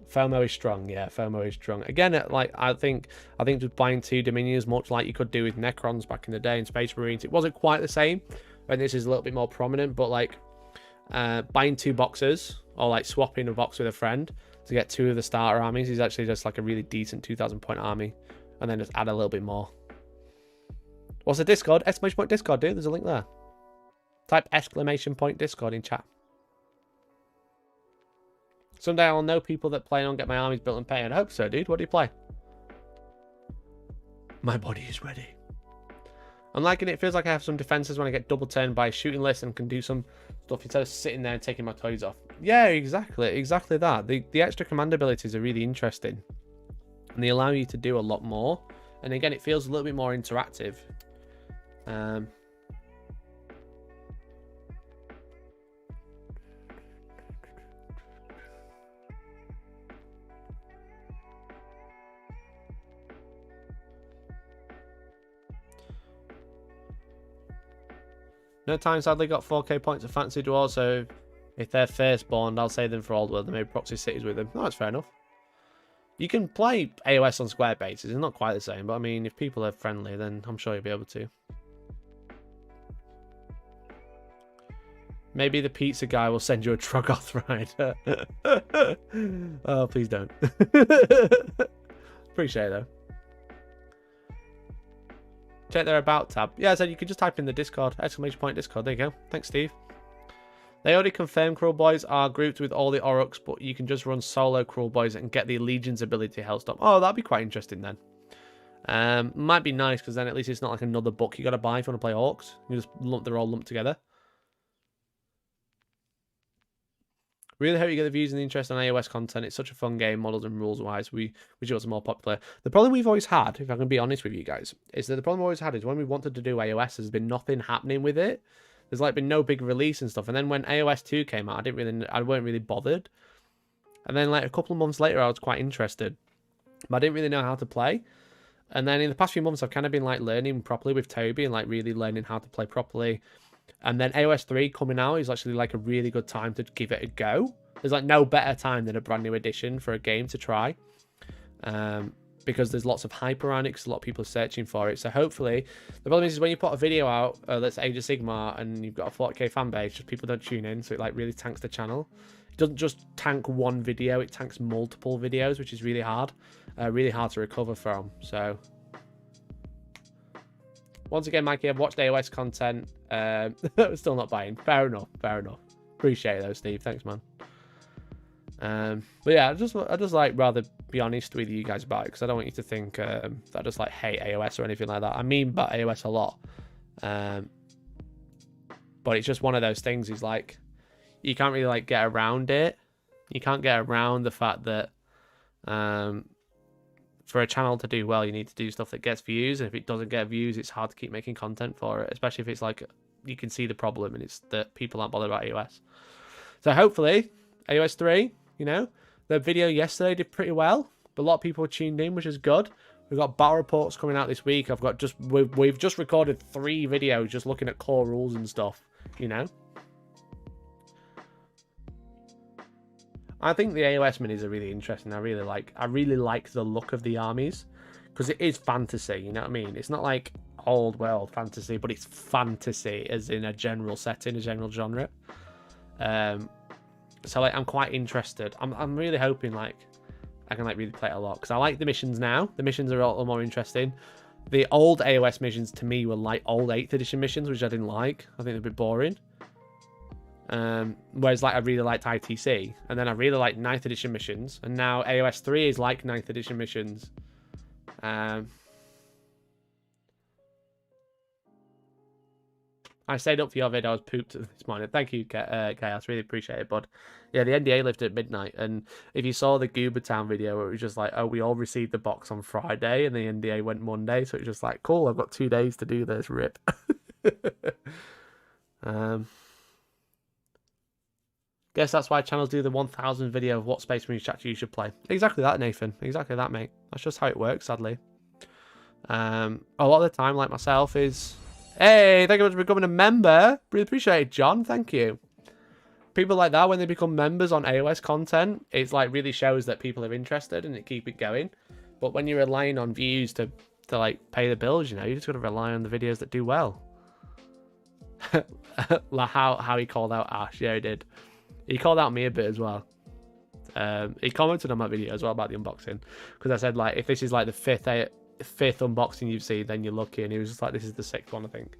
FOMO is strong, yeah. FOMO is strong. Again, like I think just buying 2 Dominions, much like you could do with Necrons back in the day in Space Marines, it wasn't quite the same. And this is a little bit more prominent, but like buying 2 boxes or like swapping a box with a friend to get 2 of the starter armies is actually just like a really decent 2,000 point army, and then just add a little bit more. What's the Discord? Exclamation point Discord, dude. There's a link there. Type exclamation point Discord in chat. Someday I'll know people that play on Get My Armies Built and Painted. I hope so, dude. What do you play? My body is ready. I'm liking it. It feels like I have some defenses when I get double turned by a shooting list and can do some stuff instead of sitting there and taking my toys off. Yeah, exactly. Exactly that. The extra command abilities are really interesting. And they allow you to do a lot more. And again, it feels a little bit more interactive. No time sadly got 4k points of Fantasy Dwarves, so if they're firstborn, I'll save them for Old World and maybe proxy cities with them. Oh, that's fair enough. You can play AOS on square bases. It's not quite the same, but I mean, if people are friendly, then I'm sure you'll be able to. Maybe the pizza guy will send you a Troggoth ride. Oh, please don't. Appreciate it, though. Check their About tab. Yeah, I said you can just type in the Discord. Exclamation point Discord. There you go. Thanks, Steve. They already confirmed Cruel Boys are grouped with all the Oruks, but you can just run solo Cruel Boys and get the Legion's ability Hellstorm. Oh, that'd be quite interesting then. Might be nice, because then at least it's not like another book you got to buy if you want to play Orcs. You just they're all lumped together. Really hope you get the views and the interest on AOS content. It's such a fun game, models and rules wise. We wish it was more popular. The problem we've always had, if I can be honest with you guys, is that the problem we've always had is when we wanted to do AOS, there's been nothing happening with it. There's like been no big release and stuff. And then when AOS 2 came out, I weren't really bothered. And then like a couple of months later, I was quite interested, but I didn't really know how to play. And then in the past few months, I've kind of been like learning properly with Toby and like really learning how to play properly. And then AOS 3 coming out is actually like a really good time to give it a go. There's like no better time than a brand new edition for a game to try. Because there's lots of hype around it, because a lot of people are searching for it. So hopefully, the problem is when you put a video out that's Age of Sigmar and you've got a 40k fan base, just people don't tune in, so it like really tanks the channel. It doesn't just tank one video, it tanks multiple videos, which is really hard to recover from. So once again, Mikey, I've watched AOS content. Still not buying. Fair enough. Fair enough. Appreciate it though, Steve. Thanks, man. But yeah, I just like rather be honest with you guys about it, because I don't want you to think that I just like hate AOS or anything like that. I mean about AOS a lot. But it's just one of those things. Is like you can't really like get around it. You can't get around the fact that for a channel to do well, you need to do stuff that gets views. And if it doesn't get views, it's hard to keep making content for it, especially if it's like you can see the problem and it's that people aren't bothered about AOS. So hopefully AOS 3, you know, the video yesterday did pretty well, but a lot of people tuned in, which is good. We've got battle reports coming out this week. We've just recorded 3 videos just looking at core rules and stuff, you know. I think the AOS minis are really interesting. I really like the look of the armies, because it is fantasy, you know what I mean? It's not like old world fantasy, but it's fantasy as in a general setting, a general genre. So like I'm quite interested. I'm really hoping like I can like really play it a lot, because I like the missions now. The missions are a lot more interesting. The old AOS missions to me were like old 8th edition missions, which I didn't like. I think they're a bit boring. Whereas like I really liked ITC, and then I really liked 9th edition missions, and now AOS 3 is like 9th edition missions. I stayed up for your video. I was pooped this morning. Thank you, Chaos. Really appreciate it, bud. Yeah, the NDA lifted at midnight, and if you saw the Goober Town video, where it was just like, oh, we all received the box on Friday, and the NDA went Monday, so it's just like, cool, I've got 2 days to do this. Rip. Guess that's why channels do the 1000 video of what Space Marine chapter you should play. Exactly that, Nathan. Exactly that, mate. That's just how it works, sadly. A lot of the time, like myself, is... Hey, thank you for becoming a member. Really appreciate it, John. Thank you. People like that, when they become members on AOS content, it's like really shows that people are interested and it keep it going. But when you're relying on views to like pay the bills, you know, you just got to rely on the videos that do well. Like how he called out Ash. Yeah, he did. He called out me a bit as well. He commented on my video as well about the unboxing, because I said, like, if this is like the fifth unboxing you've seen, then you're lucky. And he was just like, this is the 6th one, I think.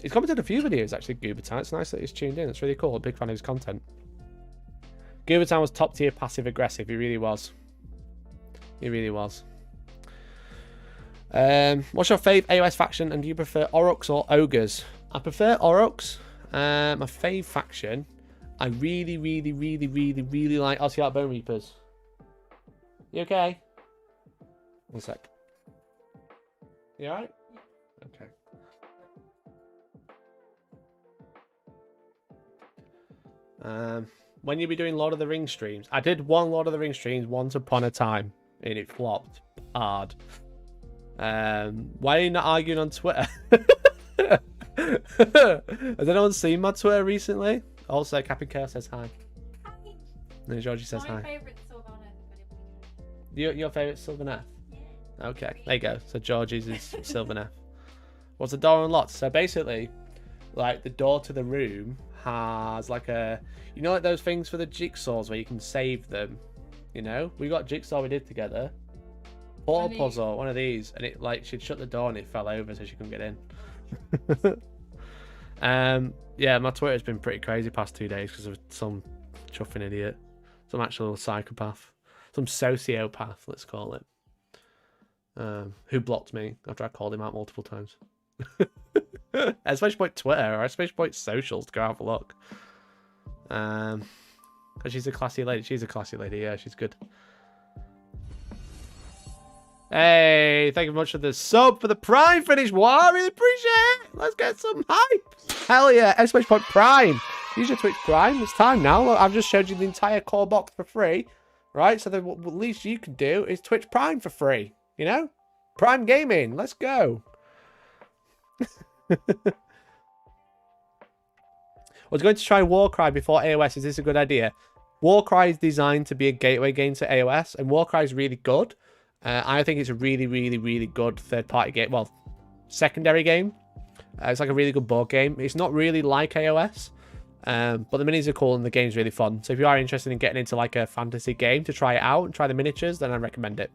He's commented a few videos, actually, Goobertown. It's nice that he's tuned in. It's really cool. A big fan of his content. Goobertown was top tier passive aggressive. He really was. He really was. What's your fave AOS faction, and do you prefer Aurochs or Ogres? I prefer Aurochs. My fave faction, I really like Ocelot Bone Reapers. You okay? One sec. You alright? Okay. When you be doing Lord of the Rings streams, I did one Lord of the Rings streams once upon a time, and it flopped hard. Why are you not arguing on Twitter? Has anyone seen my Twitter recently? Also, Captain Kerr says hi. Hi. And Georgie says hi. My favourite Sylvaneth. Your favourite Sylvaneth? Yeah. Okay, there you go. So Georgie's is Sylvaneth. What's the door unlocked? So basically, like, the door to the room has like a, you know, like those things for the jigsaws where you can save them. You know, we got jigsaw we did together. Portal puzzle, one of these, and it, like, she'd shut the door and it fell over so she couldn't get in. Yeah, my Twitter's been pretty crazy past 2 days because of some chuffing idiot, some actual psychopath, some sociopath, let's call it, who blocked me after I called him out multiple times. Especially point Twitter, or especially point socials to go have a look. Because she's a classy lady. She's a classy lady. Yeah, she's good. Hey, thank you very much for the sub for the Prime finish. Wow, I really appreciate it. Let's get some hype. Hell yeah, exclamation point Prime. Use your Twitch Prime. It's time now. Look, I've just showed you the entire core box for free, right? So the least you can do is Twitch Prime for free. You know, Prime Gaming. Let's go. I was going to try Warcry before AOS. Is this a good idea? Warcry is designed to be a gateway game to AOS, and Warcry is really good. I think it's a really good third-party game. Well, secondary game. It's like a really good board game. It's not really like AOS, but the minis are cool and the game's really fun. So if you are interested in getting into like a fantasy game to try it out and try the miniatures, then I recommend it.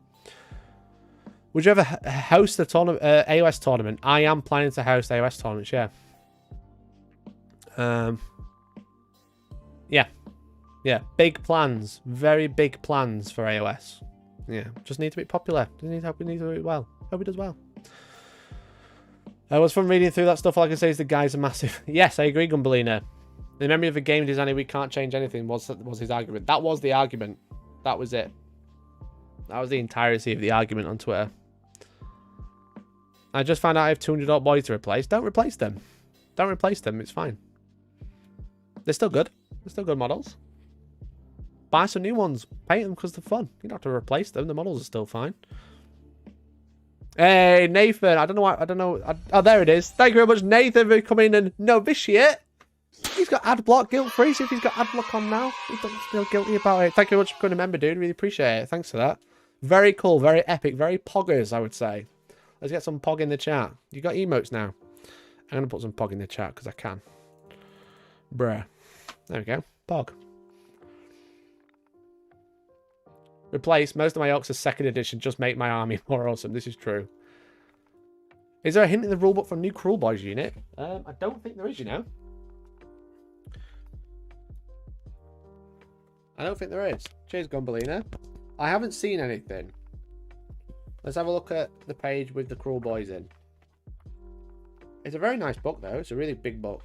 Would you ever host a AOS tournament? I am planning to host AOS tournaments, yeah. Yeah, big plans. Very big plans for AOS. Yeah, just need to be popular. We need to do it well. Hope it does well. It was fun reading through that stuff. All I can say is the guys are massive. Yes, I agree, Gumbelina. The memory of a game designer, we can't change anything, was his argument. That was the argument. That was it. That was the entirety of the argument on Twitter. I just found out I have 200 odd boys to replace. Don't replace them. Don't replace them. It's fine. They're still good. They're still good models. Buy some new ones. Paint them because they're fun. You don't have to replace them. The models are still fine. Hey, Nathan. I don't know why. I don't know. Oh, there it is. Thank you very much, Nathan, for coming in and novitiate. He's got ad block guilt-free. See if he's got ad block on now. He doesn't feel guilty about it. Thank you very much for becoming a member, dude. Really appreciate it. Thanks for that. Very cool. Very epic. Very poggers, I would say. Let's get some pog in the chat. You got emotes now. I'm going to put some pog in the chat because I can. Bruh. There we go. Pog. Replace. Most of my orcs are 2nd edition. Just make my army more awesome. This is true. Is there a hint in the rulebook for a new Cruel Boys unit? I don't think there is, you know. I don't think there is. Cheers, Gumbelina. I haven't seen anything. Let's have a look at the page with the Cruel Boys in. It's a very nice book, though. It's a really big book.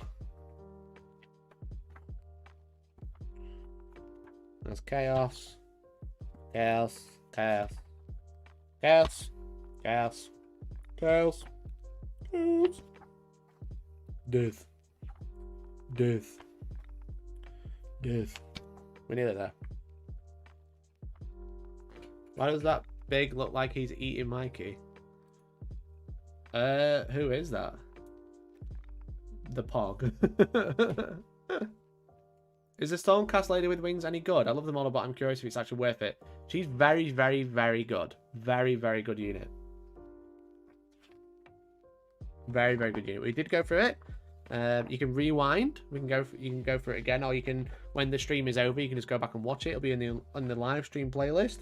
There's Chaos. Chaos. Chaos. Chaos. Chaos. Chaos. Chaos. Death. Death. Yes. We're nearly there. Why does that big look like he's eating Mikey? Who is that? The Pog. Is the Stormcast lady with wings any good? I love the model, but I'm curious if it's actually worth it. She's very, very, very good. Very, very good unit. Very, very good unit. We did go through it. You can rewind. You can go for it again, or you can, when the stream is over, you can just go back and watch it. It'll be in the live stream playlist.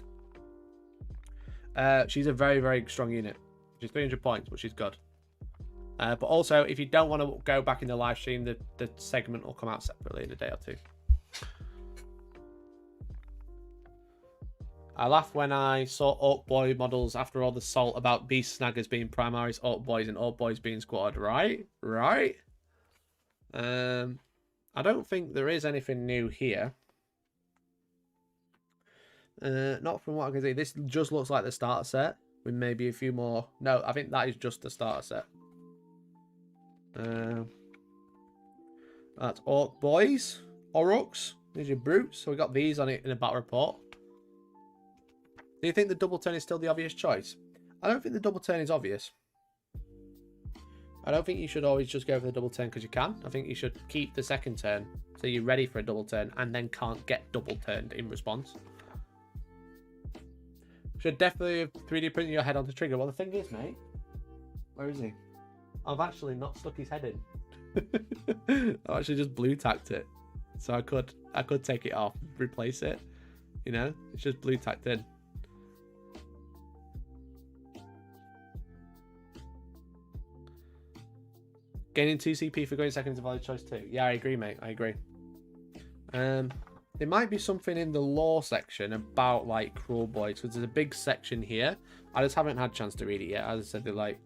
She's a very, very strong unit. She's 300 points, but she's good. But also, if you don't want to go back in the live stream, the segment will come out separately in a day or two. I laughed when I saw Orc Boy models after all the salt about Beast Snaggers being Primaris, Orc Boys, and Orc Boys being squatted. Right? Right? I don't think there is anything new here. Not from what I can see. This just looks like the starter set with maybe a few more. No, I think that is just the starter set. That's Orc Boys. Aurochs. There's your brutes. So we got these on it in a battle report. Do you think the double turn is still the obvious choice? I don't think the double turn is obvious. I don't think you should always just go for the double turn because you can. I think you should keep the second turn so you're ready for a double turn and then can't get double turned in response. Should definitely 3D print your head onto trigger. Well, the thing is, mate, where is he? I've actually not stuck his head in. I actually just blue tacked it, so I could take it off, replace it. You know, it's just blue tacked in. Gaining 2 CP for going second is a valid choice too. Yeah, I agree, mate. I agree. There might be something in the lore section about like cruel boys, because there's a big section here. I just haven't had a chance to read it yet. As I said, they're like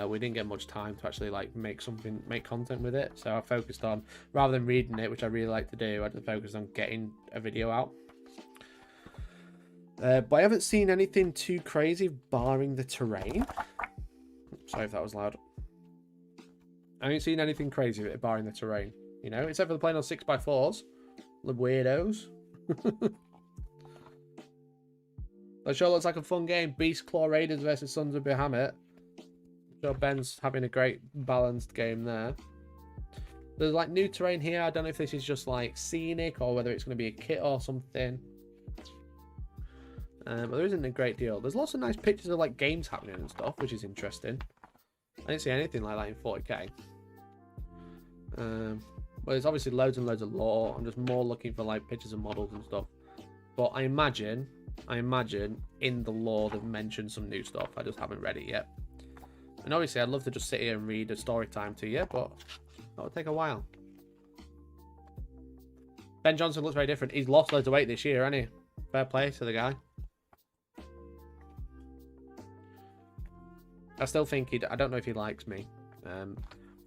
we didn't get much time to actually like make content with it, so I focused on, rather than reading it, which I really like to do, I just focused on getting a video out. But I haven't seen anything too crazy barring the terrain. Sorry if that was loud. I haven't seen anything crazy barring the terrain, you know, except for the playing on 6x4s. The weirdos. That sure looks like a fun game. Beast Claw Raiders versus Sons of Bahamut. I'm sure Ben's having a great balanced game there. There's like new terrain here. I don't know if this is just like scenic or whether it's going to be a kit or something. But there isn't a great deal. There's lots of nice pictures of like games happening and stuff, which is interesting. I didn't see anything like that in 40k. Well, there's obviously loads and loads of lore. I'm just more looking for like pictures and models and stuff. But I imagine in the lore they've mentioned some new stuff. I just haven't read it yet. And obviously I'd love to just sit here and read a story time to you, but that would take a while. Ben Johnson looks very different. He's lost loads of weight this year, hasn't he? Fair play to the guy. I still think I don't know if he likes me.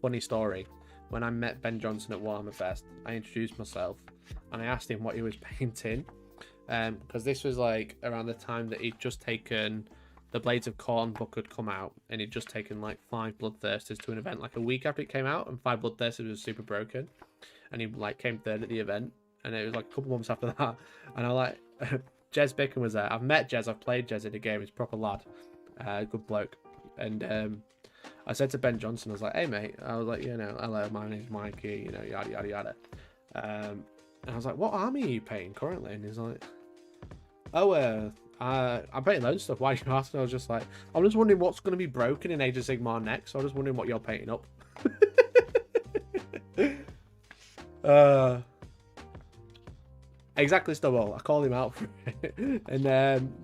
Funny story. When I met Ben Johnson at Warhammer Fest, I introduced myself and I asked him what he was painting. Because this was like around the time that he'd just taken the Blades of Khorne book had come out, and he'd just taken like 5 Bloodthirsters to an event like a week after it came out, and 5 Bloodthirsters was super broken, and he like came third at the event, and it was like a couple months after that, and I like Jez Bicken was there. I've met Jez, I've played Jez in a game. He's a proper lad, good bloke. And I said to Ben Johnson, I was like, hey mate, I was like, you know, hello, my name's Mikey, you know, yada yada yada. And I was like, what army are you painting currently? And he's like, oh, I'm painting loads of stuff. Why are you asking? I was just like, I'm just wondering what's going to be broken in Age of Sigmar next. So I'm just wondering what you're painting up. Exactly, Stubble. I called him out for it. And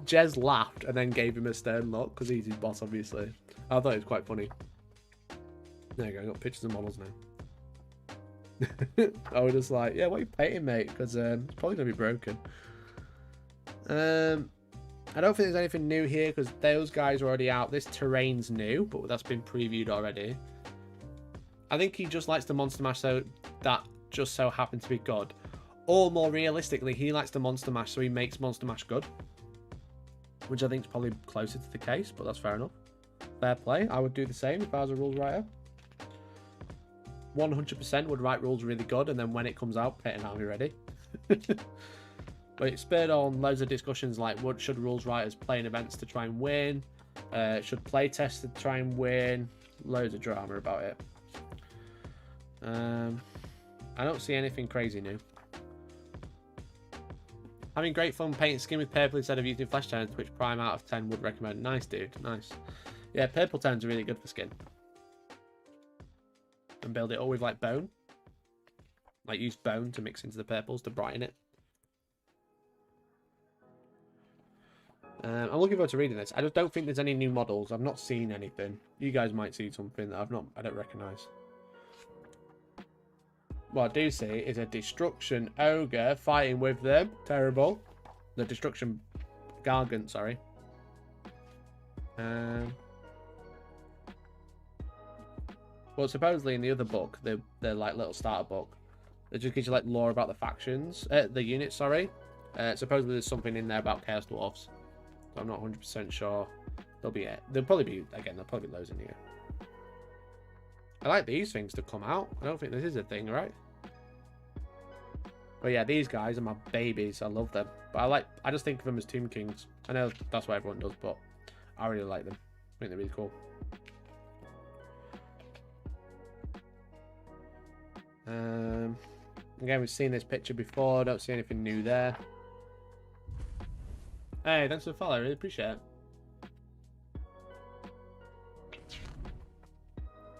Jez laughed and then gave him a stern look because he's his boss, obviously. I thought it was quite funny. There you go. I got pictures of models now. I was just like, yeah, what are you painting, mate? Because it's probably going to be broken. I don't think there's anything new here because those guys are already out. This terrain's new, but that's been previewed already. I think he just likes the Monster Mash, so that just so happened to be good. Or more realistically, he likes the Monster Mash, so he makes Monster Mash good. Which I think is probably closer to the case, but that's fair enough. Fair play. I would do the same if I was a rules writer. 100% would write rules really good, and then when it comes out, Pit and Army ready. But it spurred on loads of discussions like, what should rules writers play in events to try and win? Should play test to try and win? Loads of drama about it. I don't see anything crazy new. Having great fun painting skin with purple instead of using flesh tones, which prime out of 10 would recommend. Nice, dude. Nice. Yeah, purple tones are really good for skin. And build it all with like bone. Like use bone to mix into the purples to brighten it. I'm looking forward to reading this. I just don't think there's any new models. I've not seen anything. You guys might see something that I don't recognise. What I do see is a destruction ogre fighting with them. Terrible. The destruction gargant, sorry. Well, supposedly in the other book, the like little starter book, it just gives you like lore about the factions, the units. Sorry. Supposedly there's something in there about Chaos Dwarfs. So I'm not 100% sure. There'll probably be loads in here. I like these things to come out. I don't think this is a thing, right? But yeah, these guys are my babies. I love them. But I just think of them as Tomb Kings. I know that's what everyone does, but I really like them. I think they're really cool. Again, we've seen this picture before. Don't see anything new there. Hey, thanks for the follow. I really appreciate it.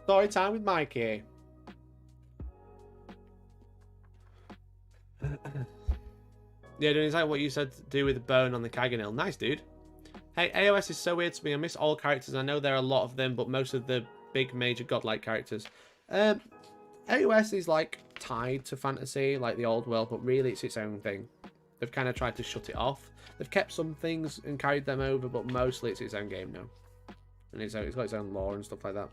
Story time with Mikey. Yeah, doing exactly what you said to do with the bone on the Kaganil. Nice, dude. Hey, AOS is so weird to me. I miss all characters. I know there are a lot of them, but most of the big major godlike characters. AOS is like tied to fantasy, like the old world, but really it's its own thing. They've kind of tried to shut it off. They've kept some things and carried them over, but mostly it's its own game now. And it's got its own lore and stuff like that.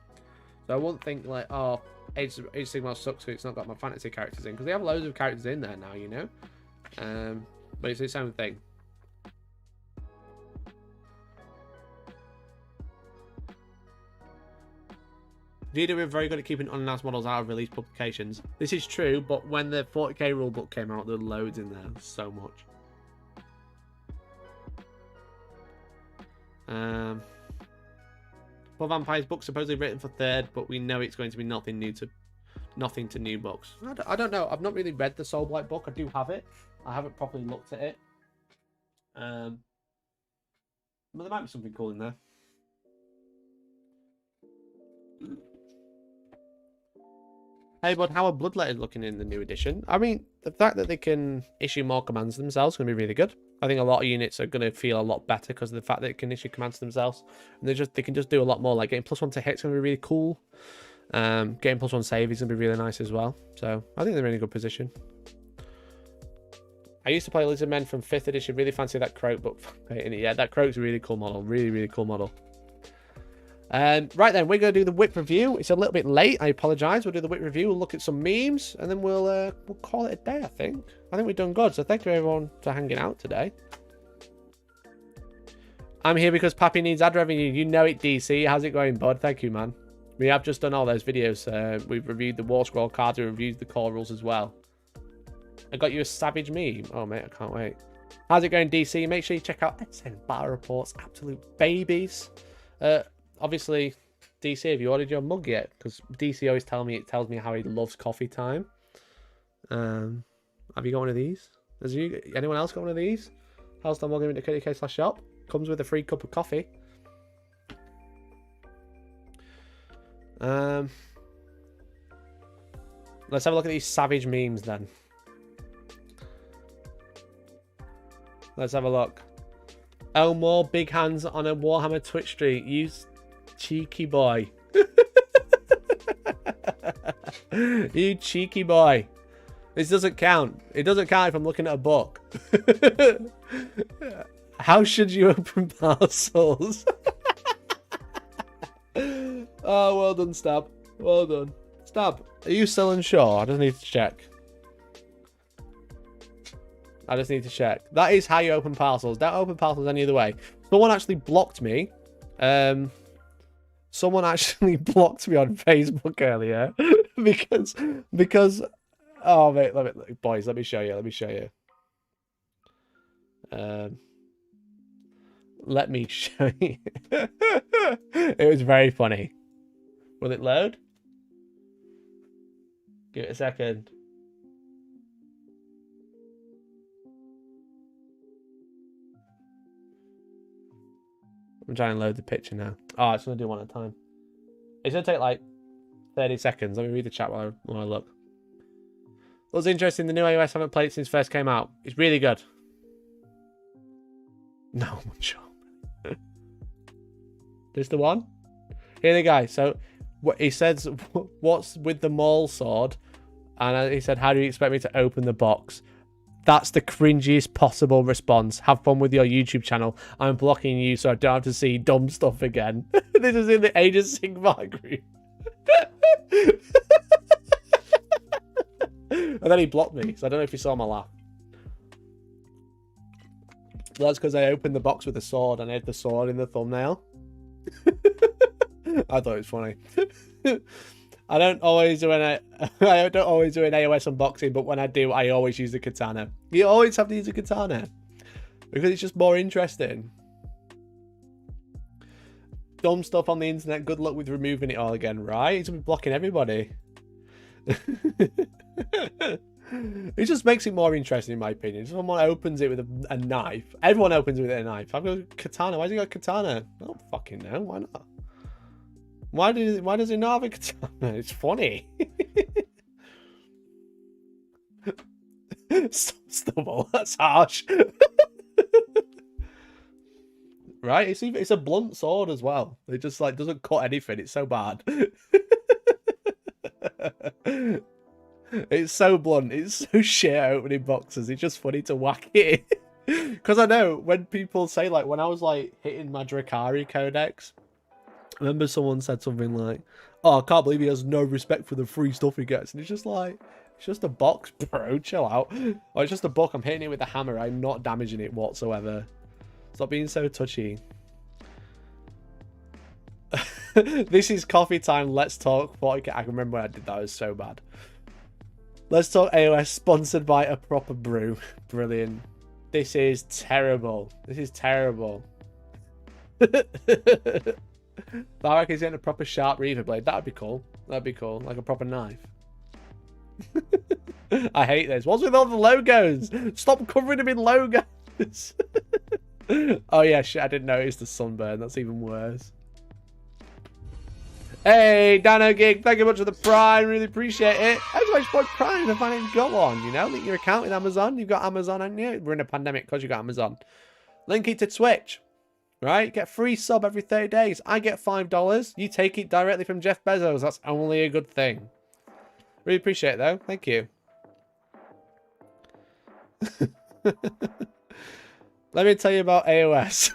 So I wouldn't think like, oh, Age of Sigmar sucks because it's not got my fantasy characters in. Because they have loads of characters in there now, you know. But it's its own thing. VW are very good at keeping unannounced models out of release publications. This is true, but when the 40k rulebook came out, there were loads in there. So much. Well, Vampire's book supposedly written for 3rd, but we know it's going to be nothing to new books. I don't know. I've not really read the Soulblight book. I do have it. I haven't properly looked at it. But there might be something cool in there. Hey, bud, how are Bloodletted looking in the new edition? I mean, the fact that they can issue more commands themselves is going to be really good. I think a lot of units are going to feel a lot better because of the fact that they can issue commands themselves. And they can just do a lot more. Like getting +1 to hit is going to be really cool. Getting +1 save is going to be really nice as well. So I think they're in a good position. I used to play Lizardmen from 5th edition. Really fancy that Croak, but yeah, that Croak's a really cool model. Really, really cool model. Right then, we're going to do the whip review. It's a little bit late. I apologise. We'll do the whip review. We'll look at some memes, and then we'll call it a day, I think. I think we've done good. So thank you, everyone, for hanging out today. I'm here because Pappy needs ad revenue. You know it, DC. How's it going, bud? Thank you, man. We have just done all those videos. We've reviewed the War Scroll cards. We reviewed the core rules as well. I got you a savage meme. Oh, mate, I can't wait. How's it going, DC? Make sure you check out Excellent Battle Reports. Absolute babies. Obviously, DC, have you ordered your mug yet? Because DC always tells me how he loves coffee time. Have you got one of these? Anyone else got one of these? Hellstormwargaming.co.uk/shop. Comes with a free cup of coffee. Let's have a look at these savage memes then. Let's have a look. Elmore, big hands on a Warhammer Twitch stream. You cheeky boy. You cheeky boy. This doesn't count. It doesn't count if I'm looking at a book. How should you open parcels? Oh, well done, Stab. Well done. Stab, are you still unsure? I just need to check. That is how you open parcels. Don't open parcels any other way. Someone actually blocked me. Someone actually blocked me on Facebook earlier. because oh mate, boys, let me show you. Let me show you. It was very funny. Will it load? Give it a second. I'm trying to load the picture now. Oh, it's going to do one at a time. It's going to take like 30 seconds. Let me read the chat while I look. What's interesting, the new AOS I haven't played since first came out. It's really good. No, I'm sure. This the one? Here they go. So what he says, what's with the maul sword? And he said, how do you expect me to open the box? That's the cringiest possible response. Have fun with your YouTube channel. I'm blocking you so I don't have to see dumb stuff again. This is in the Age of Sigmar group. And then he blocked me, so I don't know if you saw my laugh. That's because I opened the box with a sword and I had the sword in the thumbnail. I thought it was funny. I don't always do an AOS unboxing, but when I do, I always use the katana. You always have to use a katana because it's just more interesting. Dumb stuff on the internet. Good luck with removing it all again, right? He's gonna be blocking everybody. It just makes it more interesting, in my opinion. If someone opens it with a knife, everyone opens it with a knife. I've got a katana. Why's he got a katana? I don't fucking know. Why not? Why does he not have a katana? It's funny. Stubble. That's harsh. Right? It's a blunt sword as well. It just like doesn't cut anything. It's so bad. It's so blunt. It's so shit opening boxes. It's just funny to whack it. Because I know when people say, like, when I was like hitting my Drakari codex, I remember someone said something like, oh, I can't believe he has no respect for the free stuff he gets. And it's just like, it's just a box, bro. Chill out. Or it's just a book. I'm hitting it with a hammer. I'm not damaging it whatsoever. Stop being so touchy. This is coffee time. Let's talk 40k. I can remember when I did that. It was so bad. Let's talk AOS, sponsored by a proper brew. Brilliant. This is terrible. This is terrible. Barak is getting a proper sharp reaver blade. That'd be cool. That'd be cool. Like a proper knife. I hate this. What's with all the logos? Stop covering them in logos. Oh yeah, shit. I didn't notice the sunburn. That's even worse. Hey, Dano Gig, thank you much for the Prime. Really appreciate it. How do I support Prime if I ain't got one? You know, link your account with Amazon. You've got Amazon, haven't you? We're in a pandemic because you got Amazon. Link it to Twitch. Right? Get free sub every 30 days. I get $5. You take it directly from Jeff Bezos. That's only a good thing. Really appreciate it, though. Thank you. Let me tell you about AOS.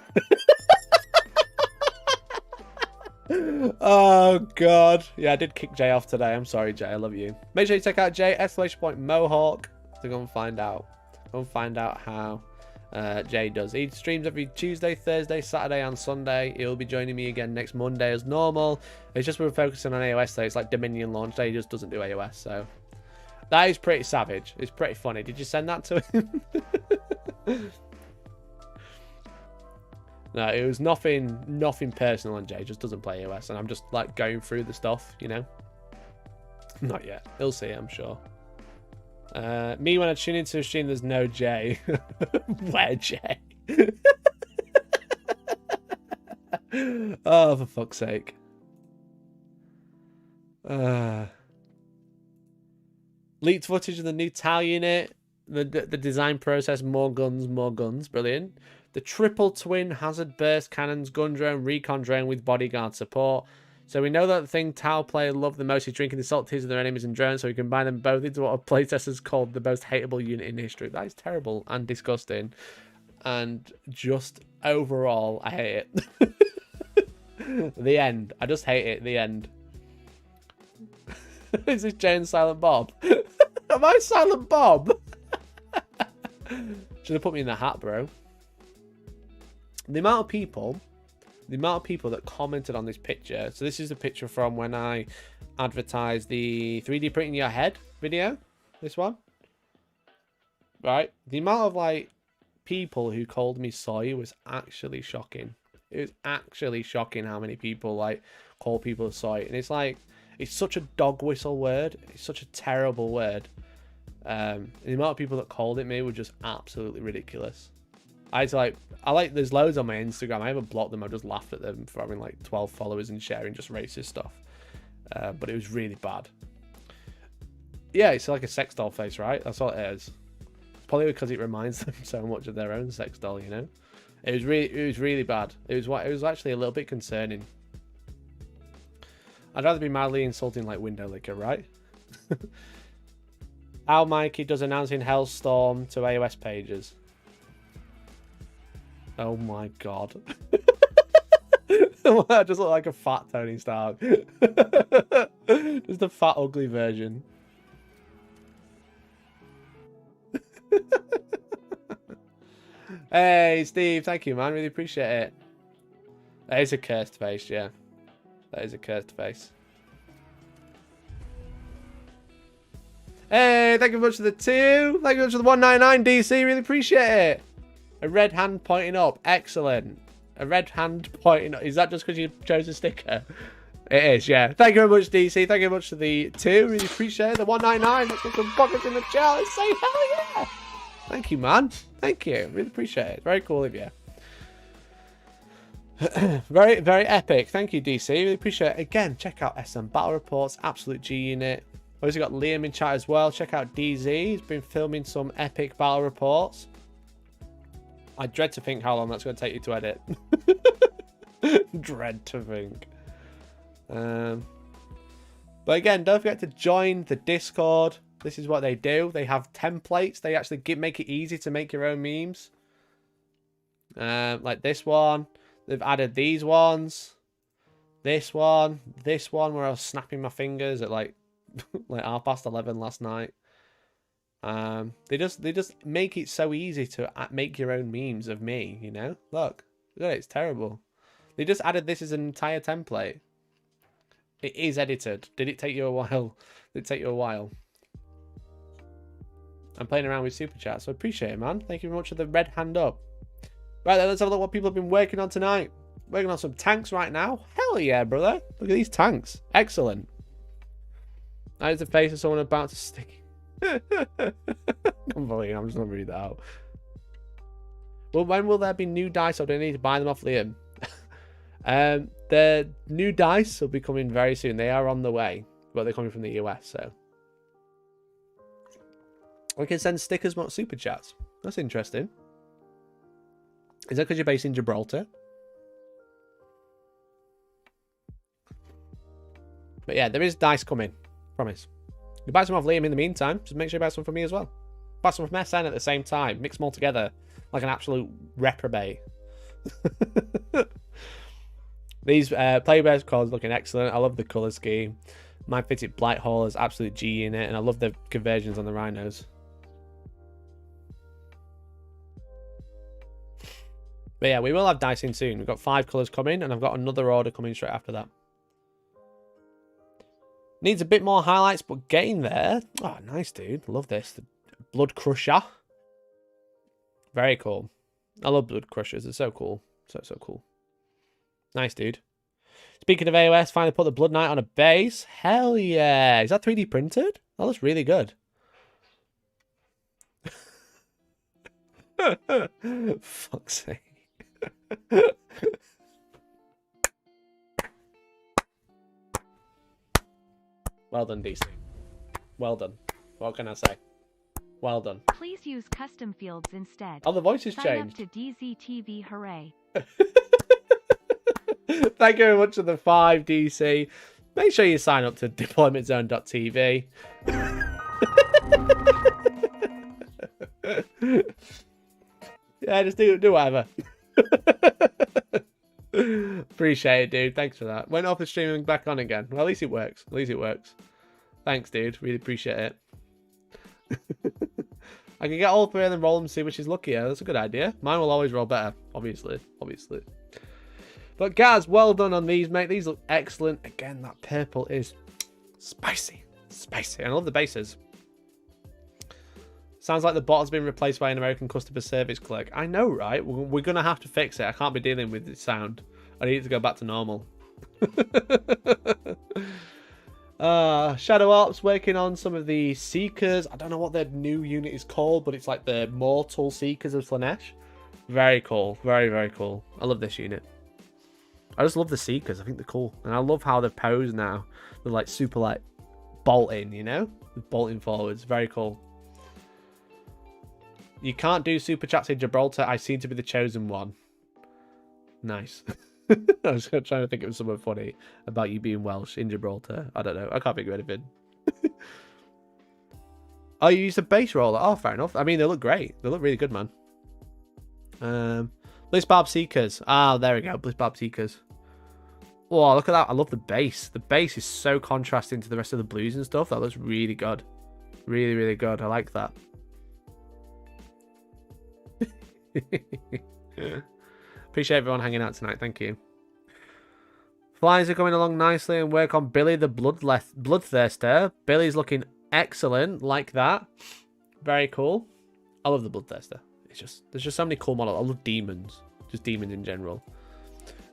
Oh god, yeah, I did kick Jay off today. I'm sorry, Jay. I love you. Make sure you check out Jay !Mohawk to go and find out. Go and find out how Jay does. He streams every Tuesday, Thursday, Saturday, and Sunday. He'll be joining me again next Monday as normal. It's just we're focusing on AOS today. It's like Dominion launch day. He just doesn't do AOS, so that is pretty savage. It's pretty funny. Did you send that to him? No, it was nothing personal on Jay. Just doesn't play AOS, and I'm just like going through the stuff, you know. Not yet. He'll see, I'm sure. Me when I tune into a stream, there's no Jay. Where Jay? Oh, for fuck's sake. Leaked footage of the new TAL unit. The design process, more guns. Brilliant. The triple twin hazard burst cannons, gun drone, recon drone with bodyguard support. So we know that the thing TAL player love the most is drinking the salt tears of their enemies and drones, so we combine them both into what a playtest has called the most hateable unit in history. That is terrible and disgusting. And just overall, I hate it. The end. I just hate it. The end. Is this Jay and Silent Bob? Am I Silent Bob? Should have put me in the hat, bro. The amount of people that commented on this picture. So this is a picture from when I advertise the 3D printing your head video. This one. Right? The amount of, like, people who called me soy was actually shocking. It was actually shocking how many people, like, call people soy. And it's like, it's such a dog whistle word. It's such a terrible word. The amount of people that called it me were just absolutely ridiculous. There's loads on my Instagram. I haven't blocked them. I just laughed at them for having like 12 followers and sharing just racist stuff. But it was really bad. Yeah, it's like a sex doll face, right? That's all it is. It's probably because it reminds them so much of their own sex doll, you know? It was really bad. It was actually a little bit concerning. I'd rather be mildly insulting like window licker, right? How Mikey does announcing Hellstorm to AOS pages. Oh my god. I just look like a fat Tony Stark. Just a fat, ugly version. Hey, Steve. Thank you, man. Really appreciate it. That is a cursed face, yeah. That is a cursed face. Hey, thank you very much for the 2. Thank you very much for the 199 DC. Really appreciate it. A red hand pointing up. Excellent. A red hand pointing up. Is that just because you chose a sticker? It is, yeah. Thank you very much, DC. Thank you very much for the 2. Really appreciate it. The 199. Let's put some buckets in the chat. Let's say hell yeah. Thank you, man. Thank you. Really appreciate it. Very cool of you. Very, very epic. Thank you, DC. Really appreciate it. Again, check out SM Battle Reports. Absolute G Unit. Also got Liam in chat as well. Check out DZ. He's been filming some epic battle reports. I dread to think how long that's going to take you to edit. Dread to think. But again, don't forget to join the Discord. This is what they do. They have templates. They actually make it easy to make your own memes. Like this one. They've added these ones. This one where I was snapping my fingers at like 11:30 last night. They just make it so easy to make your own memes of me, you know? Look at it, it's terrible. They just added this as an entire template. It is edited. Did it take you a while? Did it take you a while? I'm playing around with Superchat, so I appreciate it, man. Thank you very much for the red hand up. Right then, let's have a look what people have been working on tonight. Working on some tanks right now. Hell yeah, brother. Look at these tanks. Excellent. That is the face of someone about to stick. I'm just going to read that out. Well, when will there be new dice, or do I need to buy them off Liam? The new dice will be coming very soon. They are on the way, but they're coming from the US, so. We can send stickers, not super chats. That's interesting. Is that because you're based in Gibraltar? But yeah, there is dice coming. Promise. You buy some off Liam in the meantime. Just make sure you buy some from me as well. Buy some from SN at the same time. Mix them all together like an absolute reprobate. These player-based cards looking excellent. I love the colour scheme. My fitted Blight Hall is absolute G in it. And I love the conversions on the rhinos. But yeah, we will have dice in soon. We've got 5 colours coming, and I've got another order coming straight after that. Needs a bit more highlights, but getting there. Oh, nice, dude. Love this. The Blood Crusher. Very cool. I love Blood Crushers. It's so cool. So cool. Nice, dude. Speaking of AOS, finally put the Blood Knight on a base. Hell yeah. Is that 3D printed? That looks really good. Fuck's sake. Well done, DC. Well done. What can I say? Well done. Please use custom fields instead. Oh, the voice has Sign changed. up to DZTV, hooray. Thank you very much for the 5, DC. Make sure you sign up to deploymentzone.tv. Yeah, just do whatever. Appreciate it, dude. Thanks for that. Went off the streaming back on again. Well, at least it works. At least it works. Thanks, dude. Really appreciate it. I can get all 3 and then roll them and see which is luckier. That's a good idea. Mine will always roll better, obviously. But guys, well done on these, mate. These look excellent. Again, that purple is Spicy. Spicy. I love the bases. Sounds like the bot has been replaced by an American customer service clerk. I know, right? We're going to have to fix it. I can't be dealing with this sound. I need it to go back to normal. Shadow Ops working on some of the Seekers. I don't know what their new unit is called, but it's like the Mortal Seekers of Slanesh. Very cool. Very, very cool. I love this unit. I just love the Seekers. I think they're cool. And I love how they're posed now. They're like super like bolting, you know? Bolting forwards. Very cool. You can't do super chats in Gibraltar. I seem to be the chosen one. Nice. I was trying to think of something funny about you being Welsh in Gibraltar. I don't know. I can't think of anything. Oh, you used a base roller. Oh, fair enough. I mean, they look great. They look really good, man. Blizzbarb Seekers. Ah, there we go. Blizzbarb Seekers. Oh, look at that. I love the base. The base is so contrasting to the rest of the blues and stuff. That looks really good. Really, really good. I like that. Appreciate everyone hanging out tonight. Thank you. Flies are going along nicely and work on Billy the Bloodthirster. Billy's looking excellent. Like that. Very cool. I love the Bloodthirster. There's just so many cool models. I love demons. Just demons in general.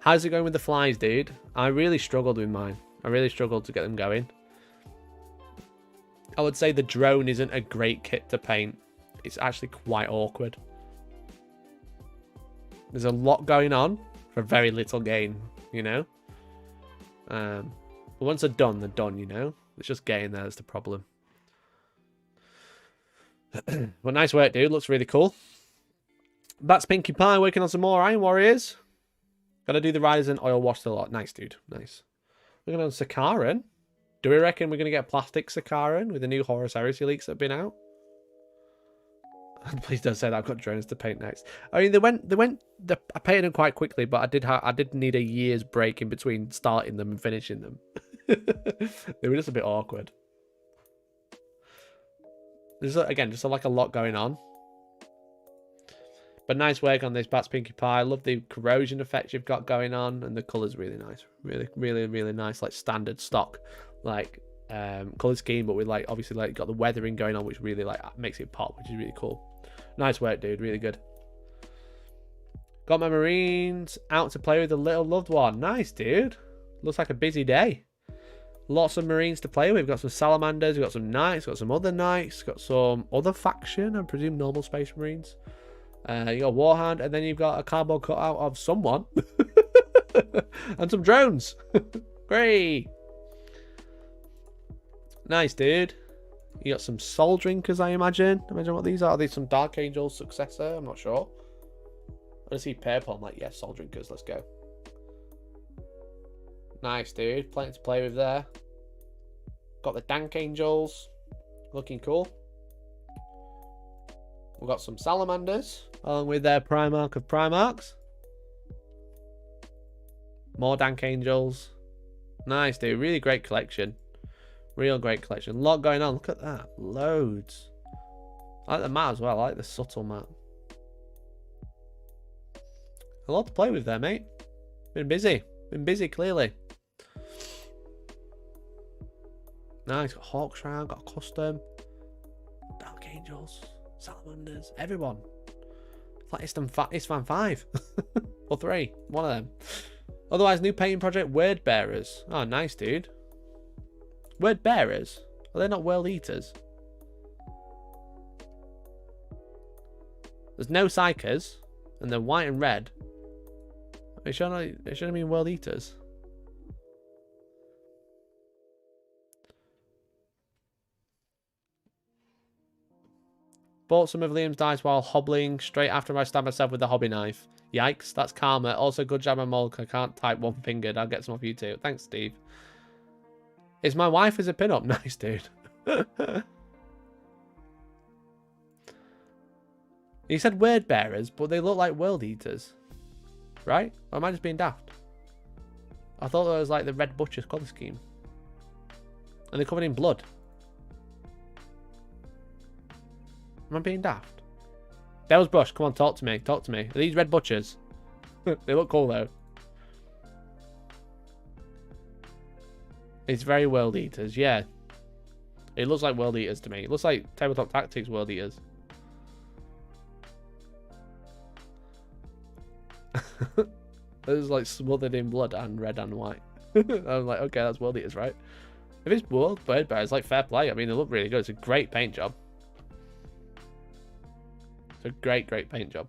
How's it going with the flies, dude? I really struggled with mine. I really struggled to get them going. I would say the drone isn't a great kit to paint. It's actually quite awkward. There's a lot going on for very little gain, you know? But once they're done, you know? It's just getting there that's the problem. Well, nice work, dude. Looks really cool. That's Pinkie Pie working on some more Iron Warriors. Gotta do the Riders and oil wash a lot. Nice, dude. Nice. Working on Sakaran. Do we reckon we're going to get plastic Sakaran with the new Horus Heresy leaks that have been out? Please don't say that. I've got drones to paint next. I mean, I painted them quite quickly, but I did need a year's break in between starting them and finishing them. They were just a bit awkward. There's again just like a lot going on. But nice work on this Bats Pinkie Pie. I love the corrosion effects you've got going on, and the colour's really nice. Really, really, really nice. Like standard stock, like colour scheme, but with like obviously like got the weathering going on, which really like makes it pop, which is really cool. Nice work, dude. Really good. Got my Marines out to play with the little loved one. Nice, dude. Looks like a busy day. Lots of Marines to play with. We've got some Salamanders, we've got some Knights, got some other Knights, got some other faction, I presume normal Space Marines. You got Warhound, and then you've got a cardboard cutout of someone. And some drones. Great. Nice, dude. You got some Soul Drinkers, I imagine. Imagine what these are. Are these some Dark Angel successor? I'm not sure. I see purple. I'm like, yeah, Soul Drinkers. Let's go. Nice, dude. Plenty to play with there. Got the Dank Angels. Looking cool. We've got some Salamanders. Along with their Primarch of Primarchs. More Dank Angels. Nice, dude. Really great collection. Real great collection. A lot going on. Look at that. Loads. I like the mat as well. I like the subtle mat. A lot to play with there, mate. Been busy. Been busy, clearly. Nice. Got Hawk Shroud. Got a custom. Dark Angels. Salamanders. Everyone. It's like Istvan 5. Or 3. One of them. Otherwise, new painting project, Word Bearers. Oh, nice, dude. Word Bearers? Are they not World Eaters? There's no Psychers, and they're white and red. They shouldn't mean World Eaters. Bought some of Liam's dice while hobbling straight after I stabbed myself with the hobby knife. Yikes, that's karma. Also, good job, Molk. I can't type one-fingered. I'll get some off you too. Thanks, Steve. Is my wife as a pin-up? Nice, dude. He said Word Bearers, but they look like World Eaters. Right? Or am I just being daft? I thought that was like the Red Butcher's colour scheme. And they're covered in blood. Am I being daft? Devil's Brush, come on, talk to me. Talk to me. Are these Red Butchers? They look cool, though. It's very World Eaters, yeah. It looks like World Eaters to me. It looks like Tabletop Tactics World Eaters. It was like smothered in blood and red and white. I was like, okay, that's World Eaters, right? If it's World Bird Bears, like fair play. I mean, they look really good. It's a great paint job. It's a great paint job.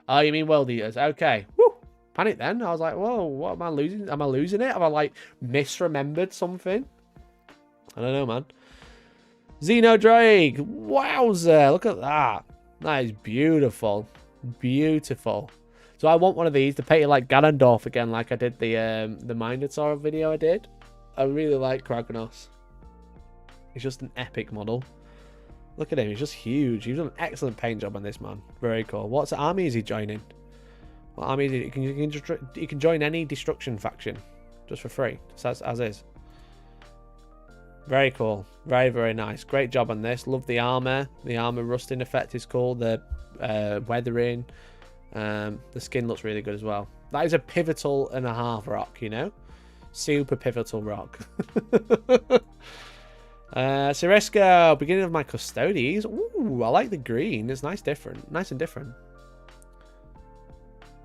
Oh, you mean World Eaters? Okay. Woo! Panic then. I was like, whoa, what am I losing? Am I losing it? Have I like misremembered something? I don't know, man. Xenodrake. Wowzer. Look at that. That is beautiful. Beautiful. So I want one of these to paint it like Ganondorf again, like I did the Minotaur video I did. I really like Kragnos. He's just an epic model. Look at him, he's just huge. He's done an excellent paint job on this, man. Very cool. What army is he joining? What army is he? He can join any destruction faction just for free, just as is. Very cool. Very nice. Great job on this. Love the armor. The armor rusting effect is cool. The weathering. The skin looks really good as well. That is a pivotal and a half rock, you know? Super pivotal rock. Ceresco, beginning of my Custodes. Ooh, I like the green. It's nice and different.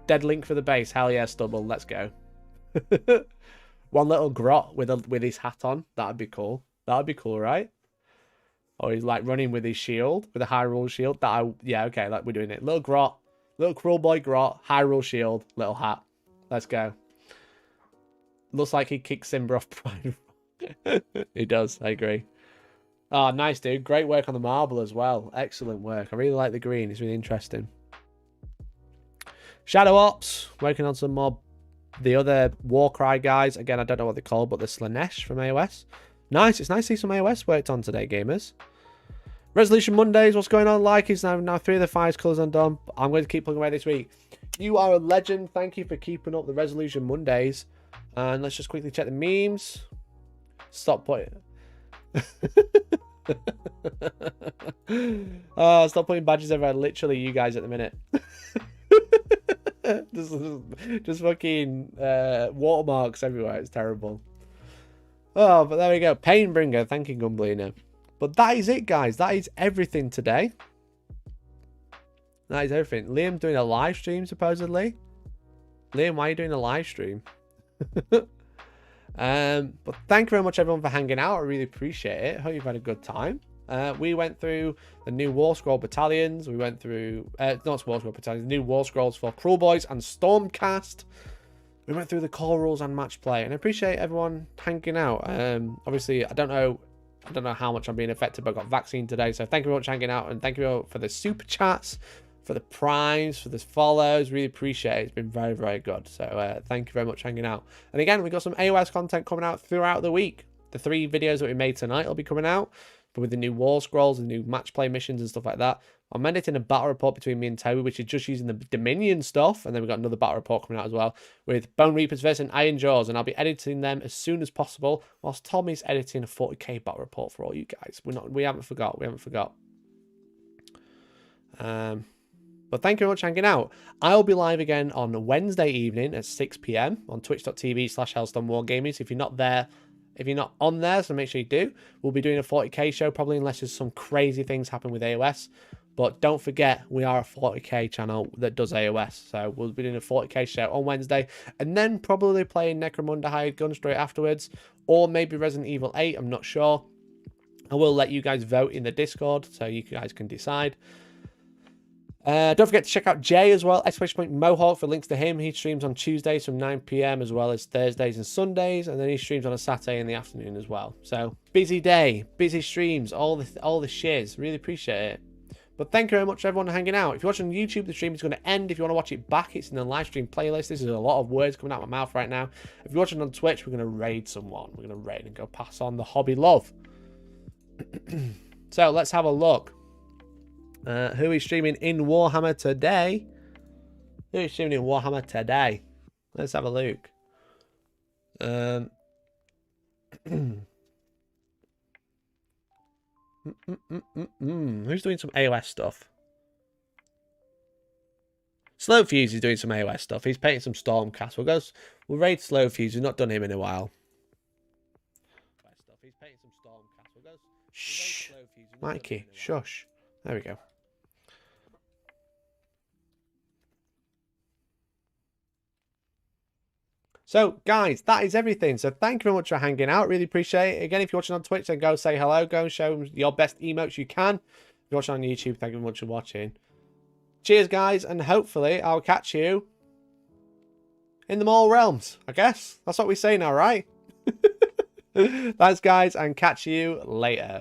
Dead Link for the base. Hell yeah, Stubble. Let's go. One little grot with his hat on. That'd be cool. That'd be cool, right? Or he's like running with his shield, with a Hyrule shield. Yeah, okay, like we're doing it. Little grot. Little cruel boy grot, Hyrule shield, little hat. Let's go. Looks like he kicks Simba off Pride. He does, I agree. Oh, nice, dude. Great work on the marble as well. Excellent work. I really like the green. It's really interesting. Shadow Ops. Working on some more. The other Warcry guys. Again, I don't know what they're called, but the Slanesh from AOS. Nice. It's nice to see some AOS worked on today, gamers. Resolution Mondays, what's going on? Like is now 3 of the 5 colours undone. I'm going to keep plugging away this week. You are a legend. Thank you for keeping up the Resolution Mondays. And let's just quickly check the memes. Stop putting... Oh, stop putting badges everywhere. Literally you guys at the minute. just fucking watermarks everywhere. It's terrible. Oh, but there we go. Painbringer. Thank you, Gumbleaner. But that is it, guys. That is everything today. That is everything. Liam doing a live stream, supposedly. Liam, why are you doing a live stream? But thank you very much, everyone, for hanging out. I really appreciate it. Hope you've had a good time. We went through the new War Scroll battalions. We went through... not War Scroll battalions. New War Scrolls for Cruel Boys and Stormcast. We went through the core rules and match play. And I appreciate everyone hanging out. Obviously, I don't know how much I'm being affected, but I got vaccine today. So thank you very much for hanging out. And thank you all for the super chats, for the primes, for the follows. Really appreciate it. It's been very, very good. So thank you very much for hanging out. And again, we got some AOS content coming out throughout the week. The 3 videos that we made tonight will be coming out. But with the new War Scrolls and new match play missions and stuff like that. I'm editing a battle report between me and Toby, which is just using the Dominion stuff. And then we've got another battle report coming out as well with Bone Reapers versus Iron Jaws. And I'll be editing them as soon as possible, whilst Tommy's editing a 40k battle report for all you guys. We haven't forgot. But thank you very much for hanging out. I'll be live again on Wednesday evening at 6 PM on twitch.tv/Hellstormwargaming. So if you're not there, if you're not on there, so make sure you do. We'll be doing a 40k show probably, unless there's some crazy things happen with AOS. But don't forget, we are a 40k channel that does AOS. So we'll be doing a 40k show on Wednesday. And then probably playing Necromunda Hired Gun straight afterwards. Or maybe Resident Evil 8, I'm not sure. I will let you guys vote in the Discord, so you guys can decide. Don't forget to check out Jay as well, !Mohawk, for links to him. He streams on Tuesdays from 9 PM as well as Thursdays and Sundays, and then he streams on a Saturday in the afternoon as well. So busy day, busy streams, all the shiz. Really appreciate it. But thank you very much, everyone, for hanging out. If you're watching on YouTube, the stream is going to end. If you want to watch it back, it's in the live stream playlist. This is a lot of words coming out of my mouth right now. If you're watching on Twitch, we're going to raid someone. We're going to raid and go pass on the hobby love. So let's have a look. Who is streaming in Warhammer today? Who is streaming in Warhammer today? Let's have a look. Who's doing some AOS stuff? Slow Fuse is doing some AOS stuff. He's painting some Stormcast. We'll raid Slow Fuse. We've not done him in a while. He's painting some storm castle. Shh, Mikey, shush. There we go. So, guys, that is everything. So, thank you very much for hanging out. Really appreciate it. Again, if you're watching on Twitch, then go say hello. Go and show them your best emotes you can. If you're watching on YouTube, thank you very much for watching. Cheers, guys, and hopefully I'll catch you in the mall realms, I guess. That's what we say now, right? Thanks, guys, and catch you later.